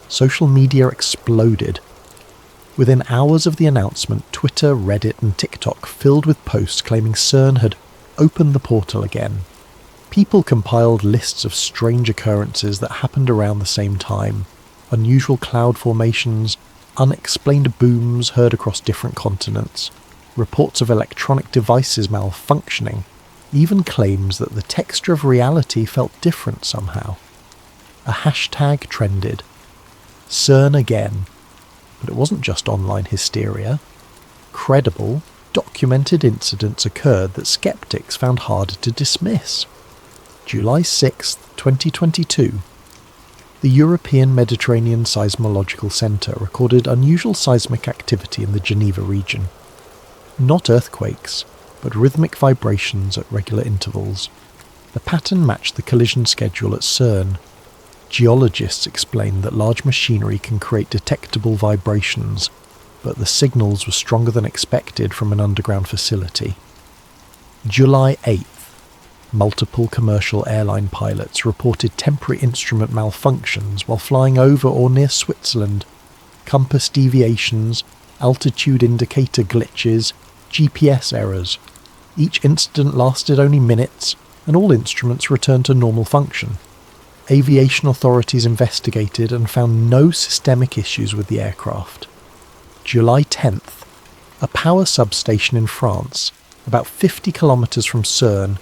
Social media exploded. Within hours of the announcement, Twitter, Reddit and TikTok filled with posts claiming CERN had opened the portal again. People compiled lists of strange occurrences that happened around the same time. Unusual cloud formations, unexplained booms heard across different continents, reports of electronic devices malfunctioning, even claims that the texture of reality felt different somehow. A hashtag trended. CERN again. But it wasn't just online hysteria. Credible, documented incidents occurred that skeptics found harder to dismiss. July 6, 2022. The European Mediterranean Seismological Centre recorded unusual seismic activity in the Geneva region. Not earthquakes, but rhythmic vibrations at regular intervals. The pattern matched the collision schedule at CERN. Geologists explained that large machinery can create detectable vibrations, but the signals were stronger than expected from an underground facility. July 8th. Multiple commercial airline pilots reported temporary instrument malfunctions while flying over or near Switzerland. Compass deviations, altitude indicator glitches, GPS errors. Each incident lasted only minutes, and all instruments returned to normal function. Aviation authorities investigated and found no systemic issues with the aircraft. July 10th. A power substation in France, about 50 kilometres from CERN,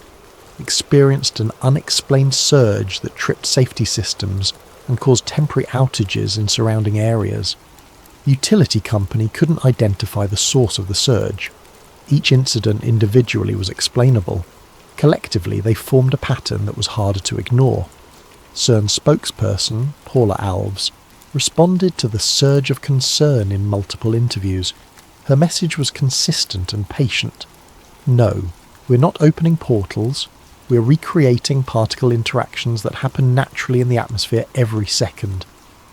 experienced an unexplained surge that tripped safety systems and caused temporary outages in surrounding areas. The utility company couldn't identify the source of the surge. Each incident individually was explainable. Collectively, they formed a pattern that was harder to ignore. CERN spokesperson, Paula Alves, responded to the surge of concern in multiple interviews. Her message was consistent and patient. No, we're not opening portals. We're recreating particle interactions that happen naturally in the atmosphere every second.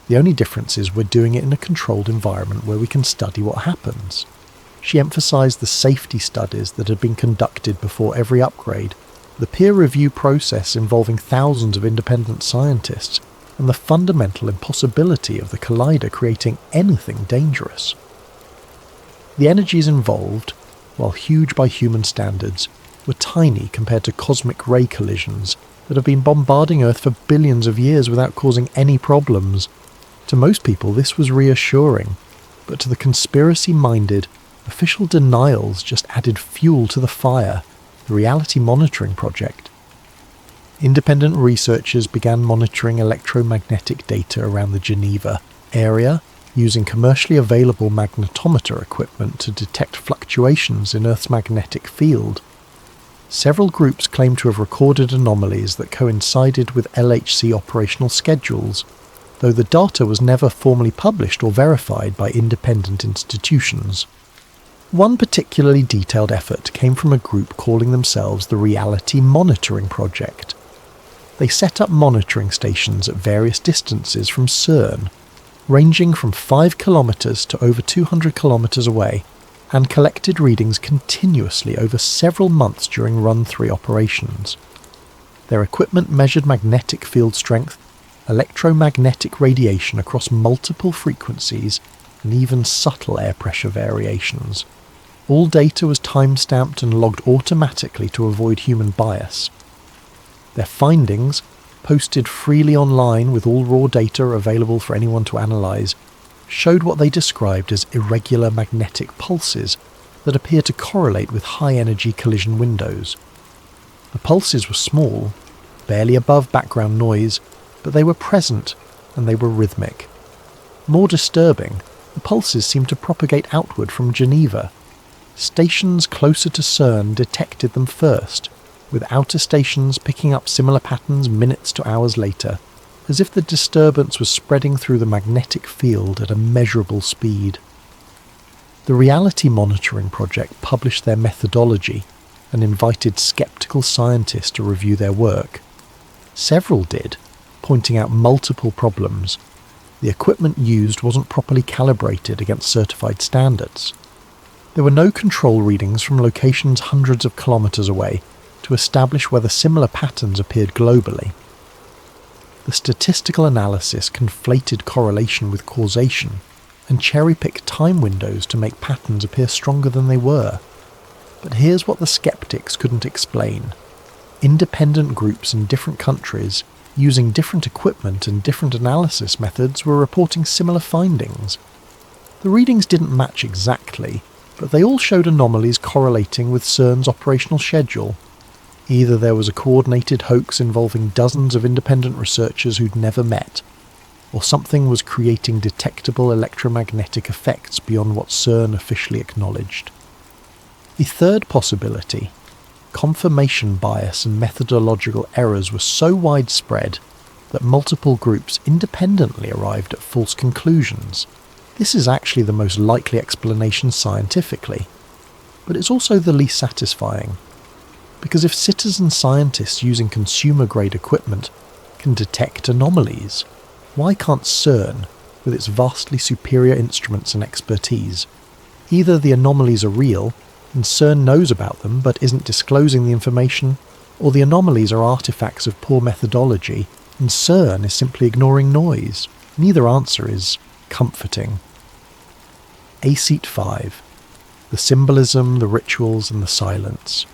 The only difference is we're doing it in a controlled environment where we can study what happens. She emphasised the safety studies that had been conducted before every upgrade, the peer review process involving thousands of independent scientists, and the fundamental impossibility of the collider creating anything dangerous. The energies involved, while huge by human standards, were tiny compared to cosmic ray collisions that have been bombarding Earth for billions of years without causing any problems. To most people this was reassuring, but to the conspiracy-minded, official denials just added fuel to the fire. The Reality Monitoring Project. independent researchers began monitoring electromagnetic data around the Geneva area using commercially available magnetometer equipment to detect fluctuations in Earth's magnetic field. Several groups claimed to have recorded anomalies that coincided with LHC operational schedules, though the data was never formally published or verified by independent institutions. One particularly detailed effort came from a group calling themselves the Reality Monitoring Project. They set up monitoring stations at various distances from CERN, ranging from 5 kilometres to over 200 kilometres away, and collected readings continuously over several months during Run 3 operations. Their equipment measured magnetic field strength, electromagnetic radiation across multiple frequencies, and even subtle air pressure variations. All data was time-stamped and logged automatically to avoid human bias. Their findings, posted freely online with all raw data available for anyone to analyse, showed what they described as irregular magnetic pulses that appear to correlate with high-energy collision windows. The pulses were small, barely above background noise, but they were present and they were rhythmic. More disturbing, the pulses seemed to propagate outward from Geneva. Stations closer to CERN detected them first, with outer stations picking up similar patterns minutes to hours later, as if the disturbance was spreading through the magnetic field at a measurable speed. The Reality Monitoring Project published their methodology and invited skeptical scientists to review their work. Several did, pointing out multiple problems. The equipment used wasn't properly calibrated against certified standards. There were no control readings from locations hundreds of kilometres away to establish whether similar patterns appeared globally. The statistical analysis conflated correlation with causation and cherry-picked time windows to make patterns appear stronger than they were. But here's what the skeptics couldn't explain. Independent groups in different countries, using different equipment and different analysis methods, were reporting similar findings. The readings didn't match exactly, but they all showed anomalies correlating with CERN's operational schedule. Either there was a coordinated hoax involving dozens of independent researchers who'd never met, or something was creating detectable electromagnetic effects beyond what CERN officially acknowledged. The third possibility, confirmation bias and methodological errors, were so widespread that multiple groups independently arrived at false conclusions. This is actually the most likely explanation scientifically, but it's also the least satisfying. Because if citizen scientists using consumer-grade equipment can detect anomalies, why can't CERN, with its vastly superior instruments and expertise? Either the anomalies are real, and CERN knows about them but isn't disclosing the information, or the anomalies are artifacts of poor methodology, and CERN is simply ignoring noise. Neither answer is comforting. Aceat 5. The symbolism, the rituals, and the silence.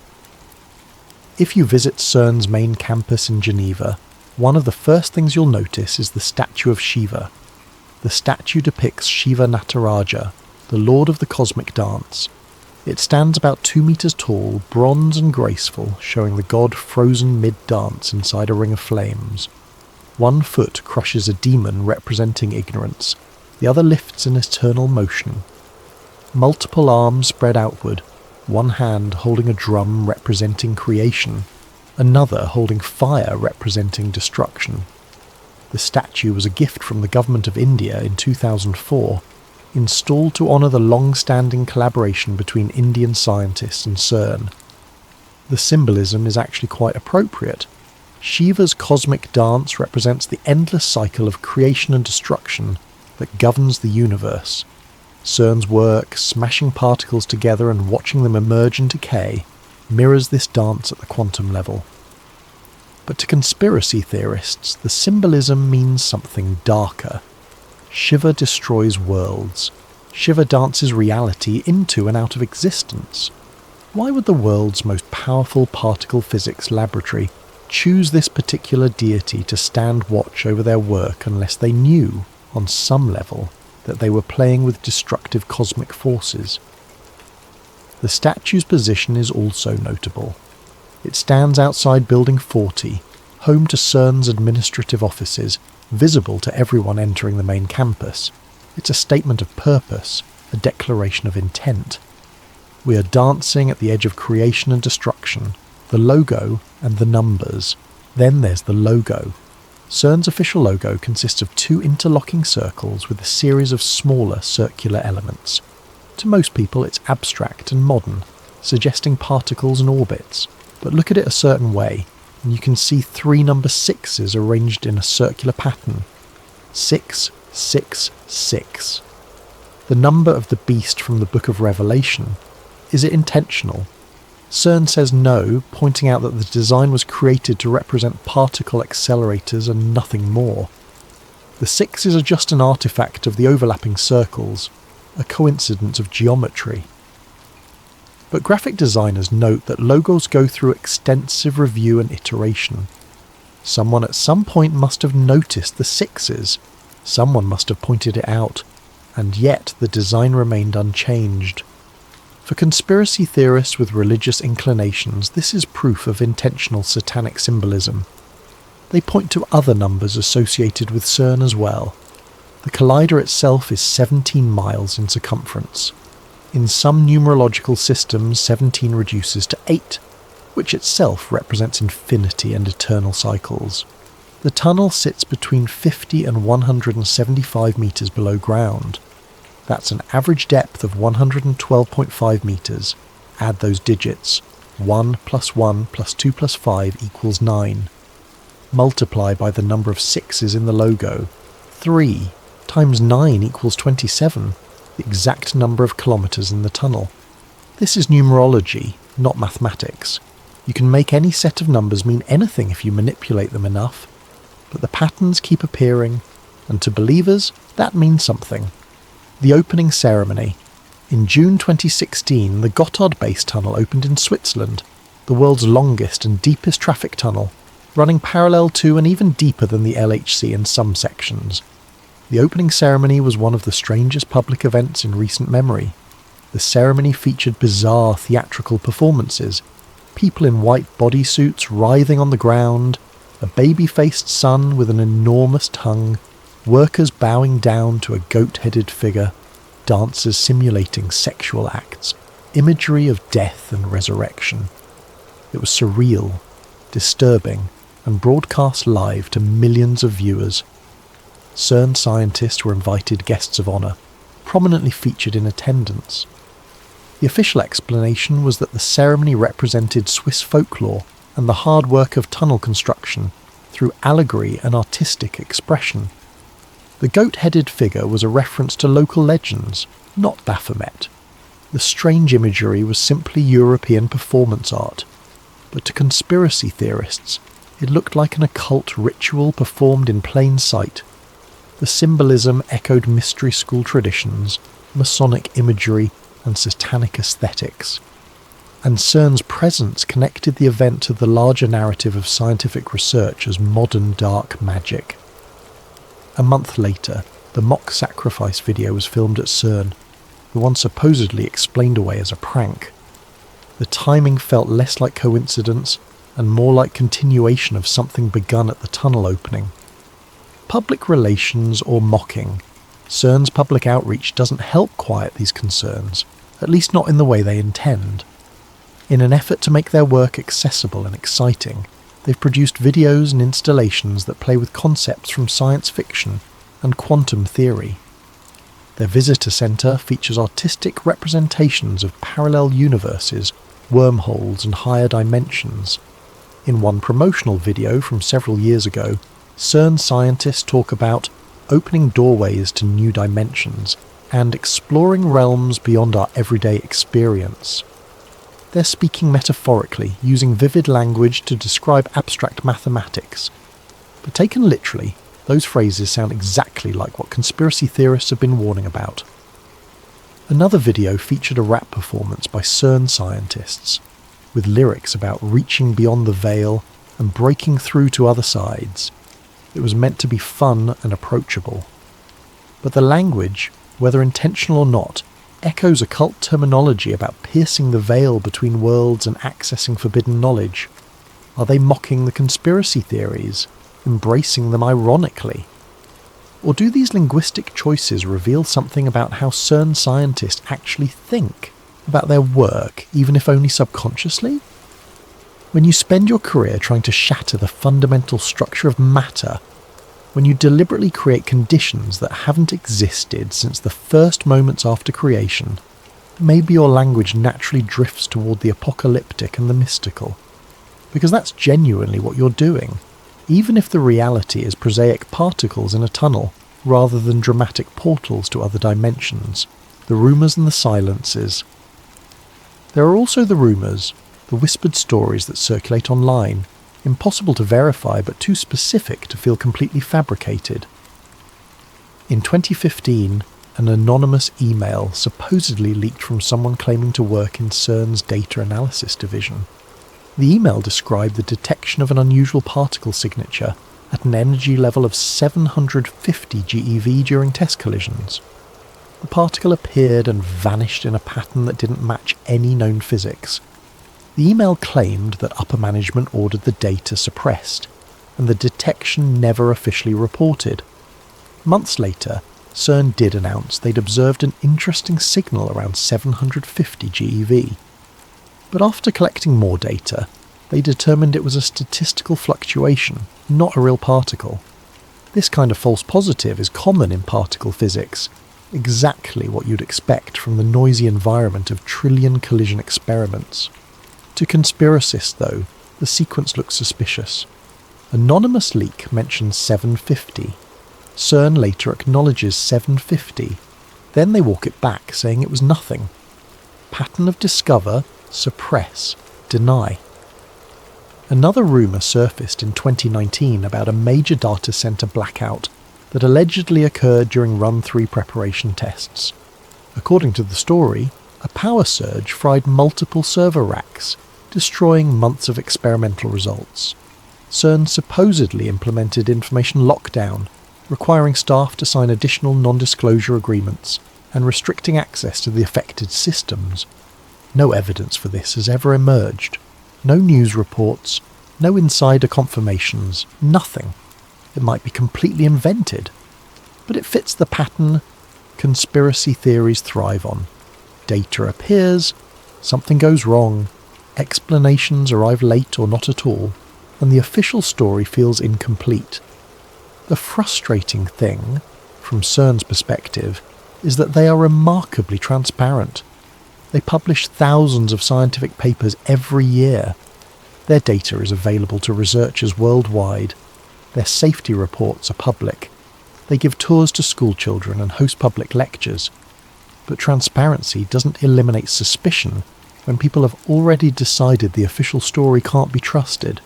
If you visit CERN's main campus in Geneva, one of the first things you'll notice is the statue of Shiva. The statue depicts Shiva Nataraja, the lord of the cosmic dance. It stands about 2 meters tall, bronze and graceful, showing the god frozen mid-dance inside a ring of flames. One foot crushes a demon representing ignorance, the other lifts in eternal motion. Multiple arms spread outward, one hand holding a drum representing creation, another holding fire representing destruction. The statue was a gift from the government of India in 2004, installed to honour the long-standing collaboration between Indian scientists and CERN. The symbolism is actually quite appropriate. Shiva's cosmic dance represents the endless cycle of creation and destruction that governs the universe. CERN's work, smashing particles together and watching them emerge and decay, mirrors this dance at the quantum level. But to conspiracy theorists, the symbolism means something darker. Shiva destroys worlds. Shiva dances reality into and out of existence. Why would the world's most powerful particle physics laboratory choose this particular deity to stand watch over their work unless they knew, on some level, that they were playing with destructive cosmic forces? The statue's position is also notable. It stands outside Building 40, home to CERN's administrative offices, visible to everyone entering the main campus. It's a statement of purpose, a declaration of intent. We are dancing at the edge of creation and destruction, the logo and the numbers. Then there's the logo. CERN's official logo consists of two interlocking circles with a series of smaller circular elements. To most people it's abstract and modern, suggesting particles and orbits, but look at it a certain way, and you can see three number 6s arranged in a circular pattern. 666. The number of the beast from the Book of Revelation. Is it intentional? CERN says no, pointing out that the design was created to represent particle accelerators and nothing more. The 6s are just an artifact of the overlapping circles, a coincidence of geometry. But graphic designers note that logos go through extensive review and iteration. Someone at some point must have noticed the 6s. Someone must have pointed it out, and yet the design remained unchanged. For conspiracy theorists with religious inclinations, this is proof of intentional satanic symbolism. They point to other numbers associated with CERN as well. The collider itself is 17 miles in circumference. In some numerological systems, 17 reduces to 8, which itself represents infinity and eternal cycles. The tunnel sits between 50 and 175 metres below ground. That's an average depth of 112.5 metres. Add those digits. 1 plus 1 plus 2 plus 5 equals 9. Multiply by the number of 6s in the logo. 3 times 9 equals 27. The exact number of kilometres in the tunnel. This is numerology, not mathematics. You can make any set of numbers mean anything if you manipulate them enough, but the patterns keep appearing, and to believers, that means something. The opening ceremony. In June 2016, the Gotthard Base Tunnel opened in Switzerland, the world's longest and deepest traffic tunnel, running parallel to and even deeper than the LHC in some sections. The opening ceremony was one of the strangest public events in recent memory. The ceremony featured bizarre theatrical performances, people in white bodysuits writhing on the ground, a baby-faced sun with an enormous tongue, workers bowing down to a goat-headed figure, dancers simulating sexual acts, imagery of death and resurrection. It was surreal, disturbing, and broadcast live to millions of viewers. CERN scientists were invited guests of honour, prominently featured in attendance. The official explanation was that the ceremony represented Swiss folklore and the hard work of tunnel construction through allegory and artistic expression. The goat-headed figure was a reference to local legends, not Baphomet. The strange imagery was simply European performance art, but to conspiracy theorists, it looked like an occult ritual performed in plain sight. The symbolism echoed mystery school traditions, Masonic imagery, and satanic aesthetics. And CERN's presence connected the event to the larger narrative of scientific research as modern dark magic. A month later, the mock sacrifice video was filmed at CERN, the one supposedly explained away as a prank. The timing felt less like coincidence and more like continuation of something begun at the tunnel opening. Public relations or mocking. CERN's public outreach doesn't help quiet these concerns, at least not in the way they intend. In an effort to make their work accessible and exciting, they've produced videos and installations that play with concepts from science fiction and quantum theory. Their visitor centre features artistic representations of parallel universes, wormholes and higher dimensions. In one promotional video from several years ago, CERN scientists talk about opening doorways to new dimensions and exploring realms beyond our everyday experience. They're speaking metaphorically, using vivid language to describe abstract mathematics. But taken literally, those phrases sound exactly like what conspiracy theorists have been warning about. Another video featured a rap performance by CERN scientists, with lyrics about reaching beyond the veil and breaking through to other sides. It was meant to be fun and approachable. But the language, whether intentional or not, echoes occult terminology about piercing the veil between worlds and accessing forbidden knowledge. Are they mocking the conspiracy theories, embracing them ironically? Or do these linguistic choices reveal something about how CERN scientists actually think about their work, even if only subconsciously? When you spend your career trying to shatter the fundamental structure of matter, when you deliberately create conditions that haven't existed since the first moments after creation, maybe your language naturally drifts toward the apocalyptic and the mystical. Because that's genuinely what you're doing, even if the reality is prosaic particles in a tunnel rather than dramatic portals to other dimensions, the rumours and the silences. There are also the rumours, the whispered stories that circulate online, impossible to verify but too specific to feel completely fabricated. In 2015, an anonymous email supposedly leaked from someone claiming to work in CERN's data analysis division. The email described the detection of an unusual particle signature at an energy level of 750 GeV during test collisions. The particle appeared and vanished in a pattern that didn't match any known physics. The email claimed that upper management ordered the data suppressed, and the detection never officially reported. Months later, CERN did announce they'd observed an interesting signal around 750 GeV. But after collecting more data, they determined it was a statistical fluctuation, not a real particle. This kind of false positive is common in particle physics, exactly what you'd expect from the noisy environment of trillion collision experiments. To conspiracists, though, the sequence looks suspicious. Anonymous leak mentions 750. CERN later acknowledges 750. Then they walk it back, saying it was nothing. Pattern of discover, suppress, deny. Another rumour surfaced in 2019 about a major data centre blackout that allegedly occurred during Run 3 preparation tests. According to the story, a power surge fried multiple server racks, destroying months of experimental results. CERN supposedly implemented information lockdown, requiring staff to sign additional non-disclosure agreements and restricting access to the affected systems. No evidence for this has ever emerged. No news reports, no insider confirmations, nothing. It might be completely invented, but it fits the pattern conspiracy theories thrive on. Data appears, something goes wrong, explanations arrive late or not at all, and the official story feels incomplete. The frustrating thing, from CERN's perspective, is that they are remarkably transparent. They publish thousands of scientific papers every year. Their data is available to researchers worldwide. Their safety reports are public. They give tours to school children and host public lectures. But transparency doesn't eliminate suspicion when people have already decided the official story can't be trusted.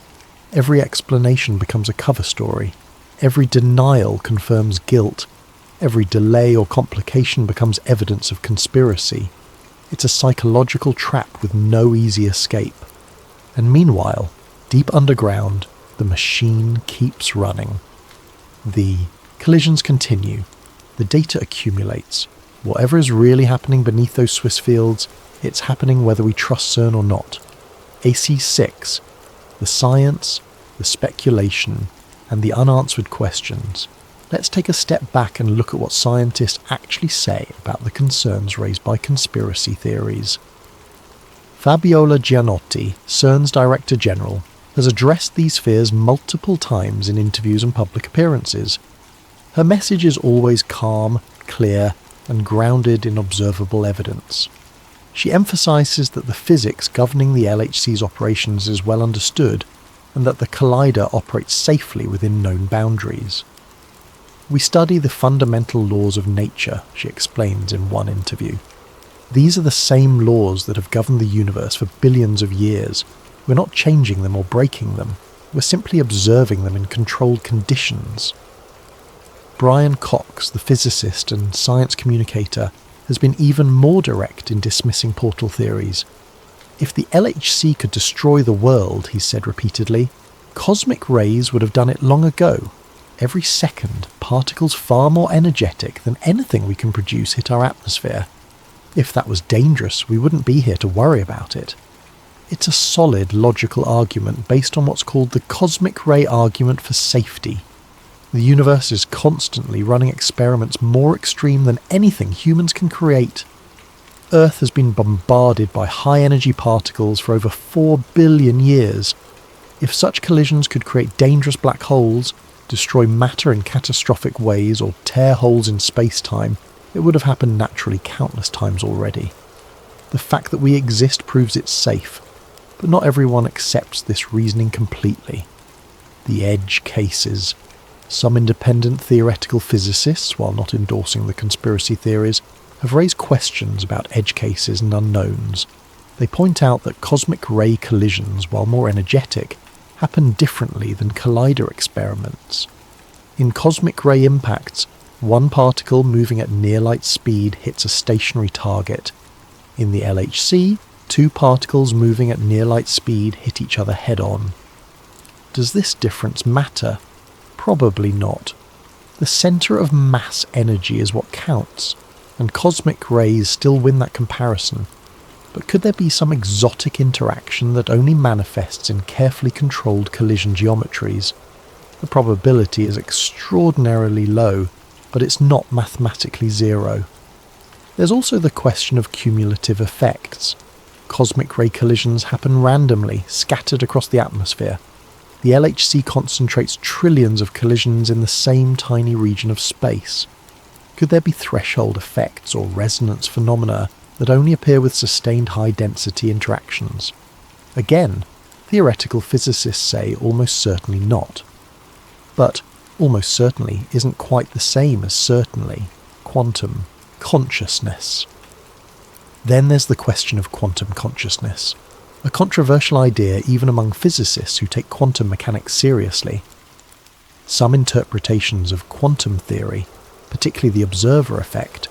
Every explanation becomes a cover story. Every denial confirms guilt. Every delay or complication becomes evidence of conspiracy. It's a psychological trap with no easy escape. And meanwhile, deep underground, the machine keeps running. The collisions continue. The data accumulates. Whatever is really happening beneath those Swiss fields, it's happening whether we trust CERN or not. AC6, the science, the speculation, and the unanswered questions. Let's take a step back and look at what scientists actually say about the concerns raised by conspiracy theories. Fabiola Gianotti, CERN's Director General, has addressed these fears multiple times in interviews and public appearances. Her message is always calm, clear, and grounded in observable evidence. She emphasises that the physics governing the LHC's operations is well understood, and that the collider operates safely within known boundaries. We study the fundamental laws of nature, she explains in one interview. These are the same laws that have governed the universe for billions of years. We're not changing them or breaking them. We're simply observing them in controlled conditions. Brian Cox, the physicist and science communicator, has been even more direct in dismissing portal theories. If the LHC could destroy the world, he said repeatedly, cosmic rays would have done it long ago. Every second, particles far more energetic than anything we can produce hit our atmosphere. If that was dangerous, we wouldn't be here to worry about it. It's a solid logical argument based on what's called the cosmic ray argument for safety. The universe is constantly running experiments more extreme than anything humans can create. Earth has been bombarded by high-energy particles for over 4 billion years. If such collisions could create dangerous black holes, destroy matter in catastrophic ways, or tear holes in space-time, it would have happened naturally countless times already. The fact that we exist proves it's safe, but not everyone accepts this reasoning completely. The edge cases. Some independent theoretical physicists, while not endorsing the conspiracy theories, have raised questions about edge cases and unknowns. They point out that cosmic ray collisions, while more energetic, happen differently than collider experiments. In cosmic ray impacts, one particle moving at near light speed hits a stationary target. In the LHC, two particles moving at near light speed hit each other head-on. Does this difference matter? Probably not. The centre of mass energy is what counts, and cosmic rays still win that comparison. But could there be some exotic interaction that only manifests in carefully controlled collision geometries? The probability is extraordinarily low, but it's not mathematically zero. There's also the question of cumulative effects. Cosmic ray collisions happen randomly, scattered across the atmosphere. The LHC concentrates trillions of collisions in the same tiny region of space. Could there be threshold effects or resonance phenomena that only appear with sustained high-density interactions? Again, theoretical physicists say almost certainly not. But almost certainly isn't quite the same as certainly. Quantum consciousness. Then there's the question of quantum consciousness, a controversial idea even among physicists who take quantum mechanics seriously. Some interpretations of quantum theory, particularly the observer effect,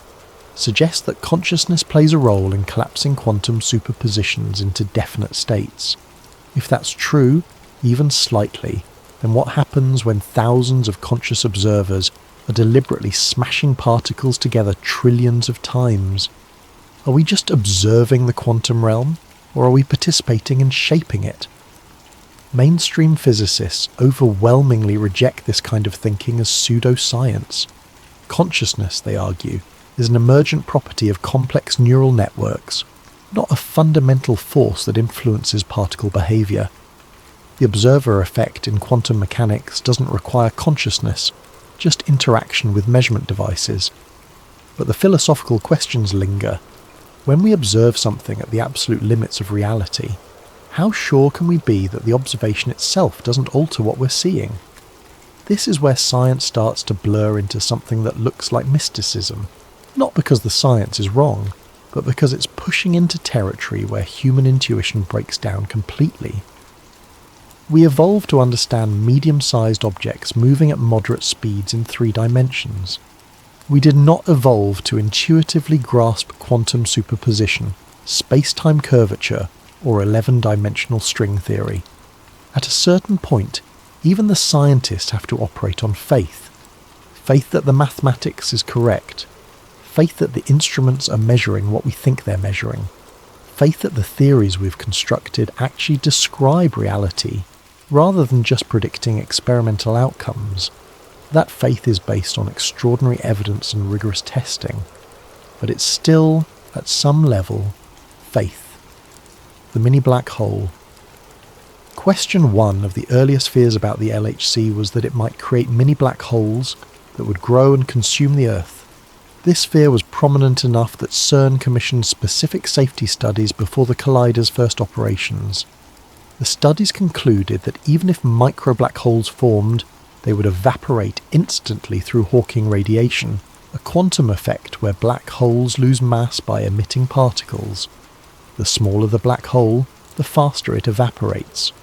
suggest that consciousness plays a role in collapsing quantum superpositions into definite states. If that's true, even slightly, then what happens when thousands of conscious observers are deliberately smashing particles together trillions of times? Are we just observing the quantum realm, or are we participating in shaping it? Mainstream physicists overwhelmingly reject this kind of thinking as pseudoscience. Consciousness, they argue, is an emergent property of complex neural networks, not a fundamental force that influences particle behaviour. The observer effect in quantum mechanics doesn't require consciousness, just interaction with measurement devices. But the philosophical questions linger. When we observe something at the absolute limits of reality, how sure can we be that the observation itself doesn't alter what we're seeing? This is where science starts to blur into something that looks like mysticism, not because the science is wrong, but because it's pushing into territory where human intuition breaks down completely. We evolved to understand medium-sized objects moving at moderate speeds in 3 dimensions. We did not evolve to intuitively grasp quantum superposition, space-time curvature, or 11-dimensional string theory. At a certain point, even the scientists have to operate on faith. Faith that the mathematics is correct. Faith that the instruments are measuring what we think they're measuring. Faith that the theories we've constructed actually describe reality, rather than just predicting experimental outcomes. That faith is based on extraordinary evidence and rigorous testing, but it's still, at some level, faith. The mini black hole. Question 1 of the earliest fears about the LHC was that it might create mini black holes that would grow and consume the Earth. This fear was prominent enough that CERN commissioned specific safety studies before the collider's first operations. The studies concluded that even if micro black holes formed, they would evaporate instantly through Hawking radiation, a quantum effect where black holes lose mass by emitting particles. The smaller the black hole, the faster it evaporates.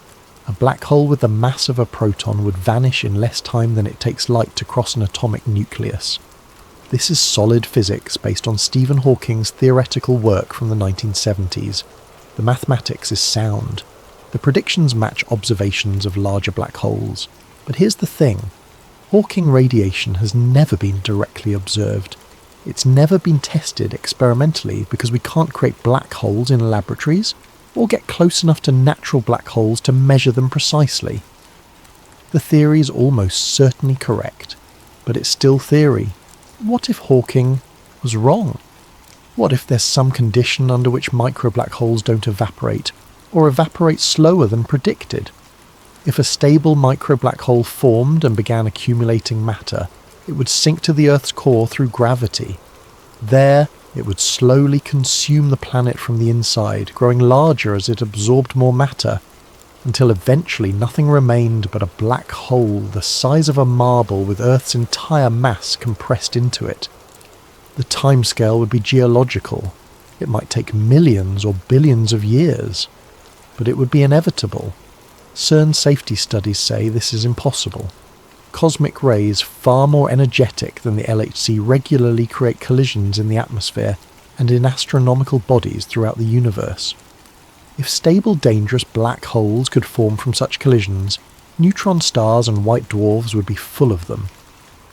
A black hole with the mass of a proton would vanish in less time than it takes light to cross an atomic nucleus. This is solid physics based on Stephen Hawking's theoretical work from the 1970s. The mathematics is sound. The predictions match observations of larger black holes. But here's the thing. Hawking radiation has never been directly observed. It's never been tested experimentally because we can't create black holes in laboratories. or get close enough to natural black holes to measure them precisely. The theory is almost certainly correct, but it's still theory. What if Hawking was wrong? What if there's some condition under which micro-black holes don't evaporate, or evaporate slower than predicted? If a stable micro-black hole formed and began accumulating matter, it would sink to the Earth's core through gravity. There, it would slowly consume the planet from the inside, growing larger as it absorbed more matter, until eventually nothing remained but a black hole the size of a marble with Earth's entire mass compressed into it. The timescale would be geological. It might take millions or billions of years, but it would be inevitable. CERN safety studies say this is impossible. Cosmic rays far more energetic than the LHC regularly create collisions in the atmosphere and in astronomical bodies throughout the universe. If stable, dangerous black holes could form from such collisions, neutron stars and white dwarfs would be full of them.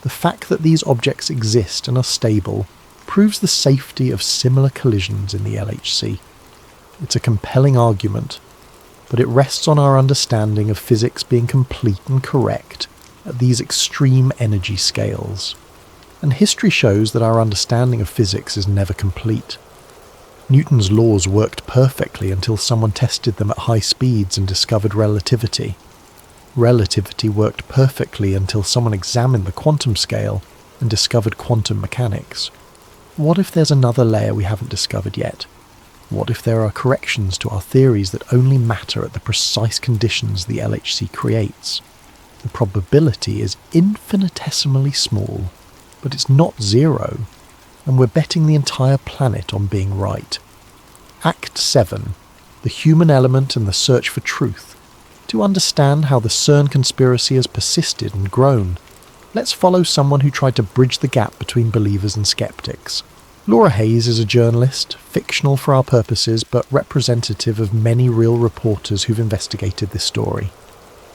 The fact that these objects exist and are stable proves the safety of similar collisions in the LHC. It's a compelling argument, but it rests on our understanding of physics being complete and correct at these extreme energy scales. And history shows that our understanding of physics is never complete. Newton's laws worked perfectly until someone tested them at high speeds and discovered relativity. Relativity worked perfectly until someone examined the quantum scale and discovered quantum mechanics. What if there's another layer we haven't discovered yet? What if there are corrections to our theories that only matter at the precise conditions the LHC creates? The probability is infinitesimally small, but it's not zero, and we're betting the entire planet on being right. Act 7. The human element and the search for truth. To understand how the CERN conspiracy has persisted and grown, let's follow someone who tried to bridge the gap between believers and skeptics. Laura Hayes is a journalist, fictional for our purposes, but representative of many real reporters who've investigated this story.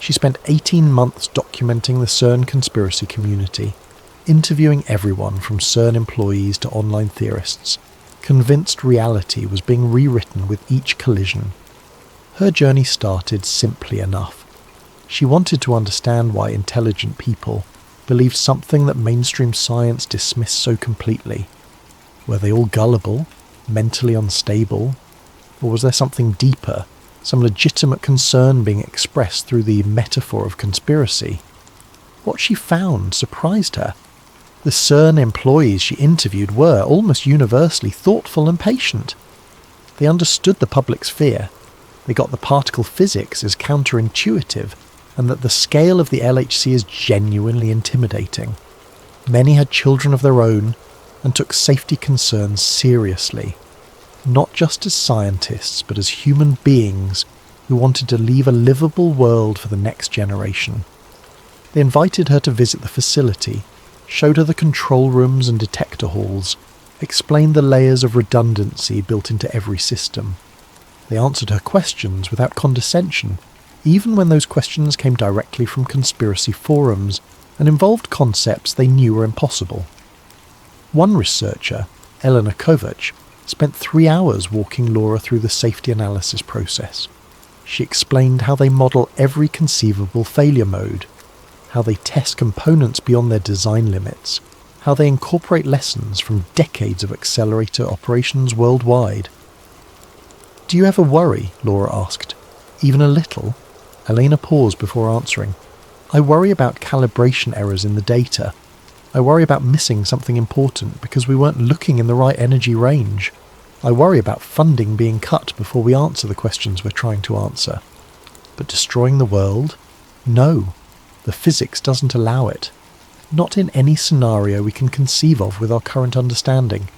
She spent 18 months documenting the CERN conspiracy community, interviewing everyone from CERN employees to online theorists, convinced reality was being rewritten with each collision. Her journey started simply enough. She wanted to understand why intelligent people believed something that mainstream science dismissed so completely. Were they all gullible, mentally unstable, or was there something deeper? Some legitimate concern being expressed through the metaphor of conspiracy? What she found surprised her. The CERN employees she interviewed were, almost universally, thoughtful and patient. They understood the public's fear. They got the particle physics as counterintuitive, and that the scale of the LHC is genuinely intimidating. Many had children of their own, and took safety concerns seriously. Not just as scientists, but as human beings who wanted to leave a livable world for the next generation. They invited her to visit the facility, showed her the control rooms and detector halls, explained the layers of redundancy built into every system. They answered her questions without condescension, even when those questions came directly from conspiracy forums and involved concepts they knew were impossible. One researcher, Elena Kovac, spent 3 hours walking Laura through the safety analysis process. She explained how they model every conceivable failure mode, how they test components beyond their design limits, how they incorporate lessons from decades of accelerator operations worldwide. "Do you ever worry?" Laura asked. "Even a little?" Elena paused before answering. "I worry about calibration errors in the data. I worry about missing something important because we weren't looking in the right energy range. I worry about funding being cut before we answer the questions we're trying to answer. But destroying the world? No. The physics doesn't allow it. Not in any scenario we can conceive of with our current understanding.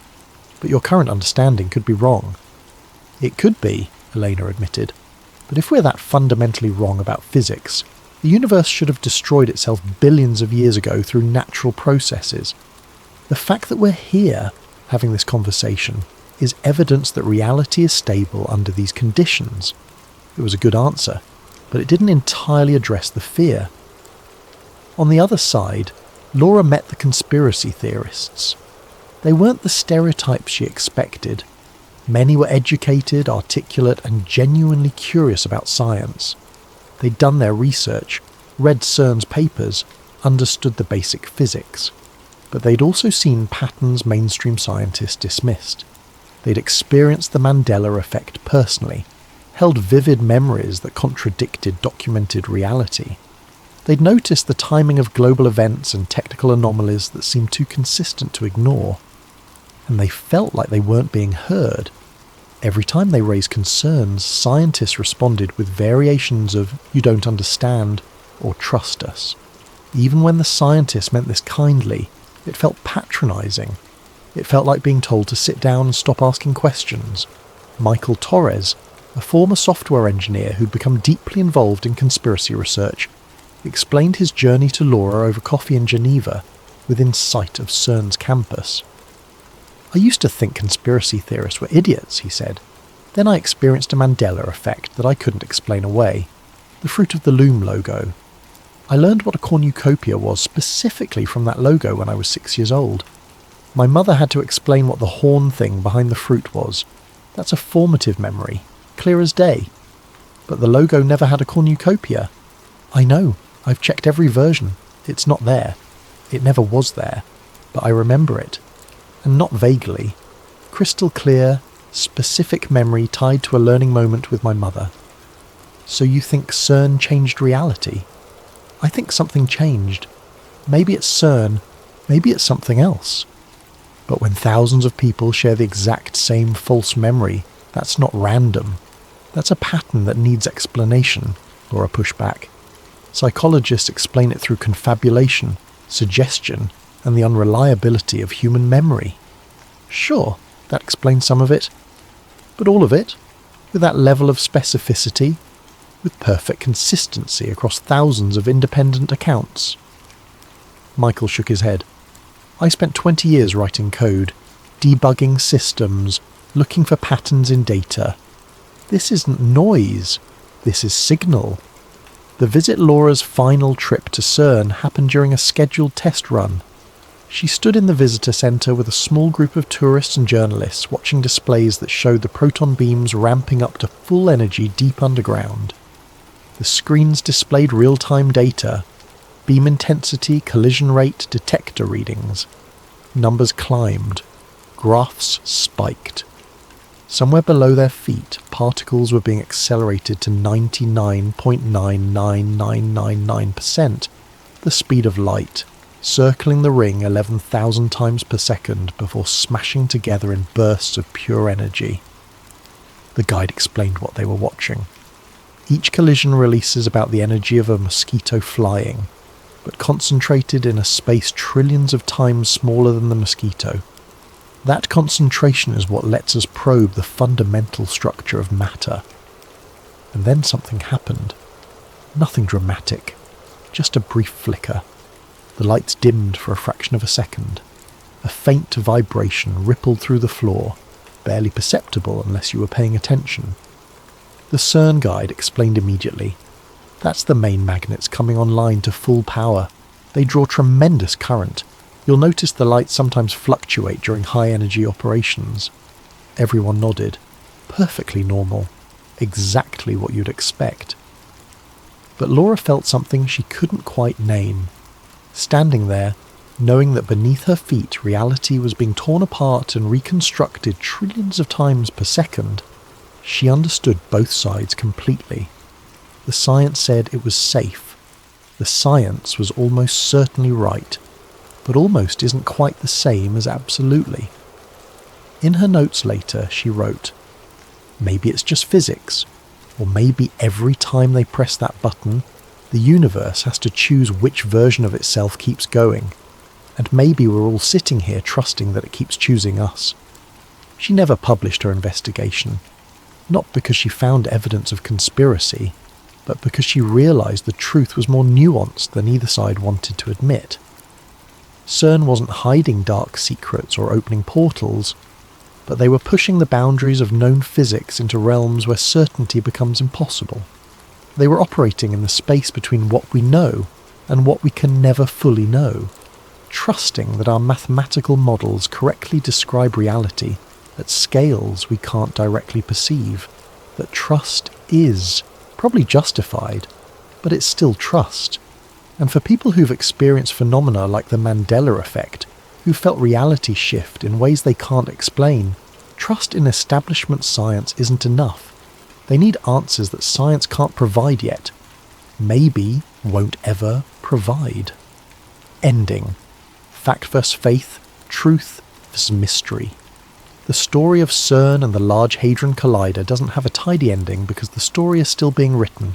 But your current understanding could be wrong." "It could be," Elena admitted. "But if we're that fundamentally wrong about physics, the universe should have destroyed itself billions of years ago through natural processes. The fact that we're here, having this conversation, is evidence that reality is stable under these conditions." It was a good answer, but it didn't entirely address the fear. On the other side, Laura met the conspiracy theorists. They weren't the stereotypes she expected. Many were educated, articulate, and genuinely curious about science. They'd done their research, read CERN's papers, understood the basic physics. But they'd also seen patterns mainstream scientists dismissed. They'd experienced the Mandela effect personally, held vivid memories that contradicted documented reality. They'd noticed the timing of global events and technical anomalies that seemed too consistent to ignore. And they felt like they weren't being heard. Every time they raised concerns, scientists responded with variations of "you don't understand" or "trust us." Even when the scientists meant this kindly, it felt patronising. It felt like being told to sit down and stop asking questions. Michael Torres, a former software engineer who'd become deeply involved in conspiracy research, explained his journey to Laura over coffee in Geneva, within sight of CERN's campus. "I used to think conspiracy theorists were idiots," he said. "Then I experienced a Mandela effect that I couldn't explain away. The Fruit of the Loom logo. I learned what a cornucopia was specifically from that logo when I was 6 years old. My mother had to explain what the horn thing behind the fruit was. That's a formative memory, clear as day. But the logo never had a cornucopia. I know, I've checked every version. It's not there. It never was there. But I remember it. And not vaguely. Crystal clear, specific memory tied to a learning moment with my mother. So you think CERN changed reality? I think something changed. Maybe it's CERN, maybe it's something else. But when thousands of people share the exact same false memory, that's not random. That's a pattern that needs explanation, or a pushback. Psychologists explain it through confabulation, suggestion, and the unreliability of human memory. Sure, that explains some of it. But all of it, with that level of specificity, with perfect consistency across thousands of independent accounts. Michael shook his head. I spent 20 years writing code, debugging systems, looking for patterns in data. This isn't noise, this is signal. The visit Laura's final trip to CERN happened during a scheduled test run. She stood in the visitor centre with a small group of tourists and journalists watching displays that showed the proton beams ramping up to full energy deep underground. The screens displayed real-time data, beam intensity, collision rate, detector readings. Numbers climbed. Graphs spiked. Somewhere below their feet, particles were being accelerated to 99.99999%, the speed of light, circling the ring 11,000 times per second before smashing together in bursts of pure energy. The guide explained what they were watching. Each collision releases about the energy of a mosquito flying, but concentrated in a space trillions of times smaller than the mosquito. That concentration is what lets us probe the fundamental structure of matter. And then something happened. Nothing dramatic, just a brief flicker. The lights dimmed for a fraction of a second. A faint vibration rippled through the floor, barely perceptible unless you were paying attention. The CERN guide explained immediately. That's the main magnets coming online to full power. They draw tremendous current. You'll notice the lights sometimes fluctuate during high-energy operations. Everyone nodded. Perfectly normal. Exactly what you'd expect. But Laura felt something she couldn't quite name. Standing there, knowing that beneath her feet reality was being torn apart and reconstructed trillions of times per second, she understood both sides completely. The science said it was safe. The science was almost certainly right, but almost isn't quite the same as absolutely. In her notes later, she wrote, "Maybe it's just physics, or maybe every time they press that button, the universe has to choose which version of itself keeps going, and maybe we're all sitting here trusting that it keeps choosing us." She never published her investigation, not because she found evidence of conspiracy, but because she realised the truth was more nuanced than either side wanted to admit. CERN wasn't hiding dark secrets or opening portals, but they were pushing the boundaries of known physics into realms where certainty becomes impossible. They were operating in the space between what we know and what we can never fully know, trusting that our mathematical models correctly describe reality, at scales we can't directly perceive, that trust is probably justified, but it's still trust. And for people who've experienced phenomena like the Mandela effect, who felt reality shift in ways they can't explain, trust in establishment science isn't enough. They need answers that science can't provide yet, maybe won't ever provide. Ending. Fact versus faith, truth versus mystery. The story of CERN and the Large Hadron Collider doesn't have a tidy ending because the story is still being written.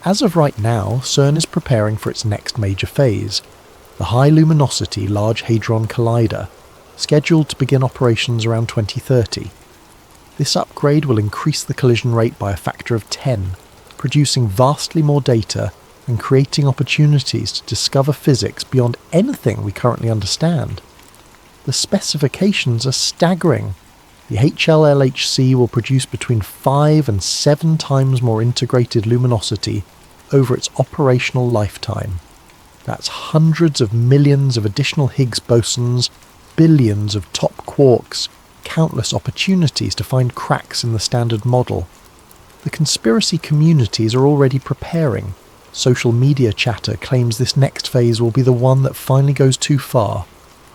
As of right now, CERN is preparing for its next major phase, the High Luminosity Large Hadron Collider, scheduled to begin operations around 2030. This upgrade will increase the collision rate by a factor of 10, producing vastly more data and creating opportunities to discover physics beyond anything we currently understand. The specifications are staggering. The HLLHC will produce between 5 and 7 times more integrated luminosity over its operational lifetime. That's hundreds of millions of additional Higgs bosons, billions of top quarks, countless opportunities to find cracks in the standard model. The conspiracy communities are already preparing. Social media chatter claims this next phase will be the one that finally goes too far,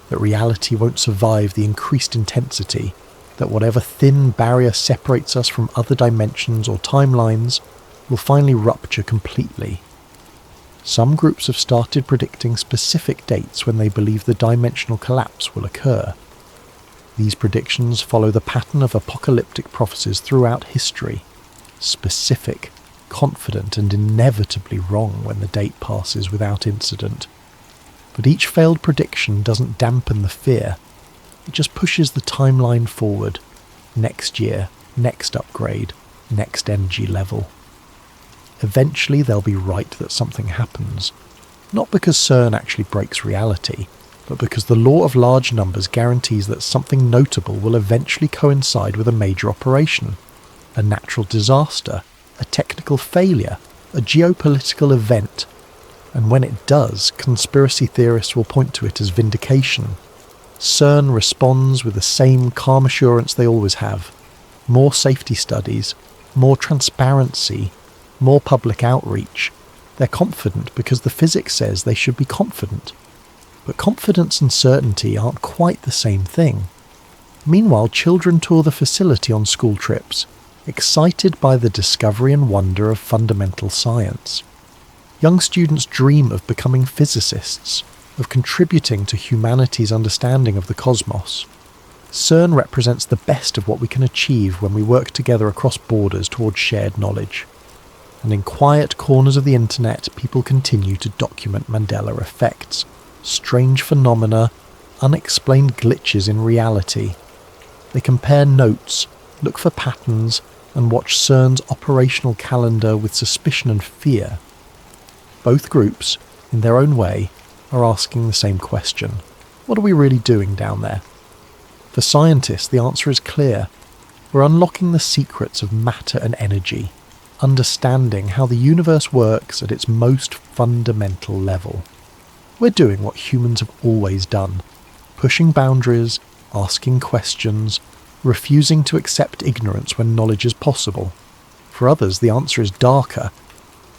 that reality won't survive the increased intensity, that whatever thin barrier separates us from other dimensions or timelines will finally rupture completely. Some groups have started predicting specific dates when they believe the dimensional collapse will occur. These predictions follow the pattern of apocalyptic prophecies throughout history, specific, confident and inevitably wrong when the date passes without incident. But each failed prediction doesn't dampen the fear, it just pushes the timeline forward. Next year, next upgrade, next energy level. Eventually they'll be right that something happens, not because CERN actually breaks reality, but because the law of large numbers guarantees that something notable will eventually coincide with a major operation, a natural disaster, a technical failure, a geopolitical event. And when it does, conspiracy theorists will point to it as vindication. CERN responds with the same calm assurance they always have. More safety studies, more transparency, more public outreach. They're confident because the physics says they should be confident. But confidence and certainty aren't quite the same thing. Meanwhile, children tour the facility on school trips, excited by the discovery and wonder of fundamental science. Young students dream of becoming physicists, of contributing to humanity's understanding of the cosmos. CERN represents the best of what we can achieve when we work together across borders towards shared knowledge. And in quiet corners of the internet, people continue to document Mandela effects, strange phenomena, unexplained glitches in reality. They compare notes, look for patterns, and watch CERN's operational calendar with suspicion and fear. Both groups, in their own way, are asking the same question. What are we really doing down there? For scientists, the answer is clear. We're unlocking the secrets of matter and energy, understanding how the universe works at its most fundamental level. We're doing what humans have always done, pushing boundaries, asking questions, refusing to accept ignorance when knowledge is possible. For others, the answer is darker.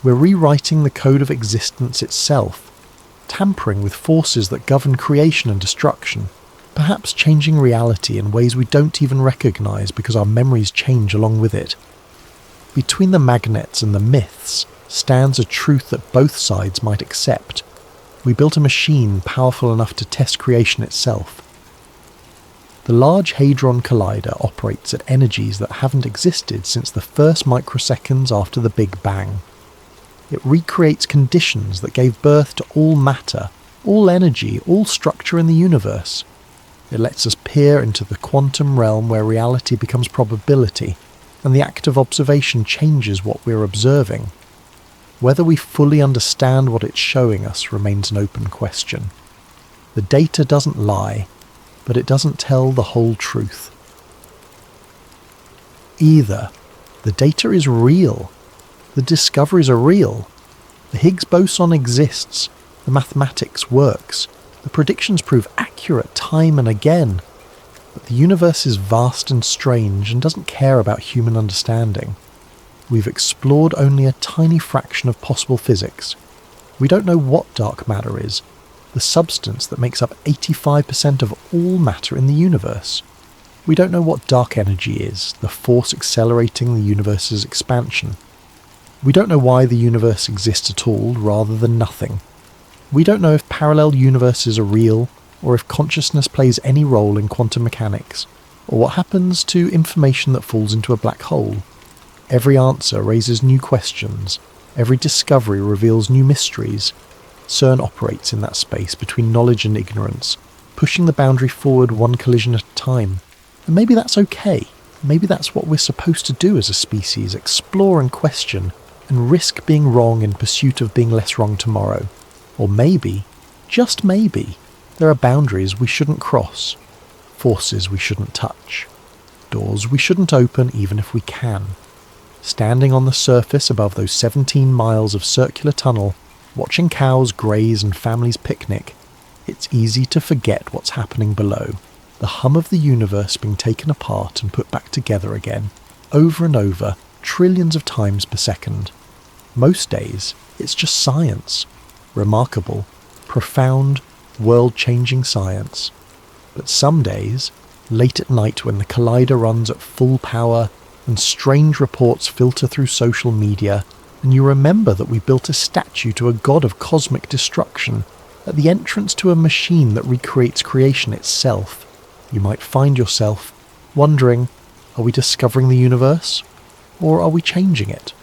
We're rewriting the code of existence itself, tampering with forces that govern creation and destruction, perhaps changing reality in ways we don't even recognize because our memories change along with it. Between the magnets and the myths stands a truth that both sides might accept. We built a machine powerful enough to test creation itself. The Large Hadron Collider operates at energies that haven't existed since the first microseconds after the Big Bang. It recreates conditions that gave birth to all matter, all energy, all structure in the universe. It lets us peer into the quantum realm where reality becomes probability, and the act of observation changes what we're observing. Whether we fully understand what it's showing us remains an open question. The data doesn't lie, but it doesn't tell the whole truth. Either the data is real, the discoveries are real, the Higgs boson exists, the mathematics works, the predictions prove accurate time and again, But the universe is vast and strange and doesn't care about human understanding. We've explored only a tiny fraction of possible physics. We don't know what dark matter is, the substance that makes up 85% of all matter in the universe. We don't know what dark energy is, the force accelerating the universe's expansion. We don't know why the universe exists at all rather than nothing. We don't know if parallel universes are real, or if consciousness plays any role in quantum mechanics, or what happens to information that falls into a black hole. Every answer raises new questions. Every discovery reveals new mysteries. CERN operates in that space between knowledge and ignorance, pushing the boundary forward one collision at a time. And maybe that's okay. Maybe that's what we're supposed to do as a species, explore and question, and risk being wrong in pursuit of being less wrong tomorrow. Or maybe, just maybe, there are boundaries we shouldn't cross, forces we shouldn't touch, doors we shouldn't open even if we can. Standing on the surface above those 17 miles of circular tunnel, watching cows graze and families picnic, it's easy to forget what's happening below. The hum of the universe being taken apart and put back together again, over and over, trillions of times per second. Most days, it's just science. Remarkable, profound, world-changing science. But some days, late at night when the collider runs at full power and strange reports filter through social media, and you remember that we built a statue to a god of cosmic destruction at the entrance to a machine that recreates creation itself, you might find yourself wondering, are we discovering the universe, or are we changing it?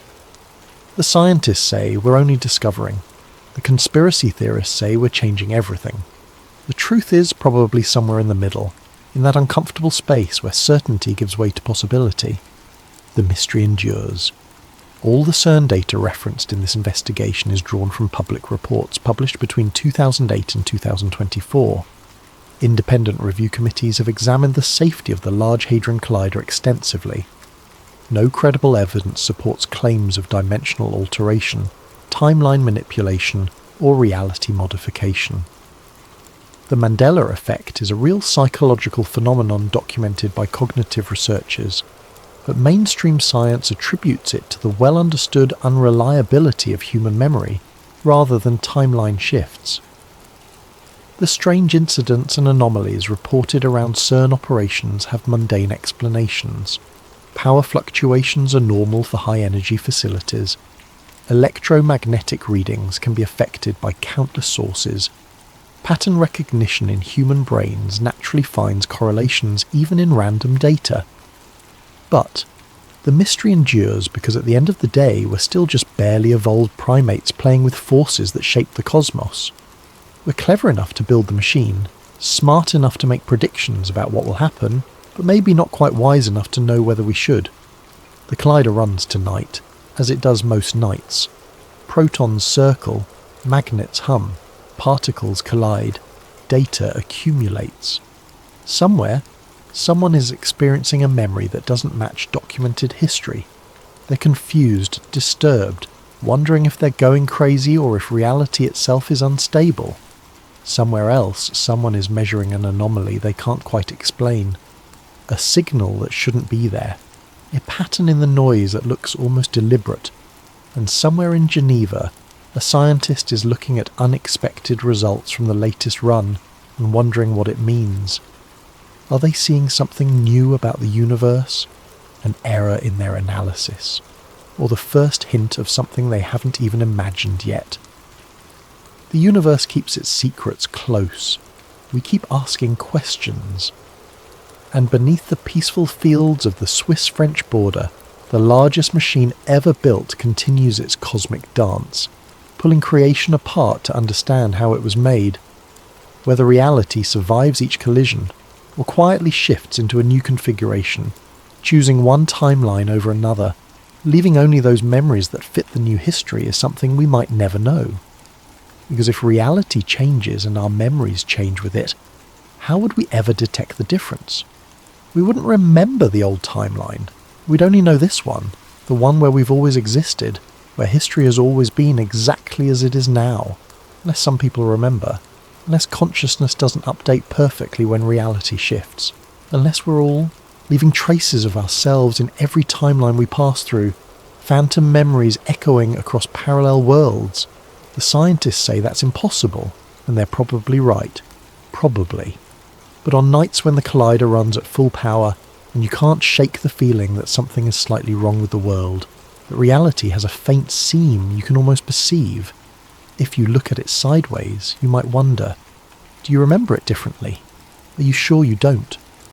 The scientists say we're only discovering. The conspiracy theorists say we're changing everything. The truth is probably somewhere in the middle, in that uncomfortable space where certainty gives way to possibility. The mystery endures. All the CERN data referenced in this investigation is drawn from public reports published between 2008 and 2024. Independent review committees have examined the safety of the Large Hadron Collider extensively. No credible evidence supports claims of dimensional alteration, timeline manipulation, or reality modification. The Mandela effect is a real psychological phenomenon documented by cognitive researchers, but mainstream science attributes it to the well-understood unreliability of human memory, rather than timeline shifts. The strange incidents and anomalies reported around CERN operations have mundane explanations. Power fluctuations are normal for high-energy facilities. Electromagnetic readings can be affected by countless sources. Pattern recognition in human brains naturally finds correlations even in random data. But the mystery endures because at the end of the day we're still just barely evolved primates playing with forces that shape the cosmos. We're clever enough to build the machine, smart enough to make predictions about what will happen, but maybe not quite wise enough to know whether we should. The collider runs tonight, as it does most nights. Protons circle, magnets hum, particles collide, data accumulates. Somewhere, someone is experiencing a memory that doesn't match documented history. They're confused, disturbed, wondering if they're going crazy or if reality itself is unstable. Somewhere else, someone is measuring an anomaly they can't quite explain. A signal that shouldn't be there. A pattern in the noise that looks almost deliberate. And somewhere in Geneva, a scientist is looking at unexpected results from the latest run and wondering what it means. Are they seeing something new about the universe? An error in their analysis? Or the first hint of something they haven't even imagined yet? The universe keeps its secrets close. We keep asking questions. And beneath the peaceful fields of the Swiss-French border, the largest machine ever built continues its cosmic dance, pulling creation apart to understand how it was made, whether reality survives each collision, or quietly shifts into a new configuration, choosing one timeline over another, leaving only those memories that fit the new history is something we might never know. Because if reality changes and our memories change with it, how would we ever detect the difference? We wouldn't remember the old timeline. We'd only know this one, the one where we've always existed, where history has always been exactly as it is now, unless some people remember, unless consciousness doesn't update perfectly when reality shifts. Unless we're all leaving traces of ourselves in every timeline we pass through, phantom memories echoing across parallel worlds. The scientists say that's impossible, and they're probably right. Probably. But on nights when the collider runs at full power, and you can't shake the feeling that something is slightly wrong with the world, that reality has a faint seam you can almost perceive, if you look at it sideways, you might wonder, do you remember it differently? Are you sure you don't?